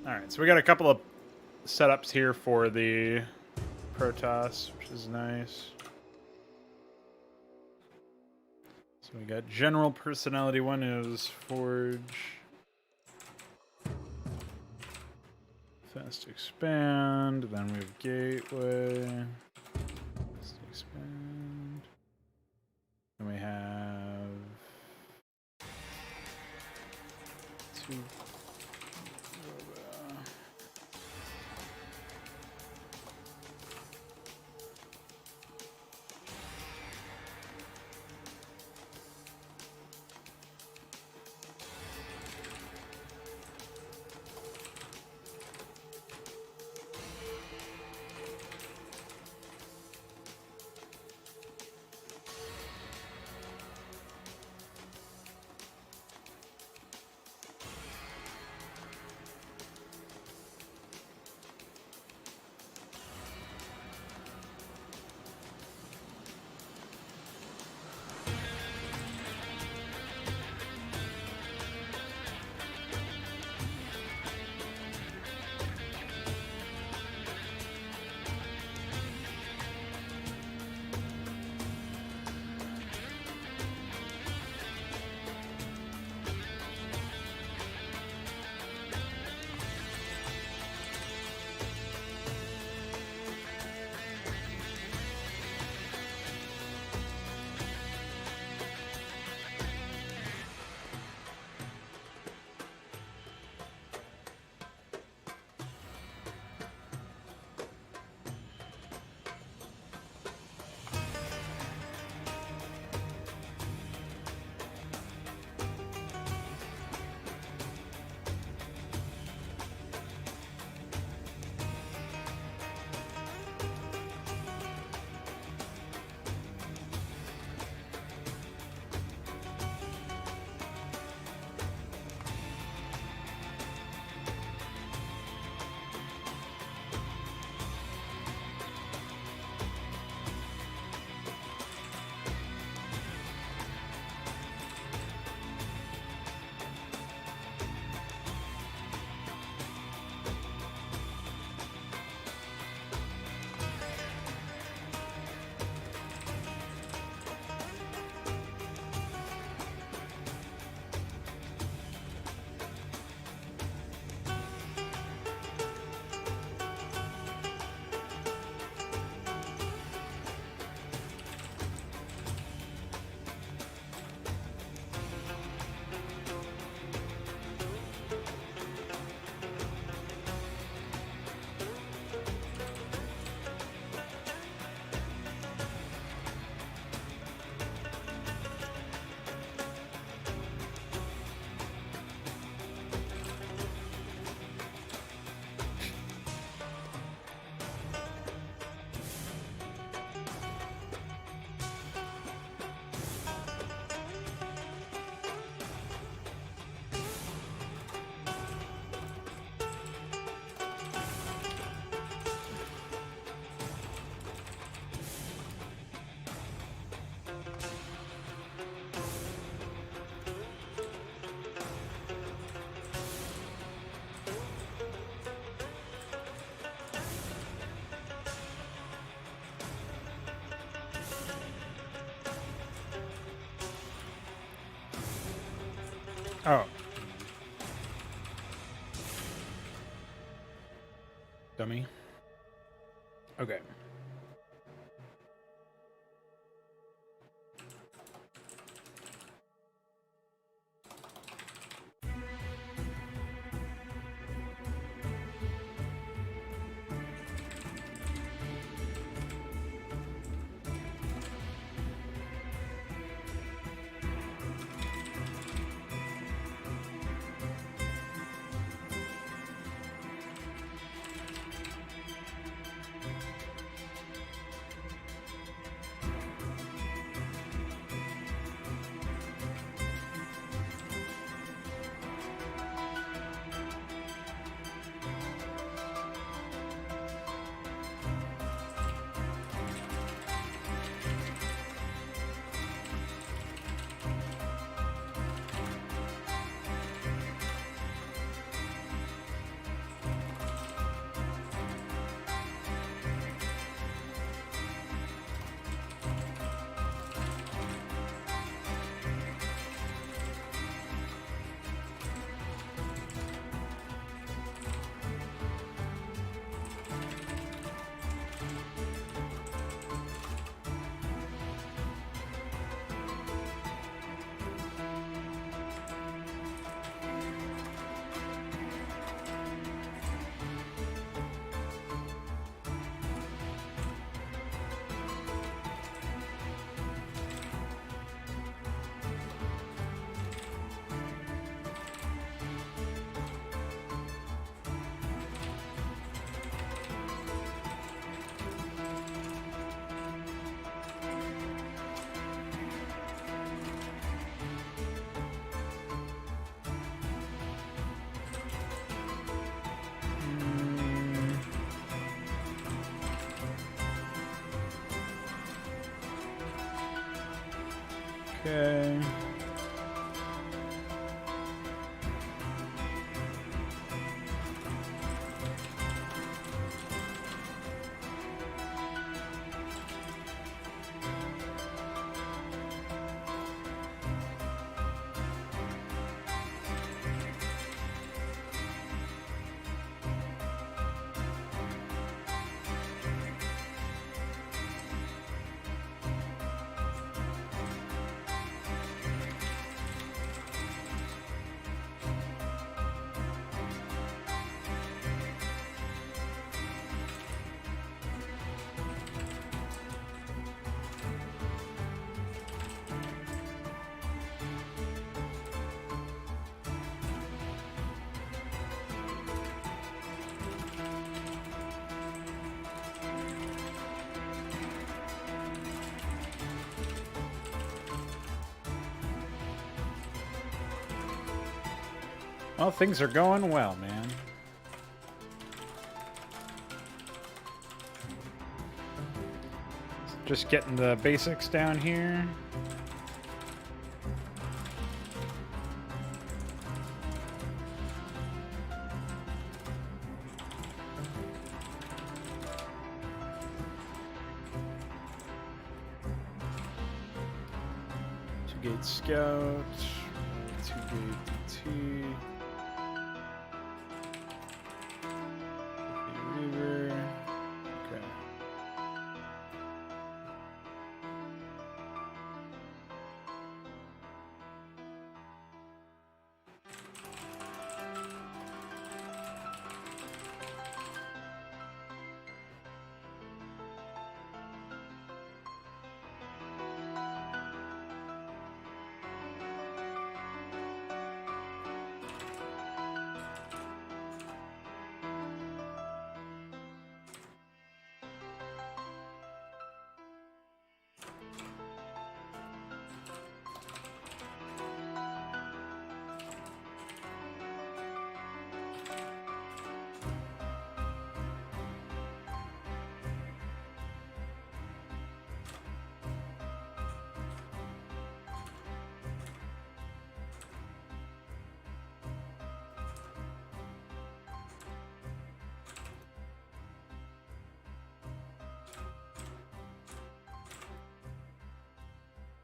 Alright, so we got a couple of setups here for the Protoss, which is nice. So we got general personality. One is Forge. Fast expand. Then we have Gateway. Fast expand. Then we have two. Oh. Dummy. Okay. Okay. Well, things are going well, man. Just getting the basics down here. Two-gate scout, two-gate DT. Reaver. Okay.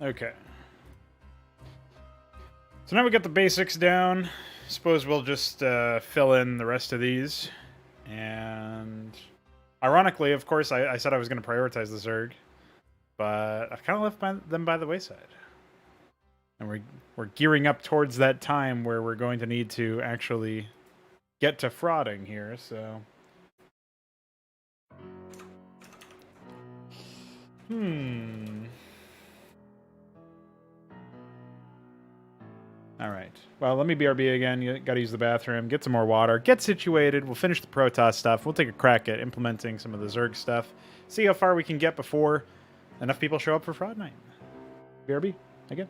Okay. So now we got the basics down. Suppose we'll just fill in the rest of these. And ironically, of course, I said I was going to prioritize the Zerg, but I've kind of left them by the wayside. And we're gearing up towards that time where we're going to need to actually get to frauding here, so... Alright. Well, let me BRB again. You gotta use the bathroom, get some more water, get situated. We'll finish the Protoss stuff. We'll take a crack at implementing some of the Zerg stuff. See how far we can get before enough people show up for Fraud Night. BRB, again.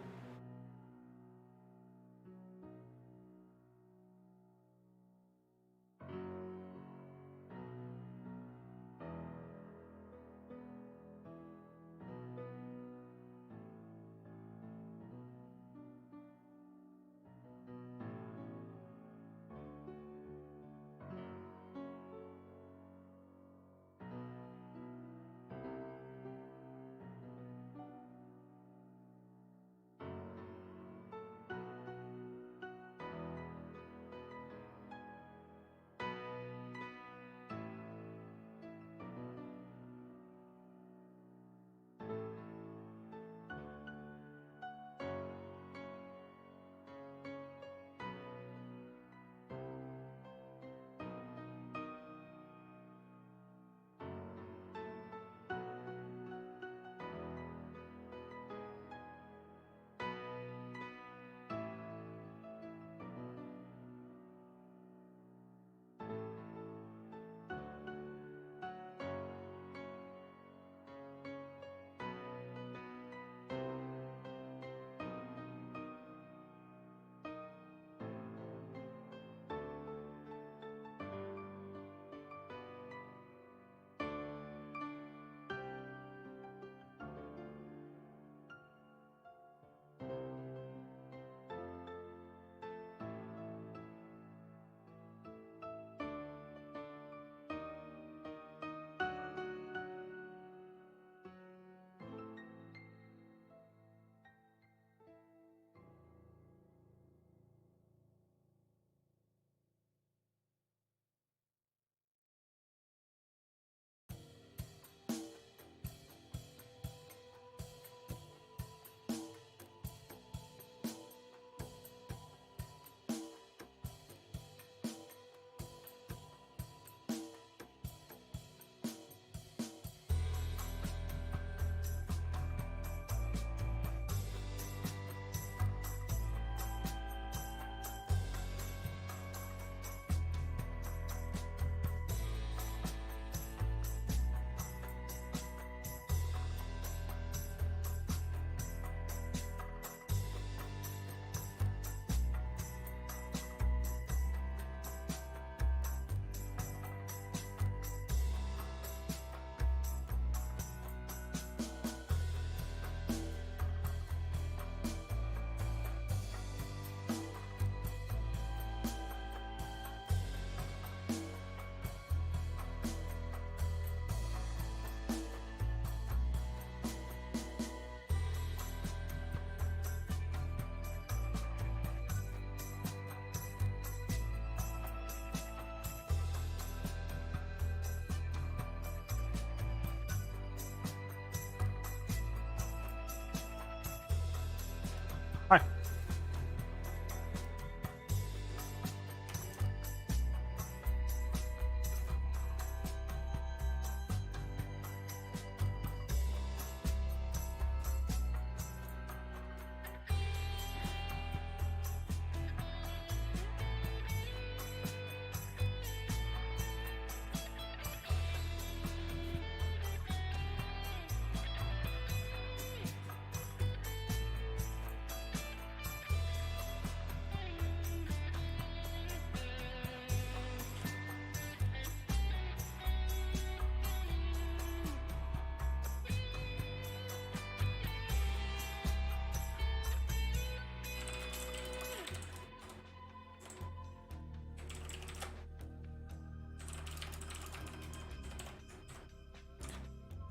Hi.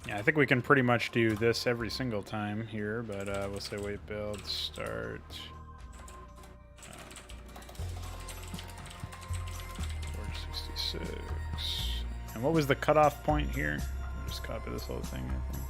Yeah, I think we can pretty much do this every single time here, but we'll say wait build, start. 6. And what was the cutoff point here? I'll just copy this whole thing, I think.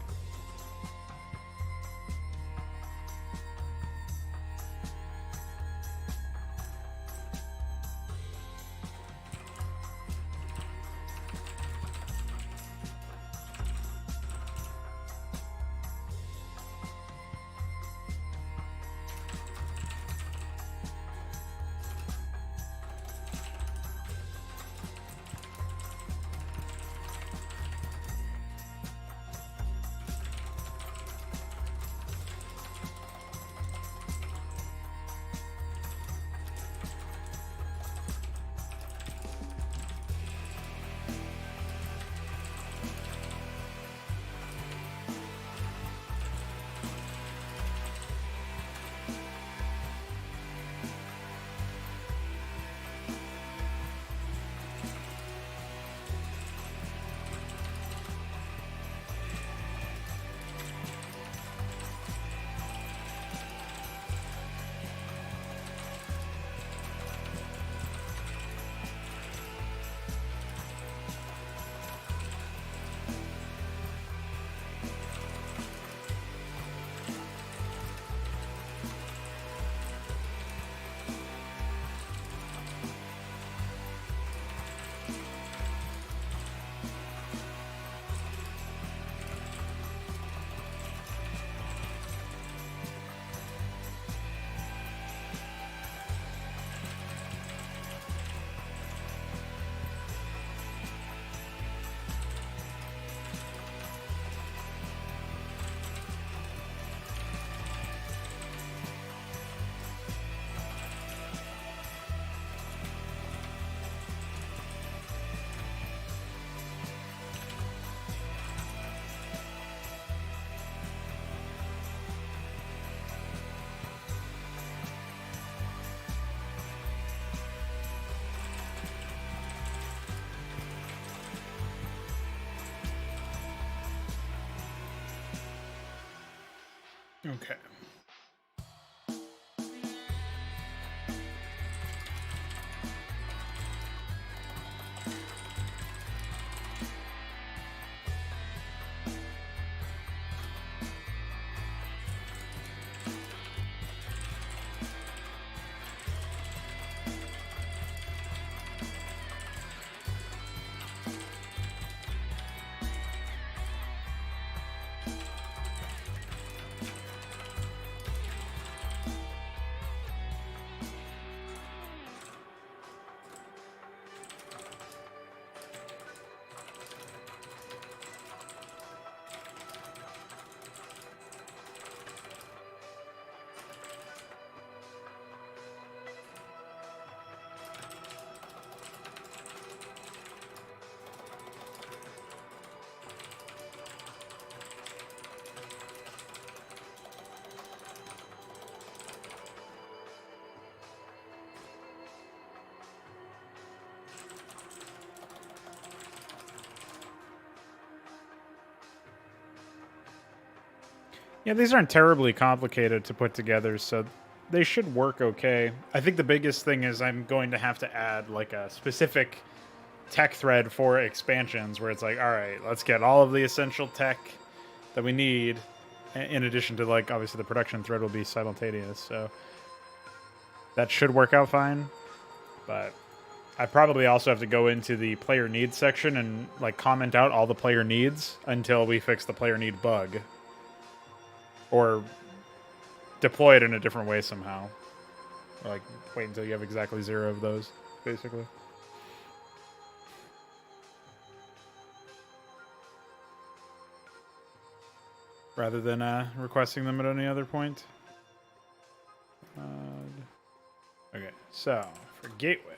Okay. Yeah, these aren't terribly complicated to put together, so they should work okay. I think the biggest thing is I'm going to have to add like a specific tech thread for expansions where it's like, all right, let's get all of the essential tech that we need, in addition to, like, obviously the production thread will be simultaneous, so that should work out fine. But I probably also have to go into the player needs section and like comment out all the player needs until we fix the player need bug. Or deploy it in a different way somehow. Or like wait until you have exactly 0 of those, basically. Rather than requesting them at any other point. Okay, so for gateway.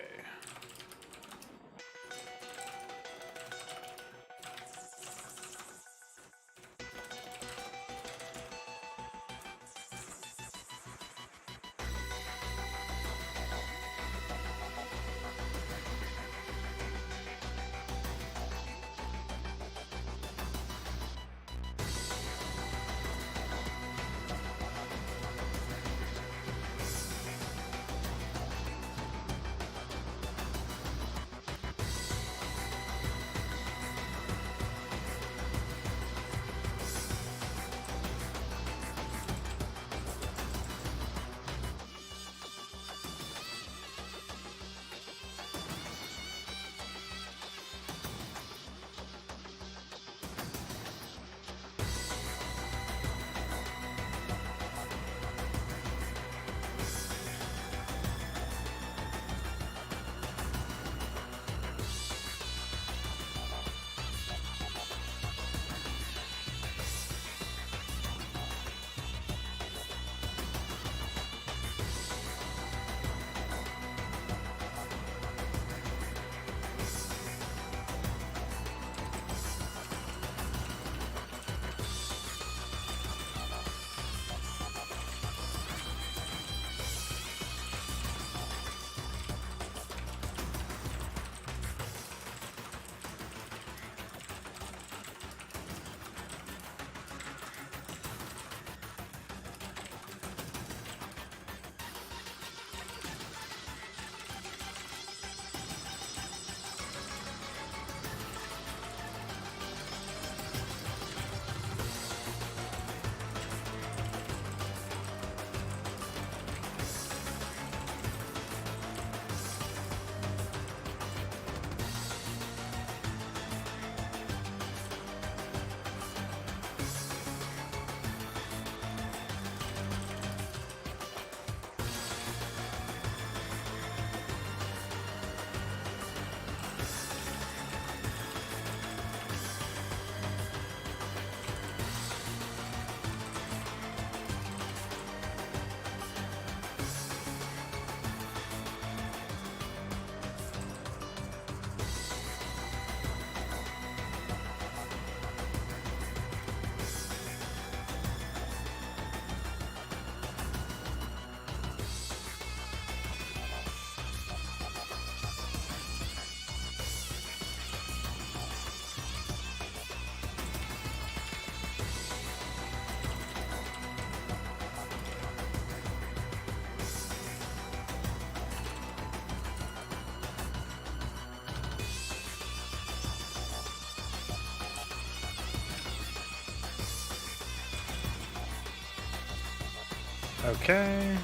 Okay.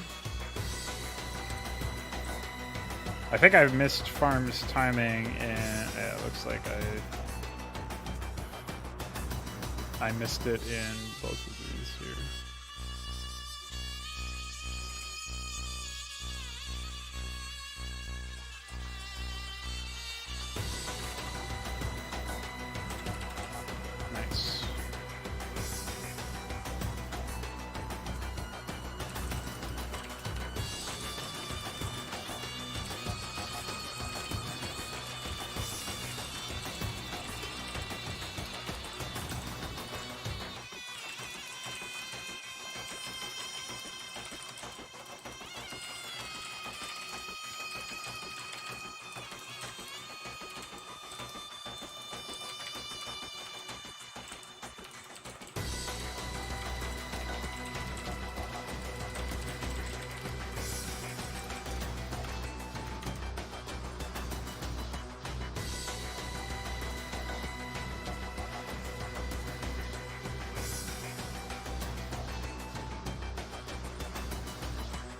I think I've missed farms timing, and it looks like I missed it in both of these here. Nice.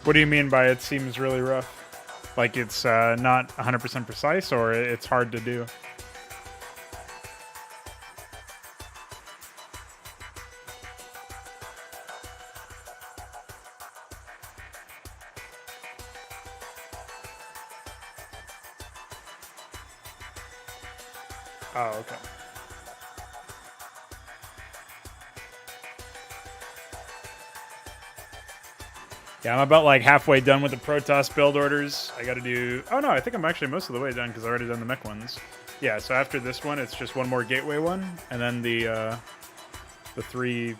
What do you mean by it seems really rough? Like it's not 100% precise, or it's hard to do? Oh, okay. Yeah, I'm about like halfway done with the Protoss build orders. I got to do... Oh, no, I think I'm actually most of the way done because I've already done the mech ones. Yeah, so after this one, it's just one more gateway one, and then the 3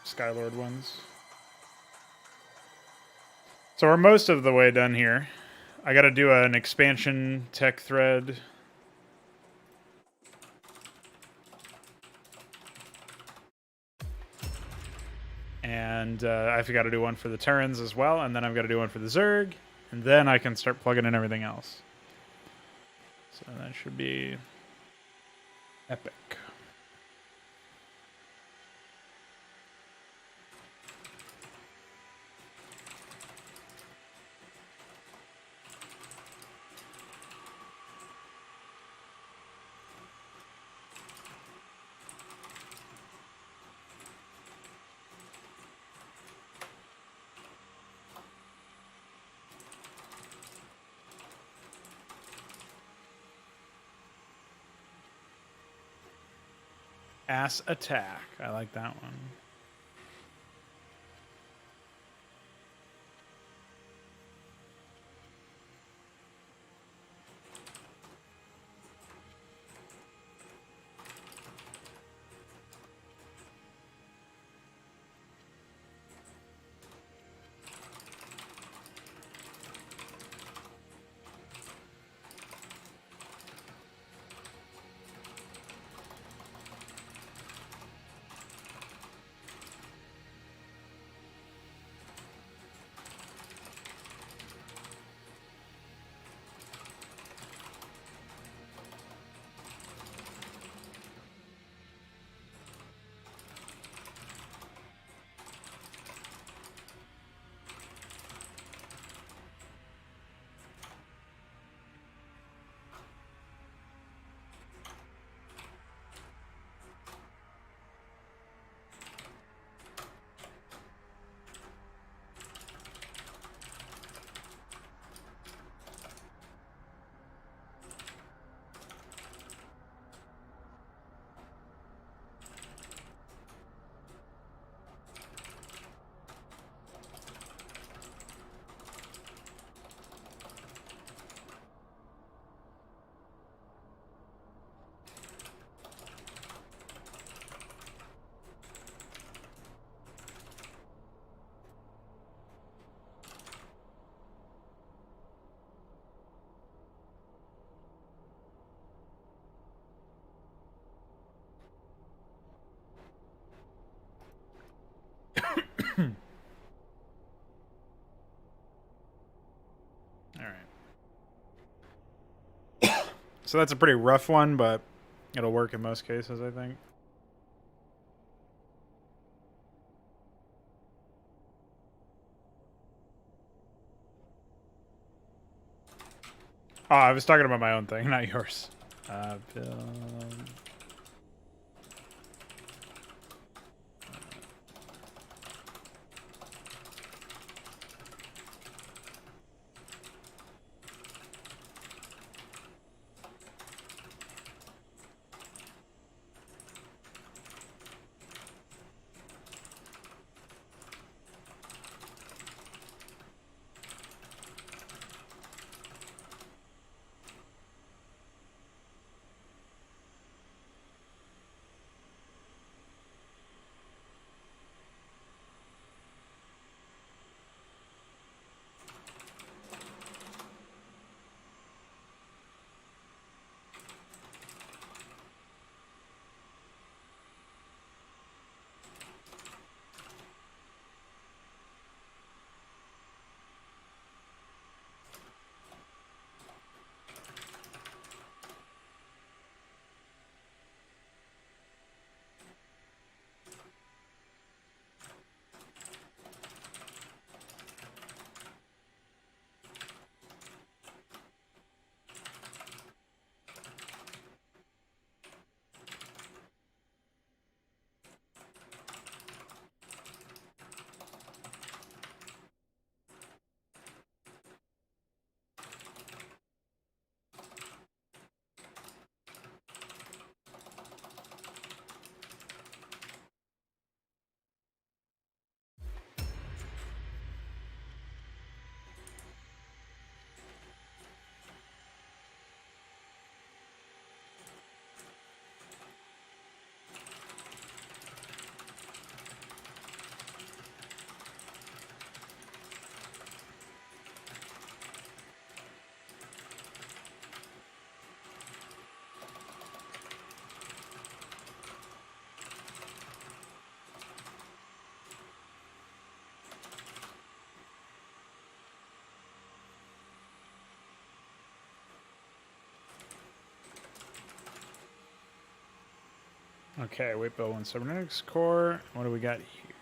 Skylord ones. So we're most of the way done here. I got to do an expansion tech thread. And I've got to do one for the Terrans as well, and then I've got to do one for the Zerg, and then I can start plugging in everything else. So that should be epic. Ass attack. I like that one. So that's a pretty rough one, but it'll work in most cases, I think. Oh, I was talking about my own thing, not yours. Build. Okay, weight bill 1 cybernetics core. What do we got here?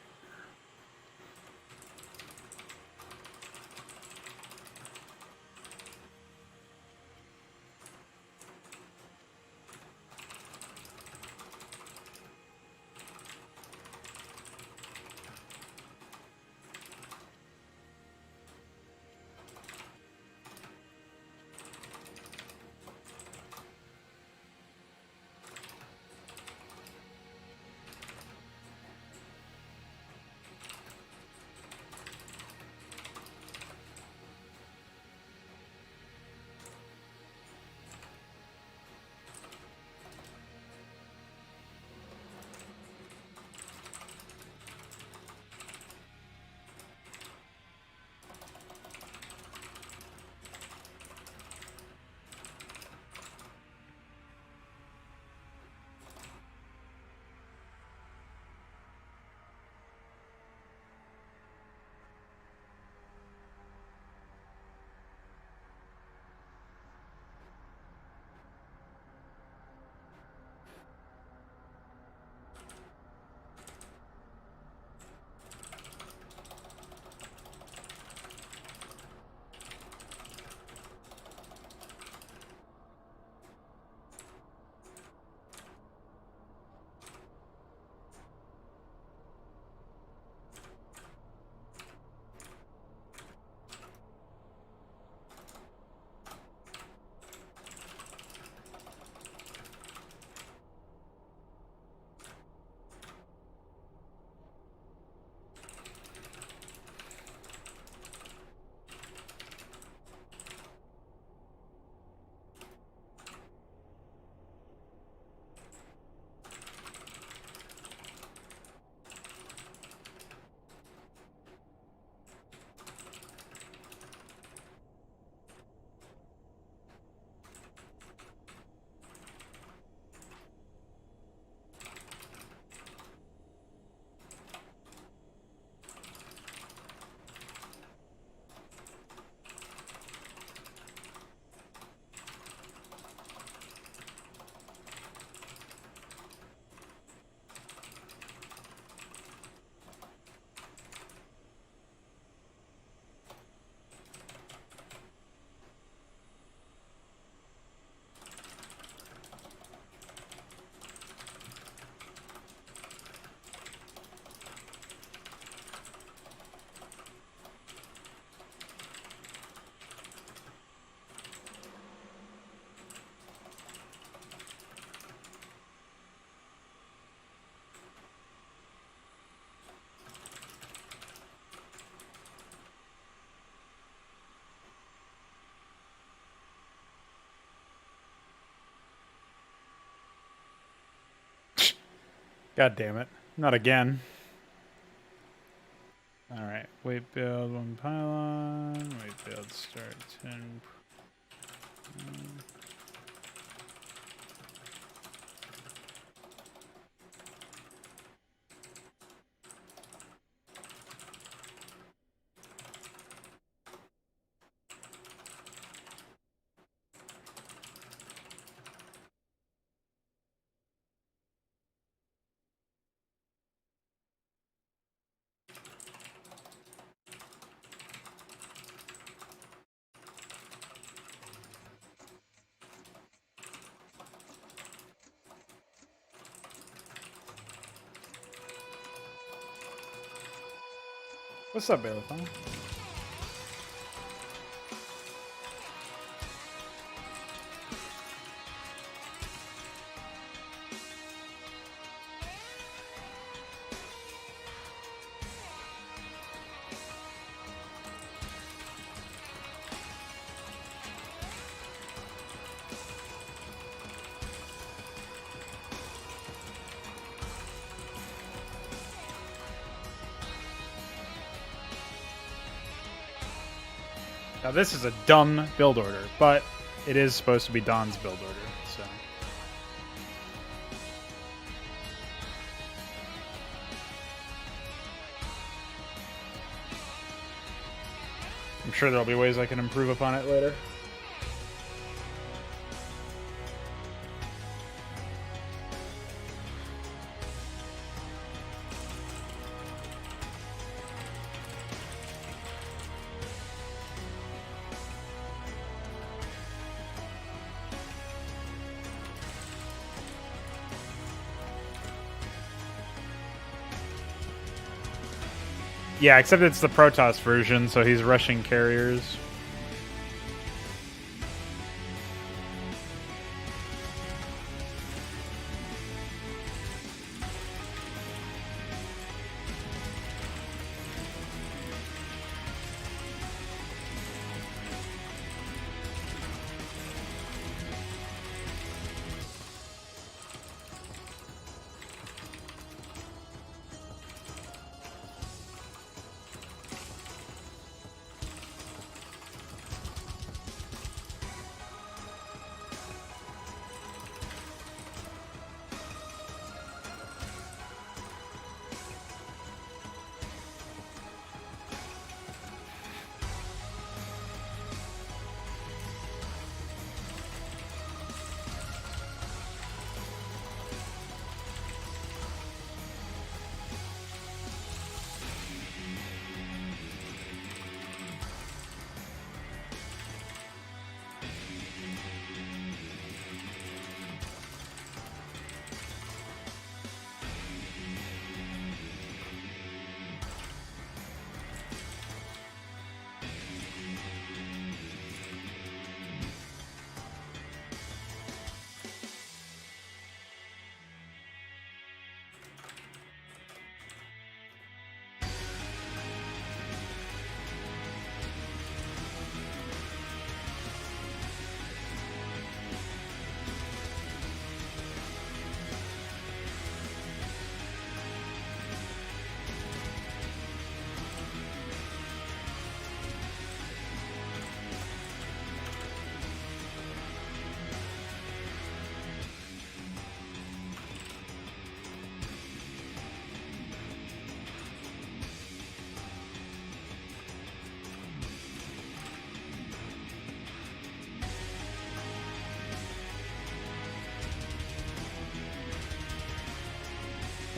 God damn it. Not again. Alright, weight build 1 pylon. Weight build start 10. What's up, Bailiff? Now this is a dumb build order, but it is supposed to be Don's build order, so. I'm sure there'll be ways I can improve upon it later. Yeah, except it's the Protoss version, so he's rushing carriers.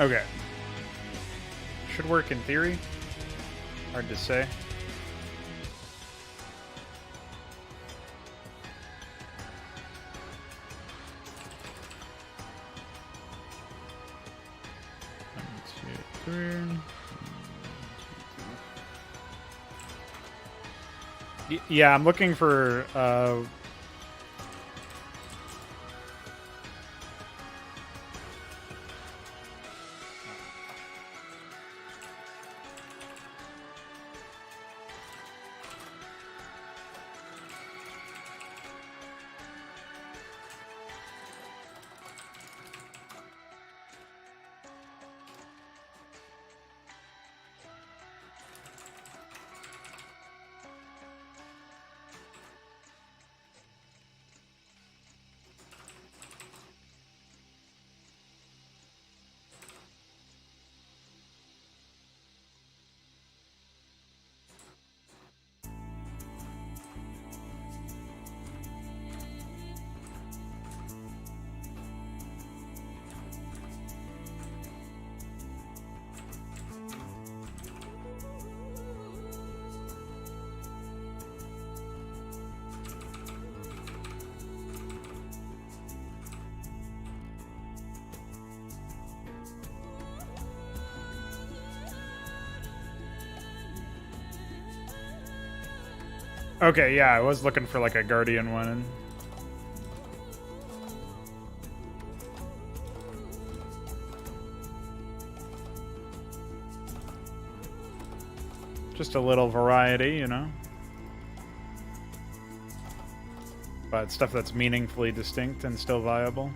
Okay. Should work in theory. Hard to say. Yeah, I'm looking for Okay, yeah, I was looking for like a Guardian one. Just a little variety, you know? But stuff that's meaningfully distinct and still viable.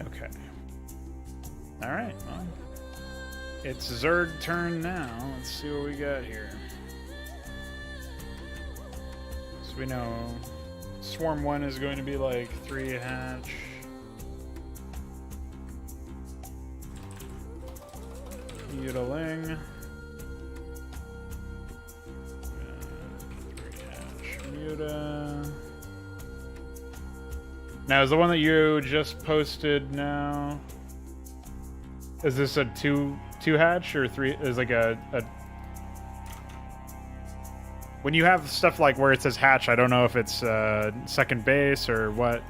Okay. Alright, well. It's Zerg turn now. Let's see what we got here. So we know Swarm 1 is going to be like 3 hatch. Mutaling. 3 hatch Muta. Now, is the one that you just posted now? Is this a two hatch or 3? Is like a when you have stuff like where it says hatch, I don't know if it's second base or what.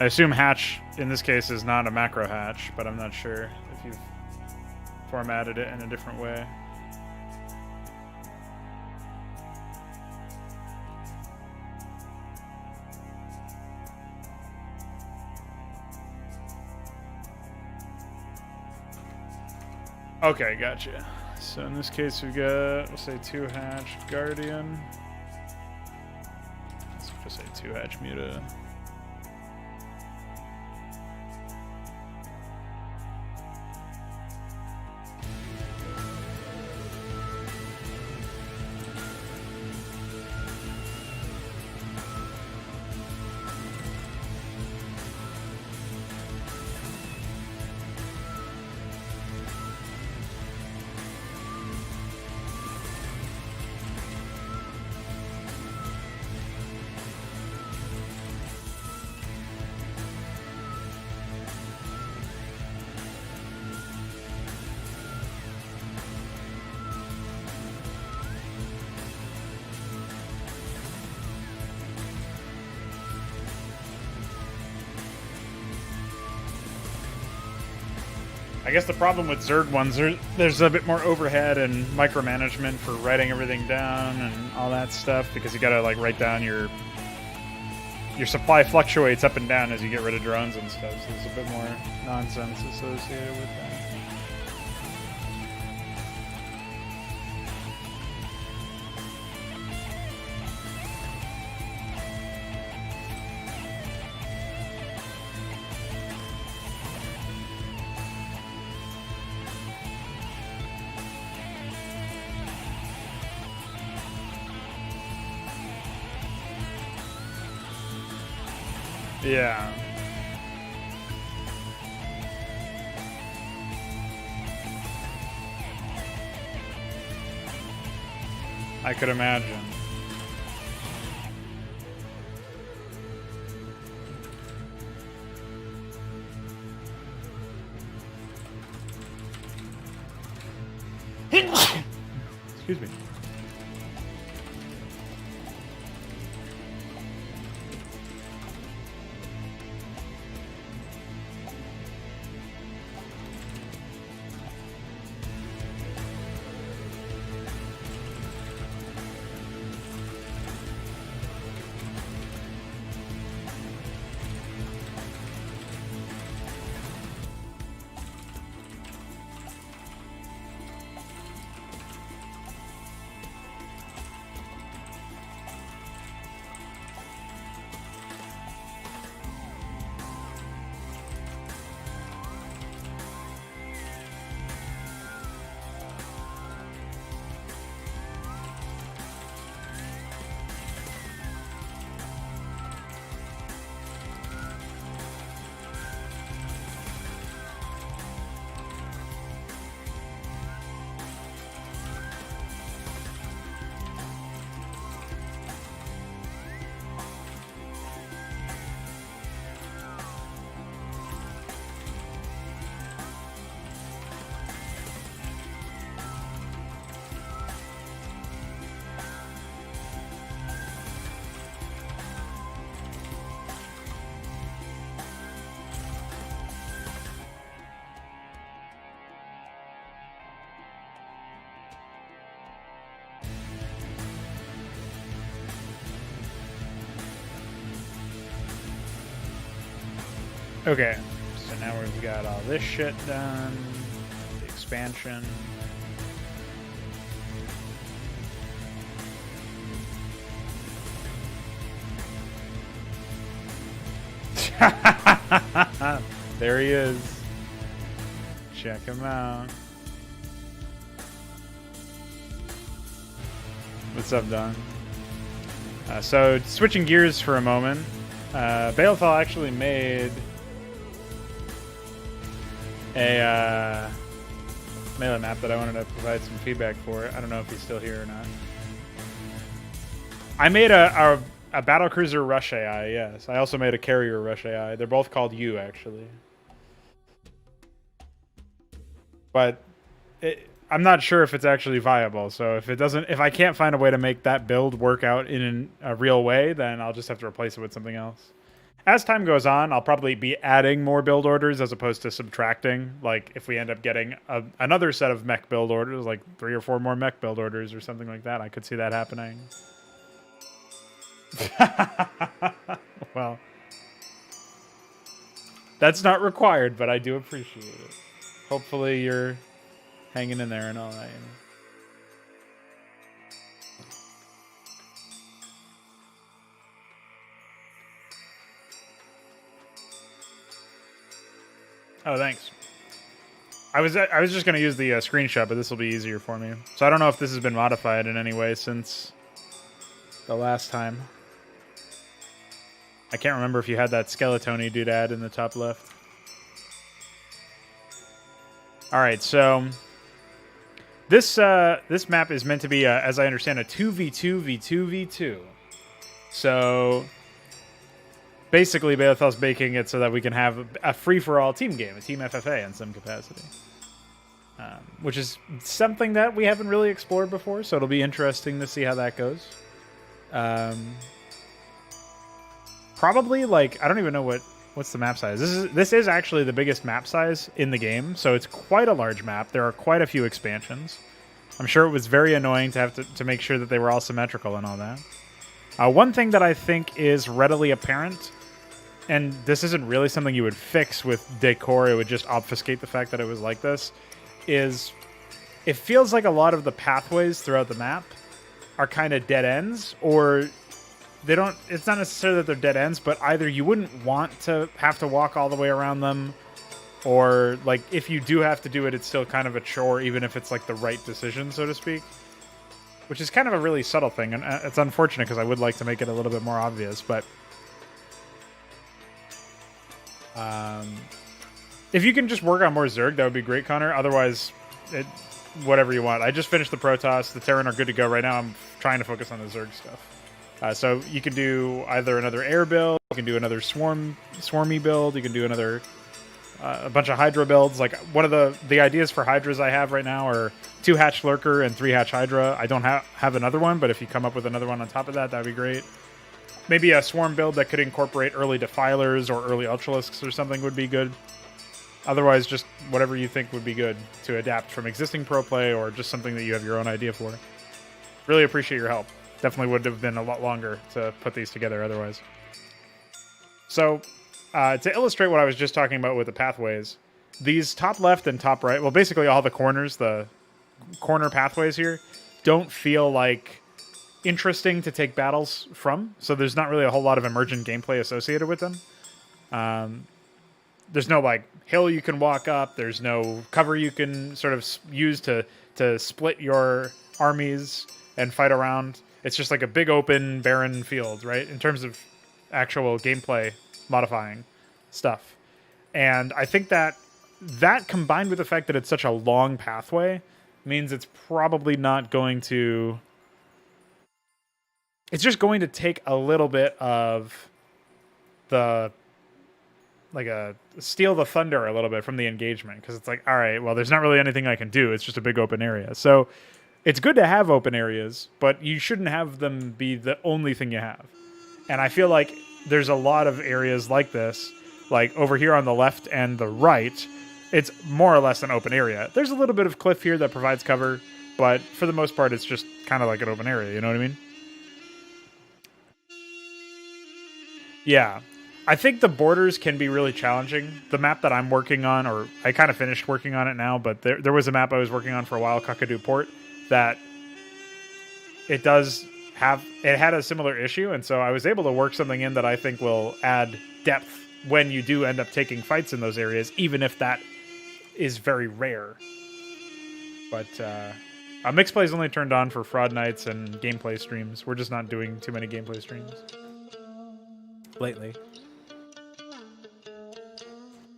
I assume hatch in this case is not a macro hatch, but I'm not sure if you've formatted it in a different way. Okay, gotcha. So in this case, we've got, we'll say 2 hatch Guardian. Let's just say 2 hatch Muta. I guess the problem with Zerg ones, there's a bit more overhead and micromanagement for writing everything down and all that stuff, because you gotta like write down your supply fluctuates up and down as you get rid of drones and stuff, so there's a bit more nonsense associated with that. Yeah. I could imagine. Excuse me. Okay, so now we've got all this shit done. The expansion. There he is. Check him out. What's up, Don? So, switching gears for a moment, Balefall actually made a melee map that I wanted to provide some feedback for. I don't know if he's still here or not. I made a battlecruiser rush AI, yes. I also made a carrier rush AI. They're both called U, actually. But I'm not sure if it's actually viable. So if I can't find a way to make that build work out in a real way, then I'll just have to replace it with something else. As time goes on, I'll probably be adding more build orders as opposed to subtracting. Like if we end up getting another set of mech build orders, like 3 or 4 more mech build orders or something like that, I could see that happening. Well, that's not required, but I do appreciate it. Hopefully you're hanging in there and all that. Oh, thanks. I was just going to use the screenshot, but this will be easier for me. So I don't know if this has been modified in any way since the last time. I can't remember if you had that skeleton-y doodad in the top left. All right, so this map is meant to be, as I understand, a 2v2 v2 v2. So basically, Balefall's making it so that we can have a free-for-all team game, a team FFA in some capacity, which is something that we haven't really explored before. So it'll be interesting to see how that goes. Probably like I don't even know what's the map size. This is actually the biggest map size in the game, so it's quite a large map. There are quite a few expansions. I'm sure it was very annoying to have to make sure that they were all symmetrical and all that. One thing that I think is readily apparent, and this isn't really something you would fix with decor, it would just obfuscate the fact that it was like this, is it feels like a lot of the pathways throughout the map are kind of dead ends, or it's not necessarily that they're dead ends, but either you wouldn't want to have to walk all the way around them, or like if you do have to do it, it's still kind of a chore, even if it's like the right decision, so to speak. Which is kind of a really subtle thing, and it's unfortunate because I would like to make it a little bit more obvious, but if you can just work on more Zerg, that would be great, Connor. Otherwise, whatever you want. I just finished the Protoss. The Terran are good to go right now. I'm trying to focus on the Zerg stuff. So you can do either another air build, you can do another swarmy build, you can do another a bunch of Hydra builds. Like one of the ideas for Hydras I have right now are 2 hatch Lurker and 3 hatch Hydra. I don't have another one, but if you come up with another one on top of that, that'd be great. Maybe a swarm build that could incorporate early Defilers or early Ultralisks or something would be good. Otherwise, just whatever you think would be good to adapt from existing pro play or just something that you have your own idea for. Really appreciate your help. Definitely would have been a lot longer to put these together otherwise. So, to illustrate what I was just talking about with the pathways, these top left and top right, well, basically all the corners, the corner pathways here, don't feel like interesting to take battles from. So there's not really a whole lot of emergent gameplay associated with them. There's no like hill you can walk up. There's no cover you can sort of use to split your armies and fight around. It's just like a big open barren field, right? In terms of actual gameplay modifying stuff. And I think that combined with the fact that it's such a long pathway means it's probably not going to... It's just going to take a little bit of the... steal the thunder a little bit from the engagement. Because it's like, all right, well, there's not really anything I can do. It's just a big open area. So it's good to have open areas, but you shouldn't have them be the only thing you have. And I feel like there's a lot of areas like this, like over here on the left and the right, it's more or less an open area. There's a little bit of cliff here that provides cover, but for the most part, it's just kind of like an open area, you know what I mean? Yeah. I think the borders can be really challenging. The map that I'm working on, or I kind of finished working on it now, but there was a map I was working on for a while, Kakadu Port, that it had a similar issue, and so I was able to work something in that I think will add depth when you do end up taking fights in those areas, even if that is very rare. But mixed play is only turned on for fraud nights and gameplay streams. We're just not doing too many gameplay streams lately.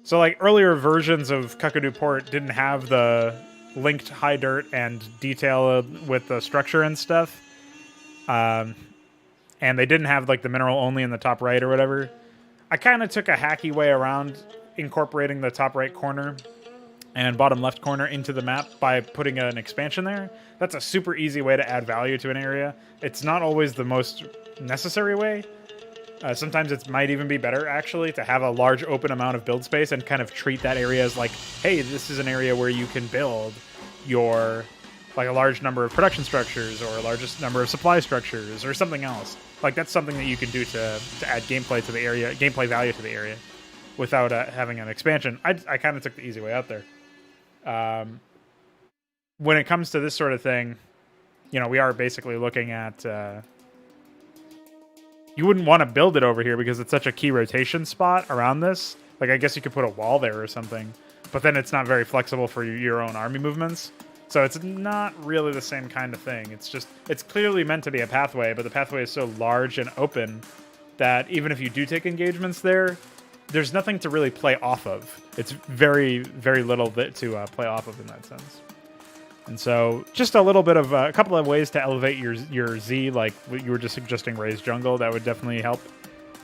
So like earlier versions of Kakadu Port didn't have the linked high dirt and detail with the structure and stuff. And they didn't have like the mineral only in the top right or whatever. I kind of took a hacky way around incorporating the top right corner and bottom left corner into the map by putting an expansion there. That's a super easy way to add value to an area. It's not always the most necessary way. Sometimes it might even be better, actually, to have a large open amount of build space and kind of treat that area as like, hey, this is an area where you can build your, like a large number of production structures or a largest number of supply structures or something else. Like that's something that you can do to add gameplay to the area, gameplay value to the area without having an expansion. I kind of took the easy way out there. When it comes to this sort of thing, you know, we are basically looking at... you wouldn't want to build it over here because it's such a key rotation spot around this. Like, I guess you could put a wall there or something, but then it's not very flexible for your own army movements. So it's not really the same kind of thing. It's just, it's clearly meant to be a pathway, but the pathway is so large and open that even if you do take engagements there, there's nothing to really play off of. It's very, very little to play off of in that sense. And so just a little bit of a couple of ways to elevate your Z, like you were just suggesting raised jungle, that would definitely help.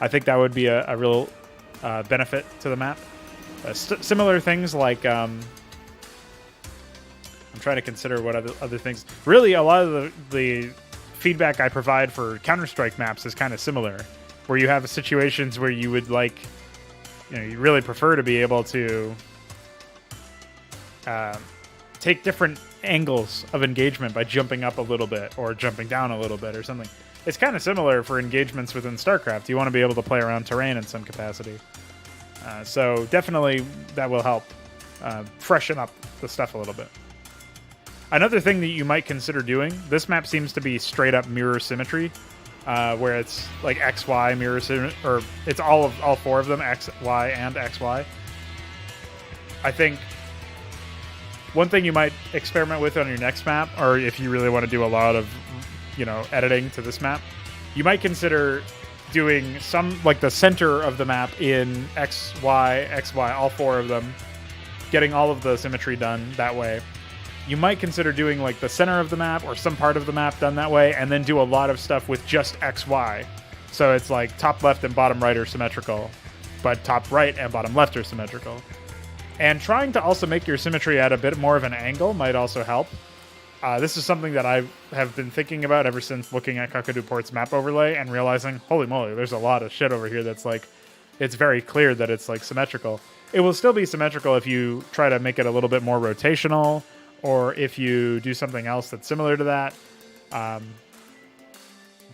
I think that would be a real benefit to the map. Similar things like, I'm trying to consider what other things. Really, a lot of the feedback I provide for Counter-Strike maps is kind of similar, where you have situations where you would like, you know, you really prefer to be able to take different angles of engagement by jumping up a little bit or jumping down a little bit or something. It's kind of similar for engagements within StarCraft. You want to be able to play around terrain in some capacity. So definitely that will help freshen up the stuff a little bit. Another thing that you might consider doing, this map seems to be straight up mirror symmetry, where it's like XY mirror symmetry, or it's all four of them, X, Y, and XY. I think one thing you might experiment with on your next map, or if you really want to do a lot of, you know, editing to this map, you might consider doing some, like the center of the map in X, Y, XY, all four of them, getting all of the symmetry done that way. You might consider doing like the center of the map or some part of the map done that way, and then do a lot of stuff with just XY. So it's like top left and bottom right are symmetrical, but top right and bottom left are symmetrical. And trying to also make your symmetry at a bit more of an angle might also help. This is something that I have been thinking about ever since looking at Kakadu Port's map overlay and realizing, holy moly, there's a lot of shit over here that's like, it's very clear that it's like symmetrical. It will still be symmetrical if you try to make it a little bit more rotational, or if you do something else that's similar to that.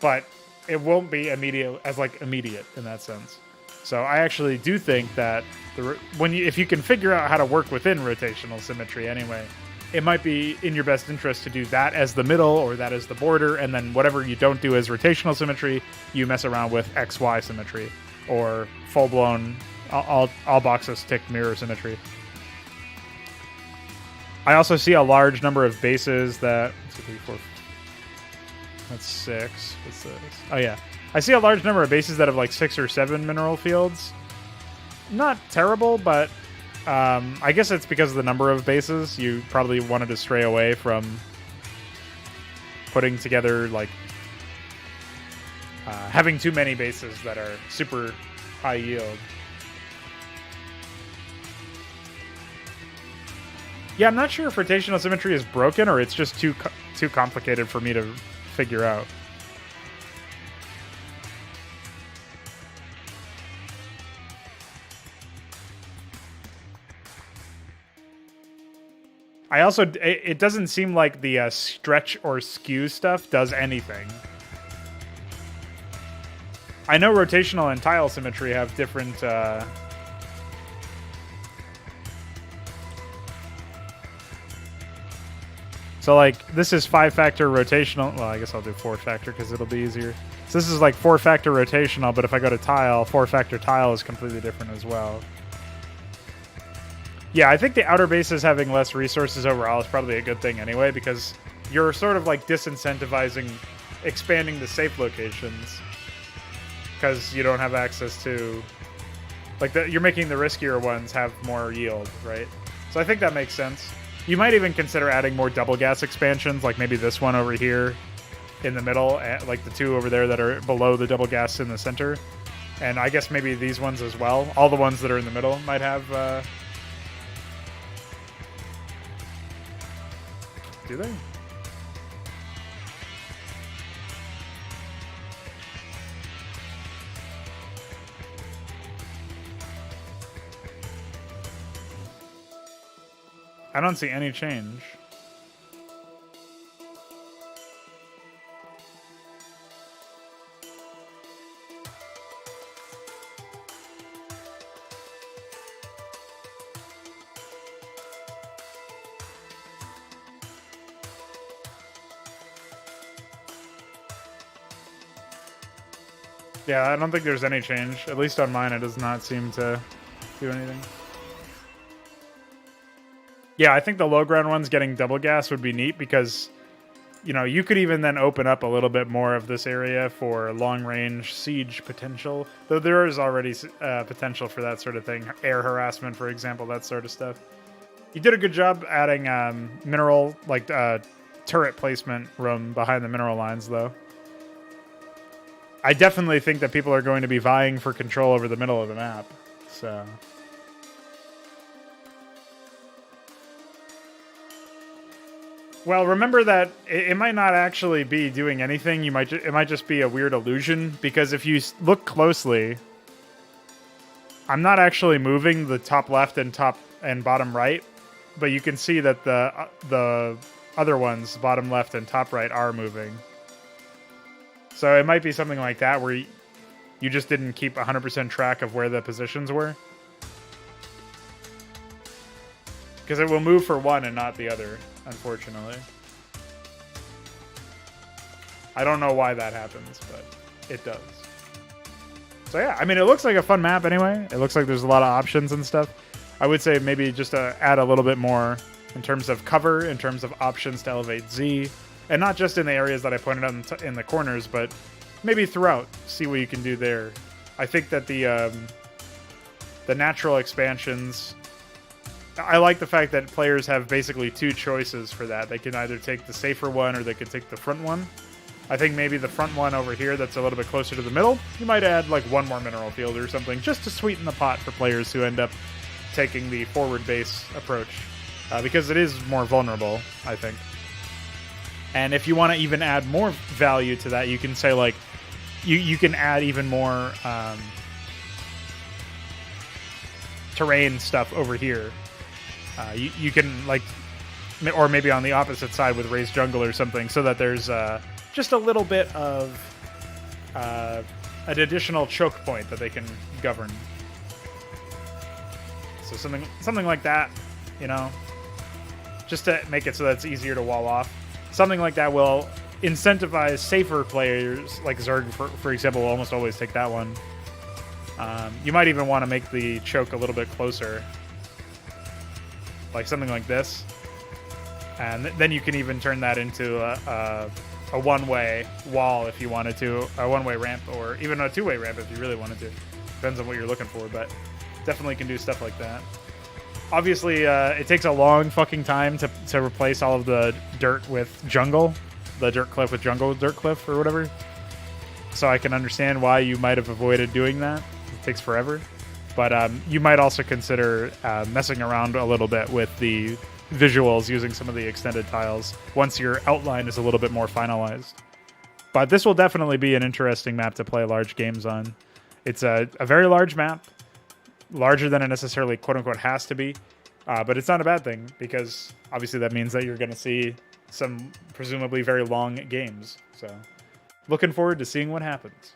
But it won't be immediate in that sense. So I actually do think that if you can figure out how to work within rotational symmetry anyway, it might be in your best interest to do that as the middle or that as the border, and then whatever you don't do as rotational symmetry, you mess around with XY symmetry or full-blown all boxes ticked mirror symmetry. I also see a large number of bases that... That's 6. What's this? Oh, yeah. I see a large number of bases that have like 6 or 7 mineral fields. Not terrible, but I guess it's because of the number of bases. You probably wanted to stray away from putting together, like, having too many bases that are super high yield. Yeah, I'm not sure if rotational symmetry is broken or it's just too complicated for me to figure out. I also, it doesn't seem like the stretch or skew stuff does anything. I know rotational and tile symmetry have different... So, like, this is 5-factor rotational. Well, I guess I'll do 4-factor because it'll be easier. So this is like 4-factor rotational, but if I go to tile, 4-factor tile is completely different as well. Yeah, I think the outer bases having less resources overall is probably a good thing anyway, because you're sort of like disincentivizing expanding the safe locations because you don't have access to... Like, you're making the riskier ones have more yield, right? So I think that makes sense. You might even consider adding more double gas expansions, like maybe this one over here in the middle, like the two over there that are below the double gas in the center. And I guess maybe these ones as well. All the ones that are in the middle might have... Do they? I don't see any change. Yeah, I don't think there's any change. At least on mine, it does not seem to do anything. Yeah, I think the low ground ones getting double gas would be neat because, you know, you could even then open up a little bit more of this area for long-range siege potential. Though there is already potential for that sort of thing. Air harassment, for example, that sort of stuff. You did a good job adding mineral, like turret placement room behind the mineral lines, though. I definitely think that people are going to be vying for control over the middle of the map, so... Well, remember that it might not actually be doing anything. It might just be a weird illusion, because if you look closely, I'm not actually moving the top left and top and bottom right, but you can see that the other ones, bottom left and top right, are moving. So it might be something like that where you just didn't keep 100% track of where the positions were. Because it will move for one and not the other, unfortunately. I don't know why that happens, but it does. So yeah, I mean, it looks like a fun map anyway. It looks like there's a lot of options and stuff. I would say maybe just to add a little bit more in terms of cover, in terms of options to elevate Z. And not just in the areas that I pointed out in the corners, but maybe throughout. See what you can do there. I think that the natural expansions... I like the fact that players have basically two choices for that. They can either take the safer one or they can take the front one. I think maybe the front one over here that's a little bit closer to the middle, you might add like one more mineral field or something just to sweeten the pot for players who end up taking the forward base approach. Because it is more vulnerable, I think. And if you want to even add more value to that, you can say like, you can add even more terrain stuff over here. You can like, or maybe on the opposite side with raised jungle or something, so that there's just a little bit of an additional choke point that they can govern. So something like that, you know, just to make it so that it's easier to wall off. Something like that will incentivize safer players, like Zerg, for example, will almost always take that one. You might even want to make the choke a little bit closer. Like something like this. And then you can even turn that into a one-way wall if you wanted to. A one-way ramp, or even a two-way ramp if you really wanted to. Depends on what you're looking for, but definitely can do stuff like that. Obviously, it takes a long fucking time to replace all of the dirt with jungle. The dirt cliff with jungle dirt cliff or whatever. So I can understand why you might have avoided doing that. It takes forever. But you might also consider messing around a little bit with the visuals using some of the extended tiles once your outline is a little bit more finalized. But this will definitely be an interesting map to play large games on. It's a very large map. Larger than it necessarily quote-unquote has to be. But it's not a bad thing, because obviously that means that you're going to see some presumably very long games. So looking forward to seeing what happens.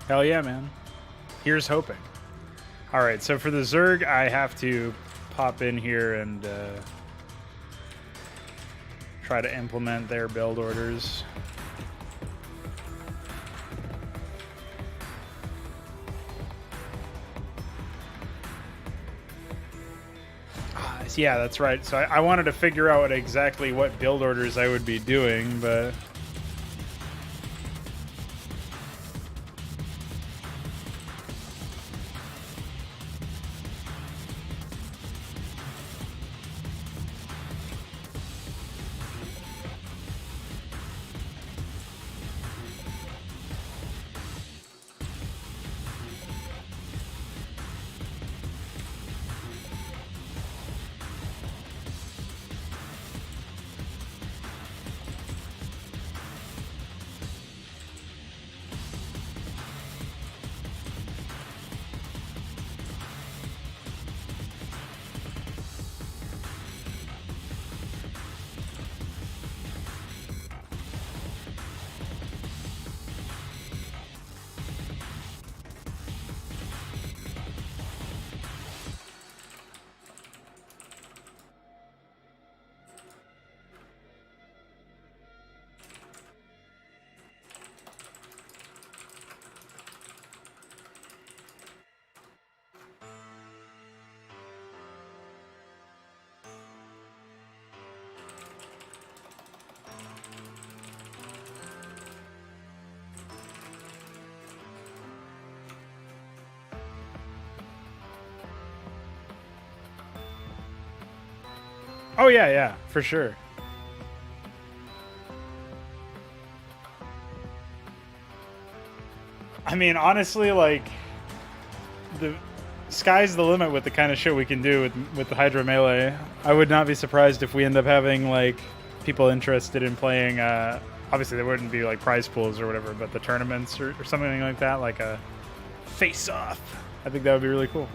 Hell yeah, man. Here's hoping. All right, so for the Zerg, I have to pop in here and try to implement their build orders. Yeah, that's right. So I wanted to figure out exactly what build orders I would be doing, but... Oh, yeah, for sure. I mean, honestly, like, the sky's the limit with the kind of shit we can do with the Hydra melee. I would not be surprised if we end up having, like, people interested in playing, obviously there wouldn't be, like, prize pools or whatever, but the tournaments or something like that, like a face-off. I think that would be really cool.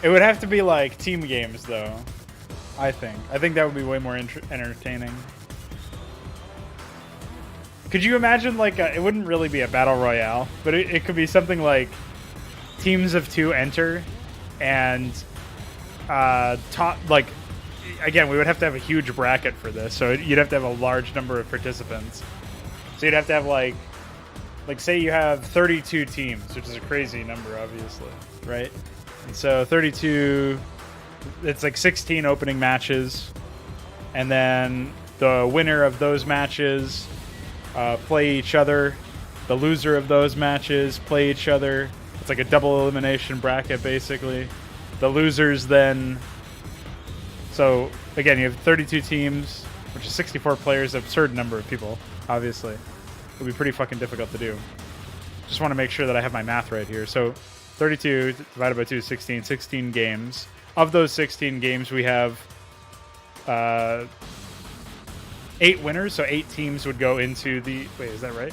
It would have to be like team games, though. I think that would be way more entertaining. Could you imagine like it wouldn't really be a battle royale, but it could be something like teams of 2 enter, and top like again we would have to have a huge bracket for this, so you'd have to have a large number of participants. So you'd have to have like say you have 32 teams, which is a crazy number, obviously, right? And so 32, it's like 16 opening matches, and then the winner of those matches play each other. The loser of those matches play each other. It's like a double elimination bracket, basically. The losers then... So, again, you have 32 teams, which is 64 players, absurd number of people, obviously. It would be pretty fucking difficult to do. Just want to make sure that I have my math right here. So 32 divided by 2 is 16. 16 games. Of those 16 games, we have 8 winners, so 8 teams would go into the... Wait, is that right?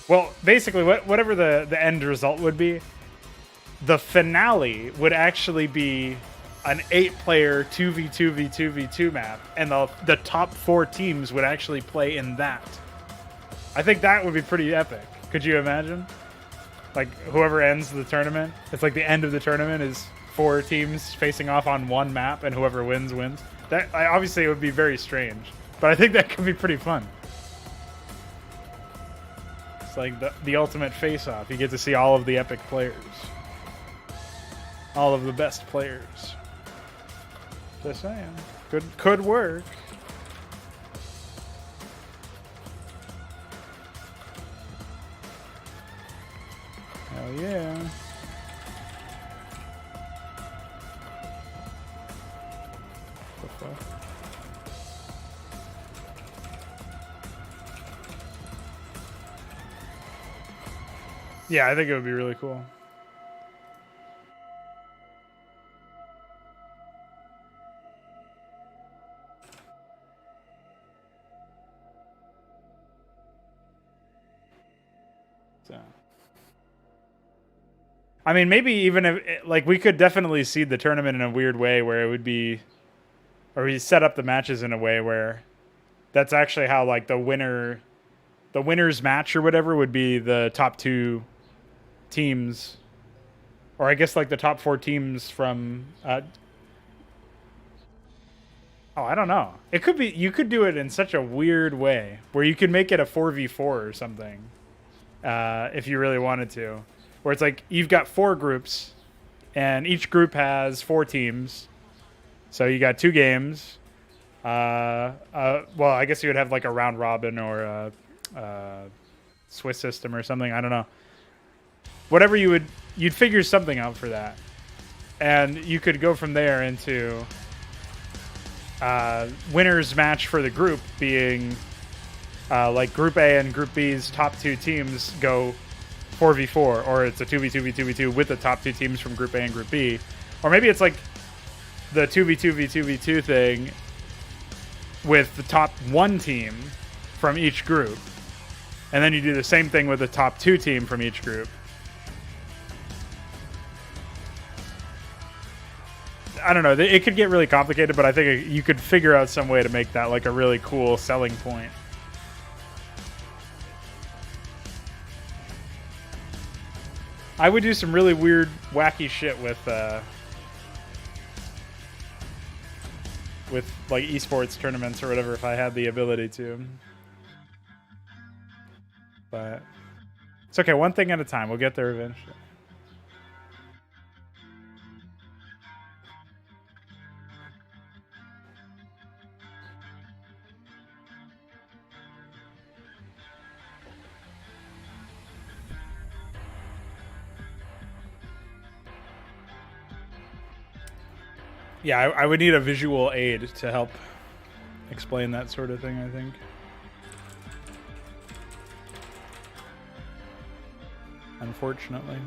Well, basically, whatever the end result would be, the finale would actually be an 8-player 2v2v2v2 map, and the top 4 teams would actually play in that. I think that would be pretty epic. Could you imagine? Like, whoever ends the tournament, it's like the end of the tournament is 4 teams facing off on one map, and whoever wins, wins. That obviously it would be very strange, but I think that could be pretty fun. It's like the ultimate face-off. You get to see all of the epic players. All of the best players. Just saying. Could work. Hell yeah. Yeah, I think it would be really cool. So, I mean, maybe even if like we could definitely seed the tournament in a weird way where it would be, or we set up the matches in a way where that's actually how like the winner's match or whatever would be the top 2 teams, or I guess like the top 4 teams from. Oh, I don't know. It could be you could do it in such a weird way where you could make it a 4v4 or something, if you really wanted to, where it's like you've got 4 groups, and each group has 4 teams, so you got 2 games. Well, I guess you would have like a round robin or a Swiss system or something. I don't know. Whatever you'd figure something out for that, and you could go from there into winner's match for the group being like Group A and Group B's top 2 teams go 4v4, or it's a 2v2v2v2 with the top 2 teams from Group A and Group B, or maybe it's like the 2v2v2v2 thing with the top 1 team from each group, and then you do the same thing with the top 2 team from each group. I don't know. It could get really complicated, but I think you could figure out some way to make that like a really cool selling point. I would do some really weird, wacky shit with like esports tournaments or whatever if I had the ability to. But it's okay. One thing at a time. We'll get there eventually. Yeah, I would need a visual aid to help explain that sort of thing, I think. Unfortunately.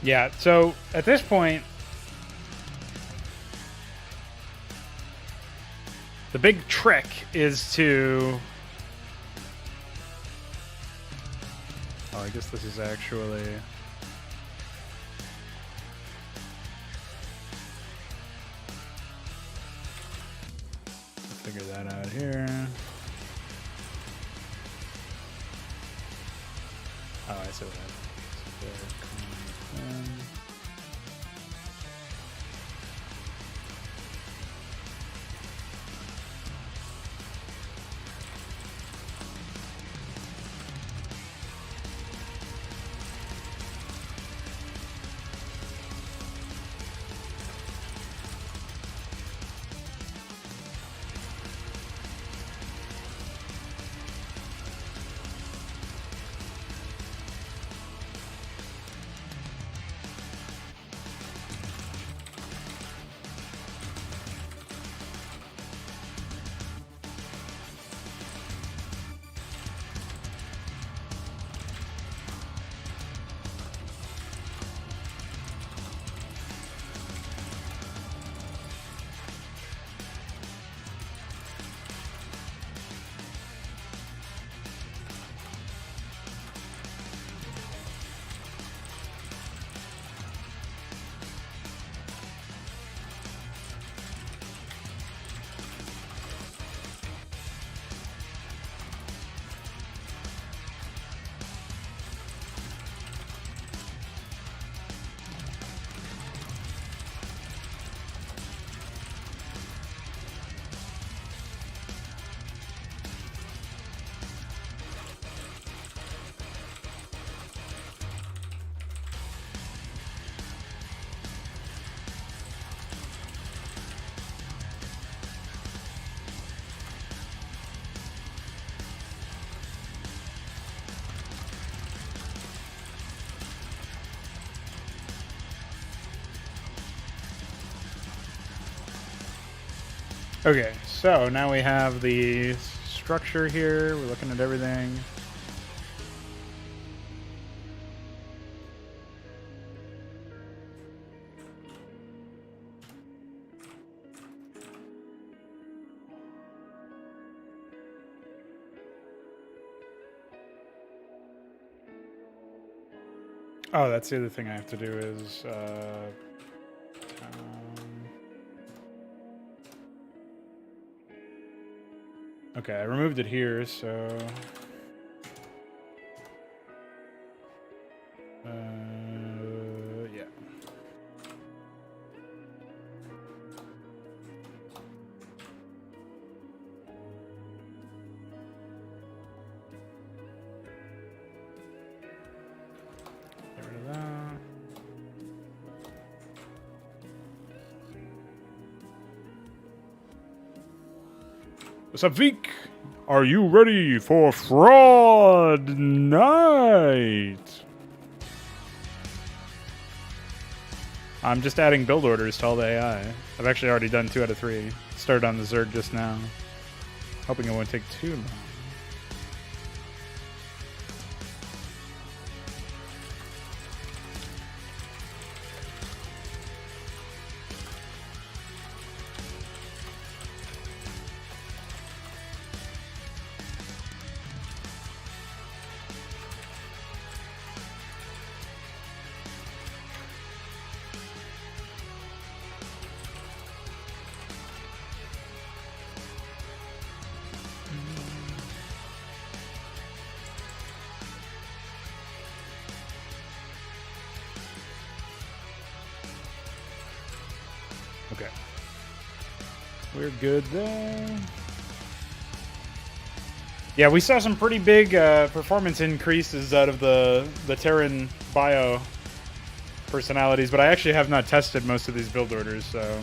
Yeah, so at this point, the big trick is to... Oh, I guess this is actually... Figure that out here. Oh, I see what happened. Okay, so now we have the structure here. We're looking at everything. Oh, that's the other thing I have to do is okay, I removed it here, so yeah. Get rid of that. What's up, Veek? Are you ready for Fraud Night? I'm just adding build orders to all the AI. I've actually already done 2 out of 3. Started on the Zerg just now. Hoping it won't take too long. Okay. We're good there. Yeah, we saw some pretty big performance increases out of the Terran bio personalities, but I actually have not tested most of these build orders, so...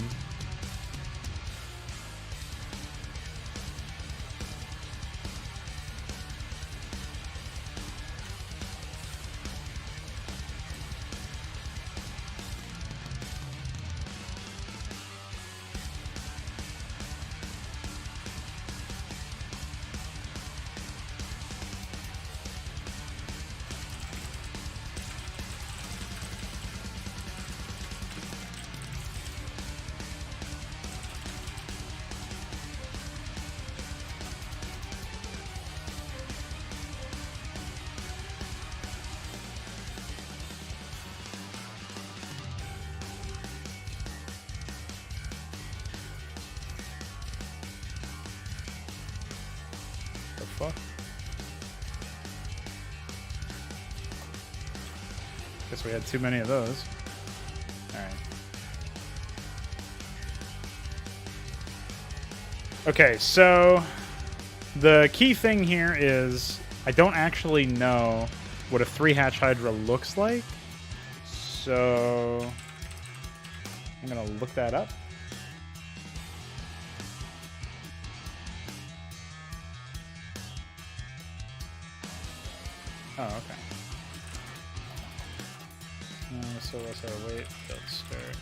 The fuck? Guess we had too many of those. Alright. Okay, so the key thing here is I don't actually know what a 3-hatch Hydra looks like. So I'm gonna look that up. Oh, okay. So let's wait. Let's start.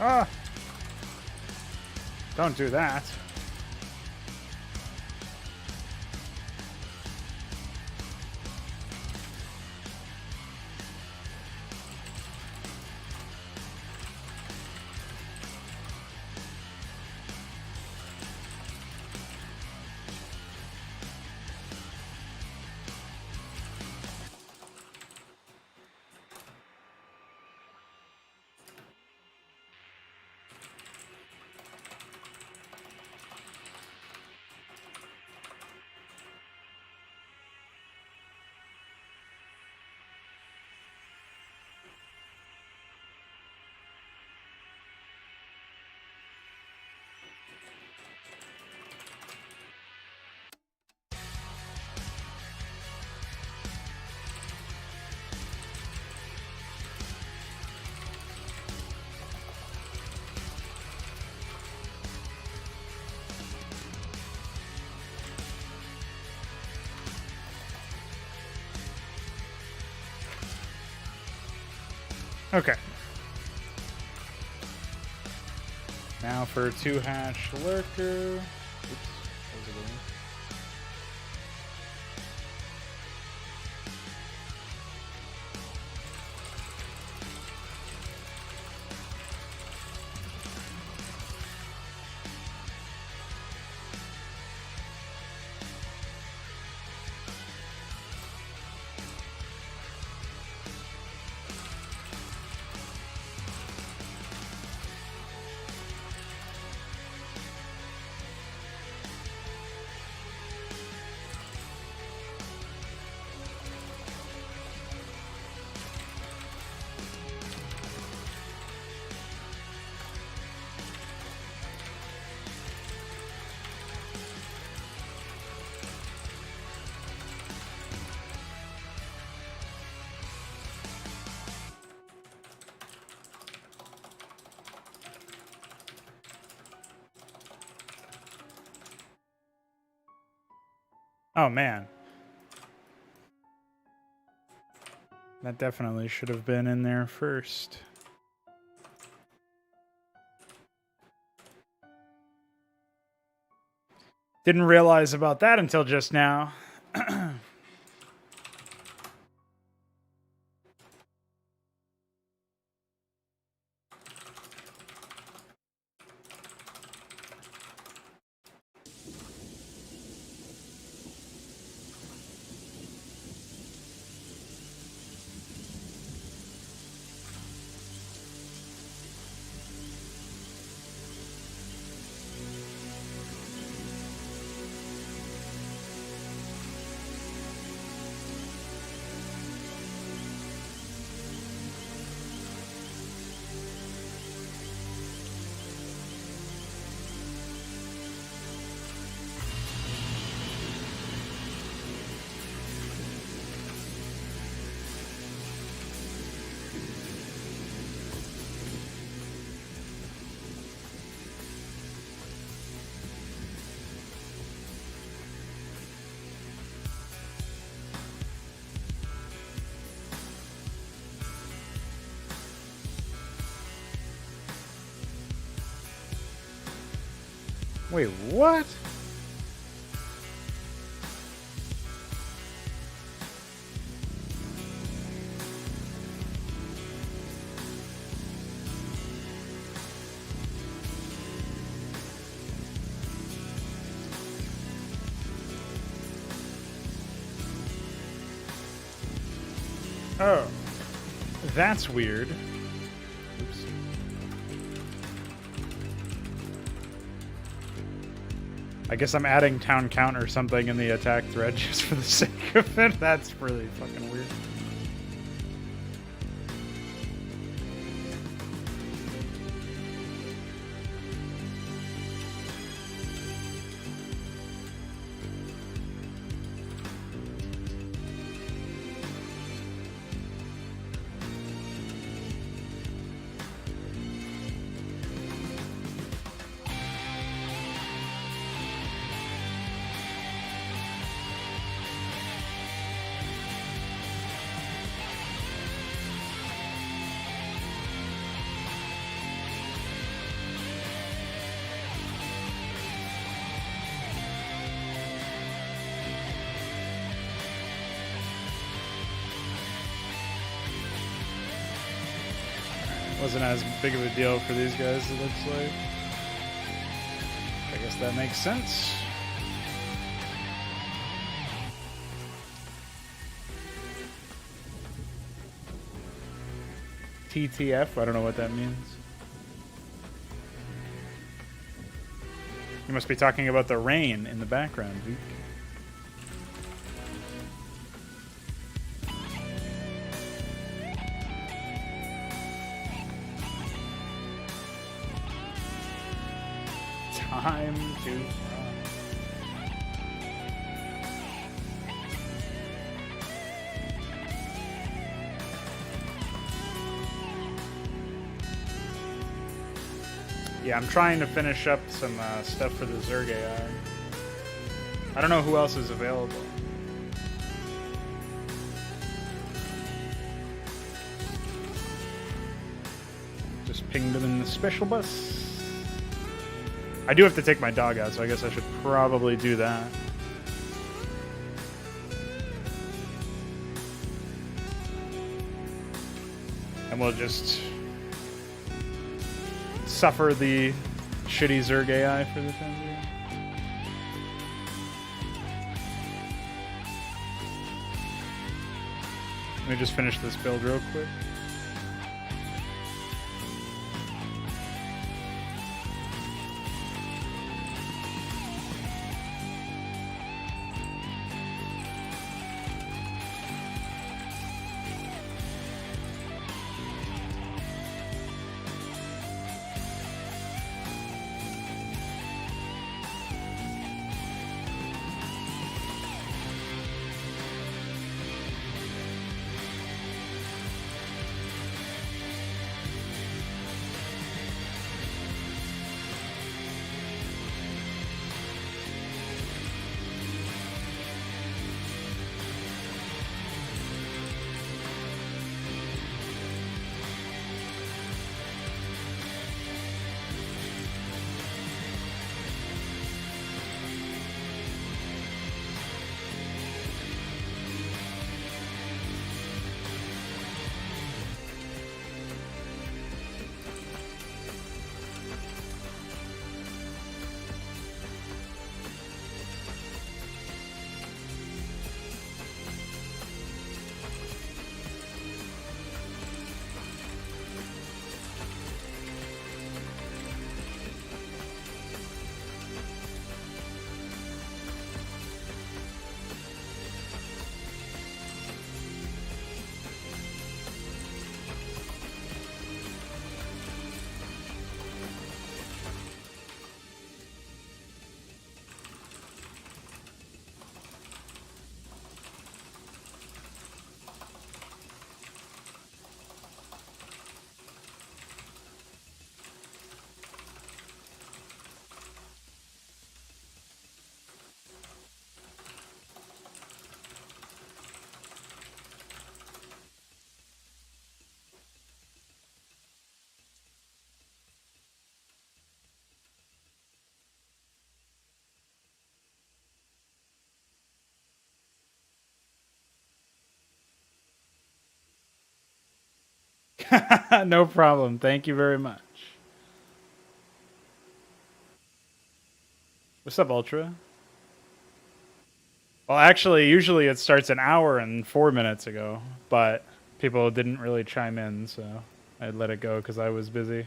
Ah! Don't do that. Okay. Now for a 2-hash lurker. Oops. That was a little... Oh, man. That definitely should have been in there first. Didn't realize about that until just now. Wait, what? Oh, that's weird. Oops. I guess I'm adding town count or something in the attack thread just for the sake of it. That's really fucking weird. Wasn't as big of a deal for these guys, it looks like. I guess that makes sense. TTF, I don't know what that means. You must be talking about the rain in the background, Vic. Time to yeah, I'm trying to finish up some stuff for the Zerg AI. I don't know who else is available. Just pinged them in the special bus. I do have to take my dog out, so I guess I should probably do that. And we'll just suffer the shitty Zerg AI for the time being. Let me just finish this build real quick. No problem. Thank you very much. What's up, Ultra? Well, actually, usually it starts an hour and 4 minutes ago, but people didn't really chime in, so I let it go because I was busy.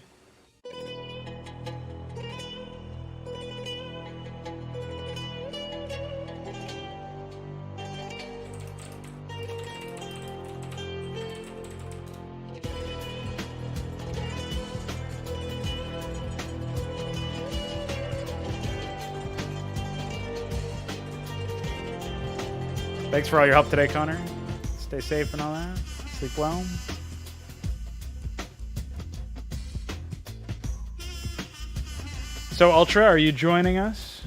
Thanks for all your help today, Connor. Stay safe and all that. Sleep well. So, Ultra, are you joining us?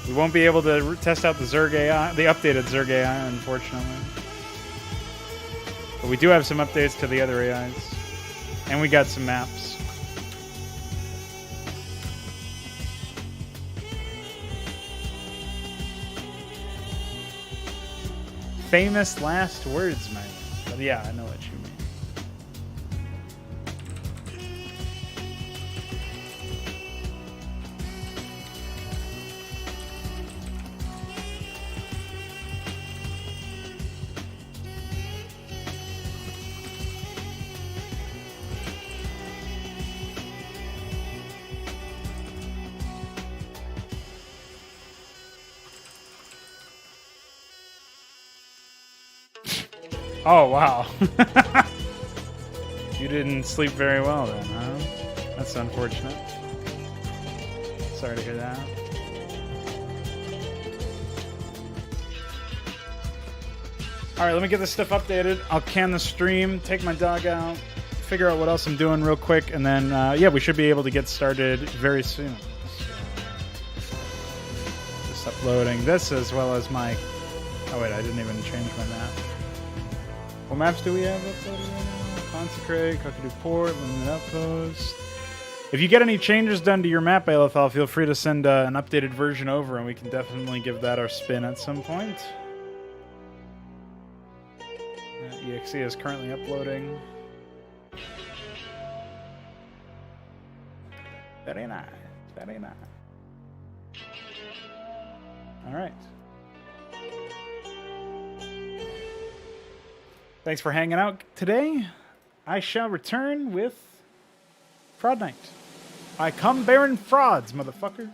We won't be able to test out the Zerg AI, the updated Zerg AI, unfortunately. But we do have some updates to the other AIs. And we got some maps. famous last words, man. But yeah, I know what you mean. Oh, wow. You didn't sleep very well then, huh? That's unfortunate. Sorry to hear that. Alright, let me get this stuff updated. I'll can the stream, take my dog out, figure out what else I'm doing real quick, and then, yeah, we should be able to get started very soon. So, just uploading this as well as my... Oh, wait, I didn't even change my map. What maps do we have uploaded right now? Consecrate, Cockadoo Port, Limited Outpost. If you get any changes done to your map, ALFL, feel free to send an updated version over, and we can definitely give that our spin at some point. EXE is currently uploading. Very nice, very nice. All right. Thanks for hanging out today. I shall return with Fraud Night. I come bearing frauds, motherfucker.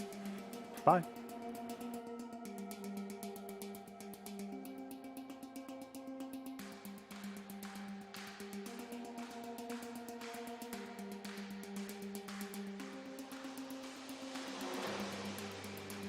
Bye.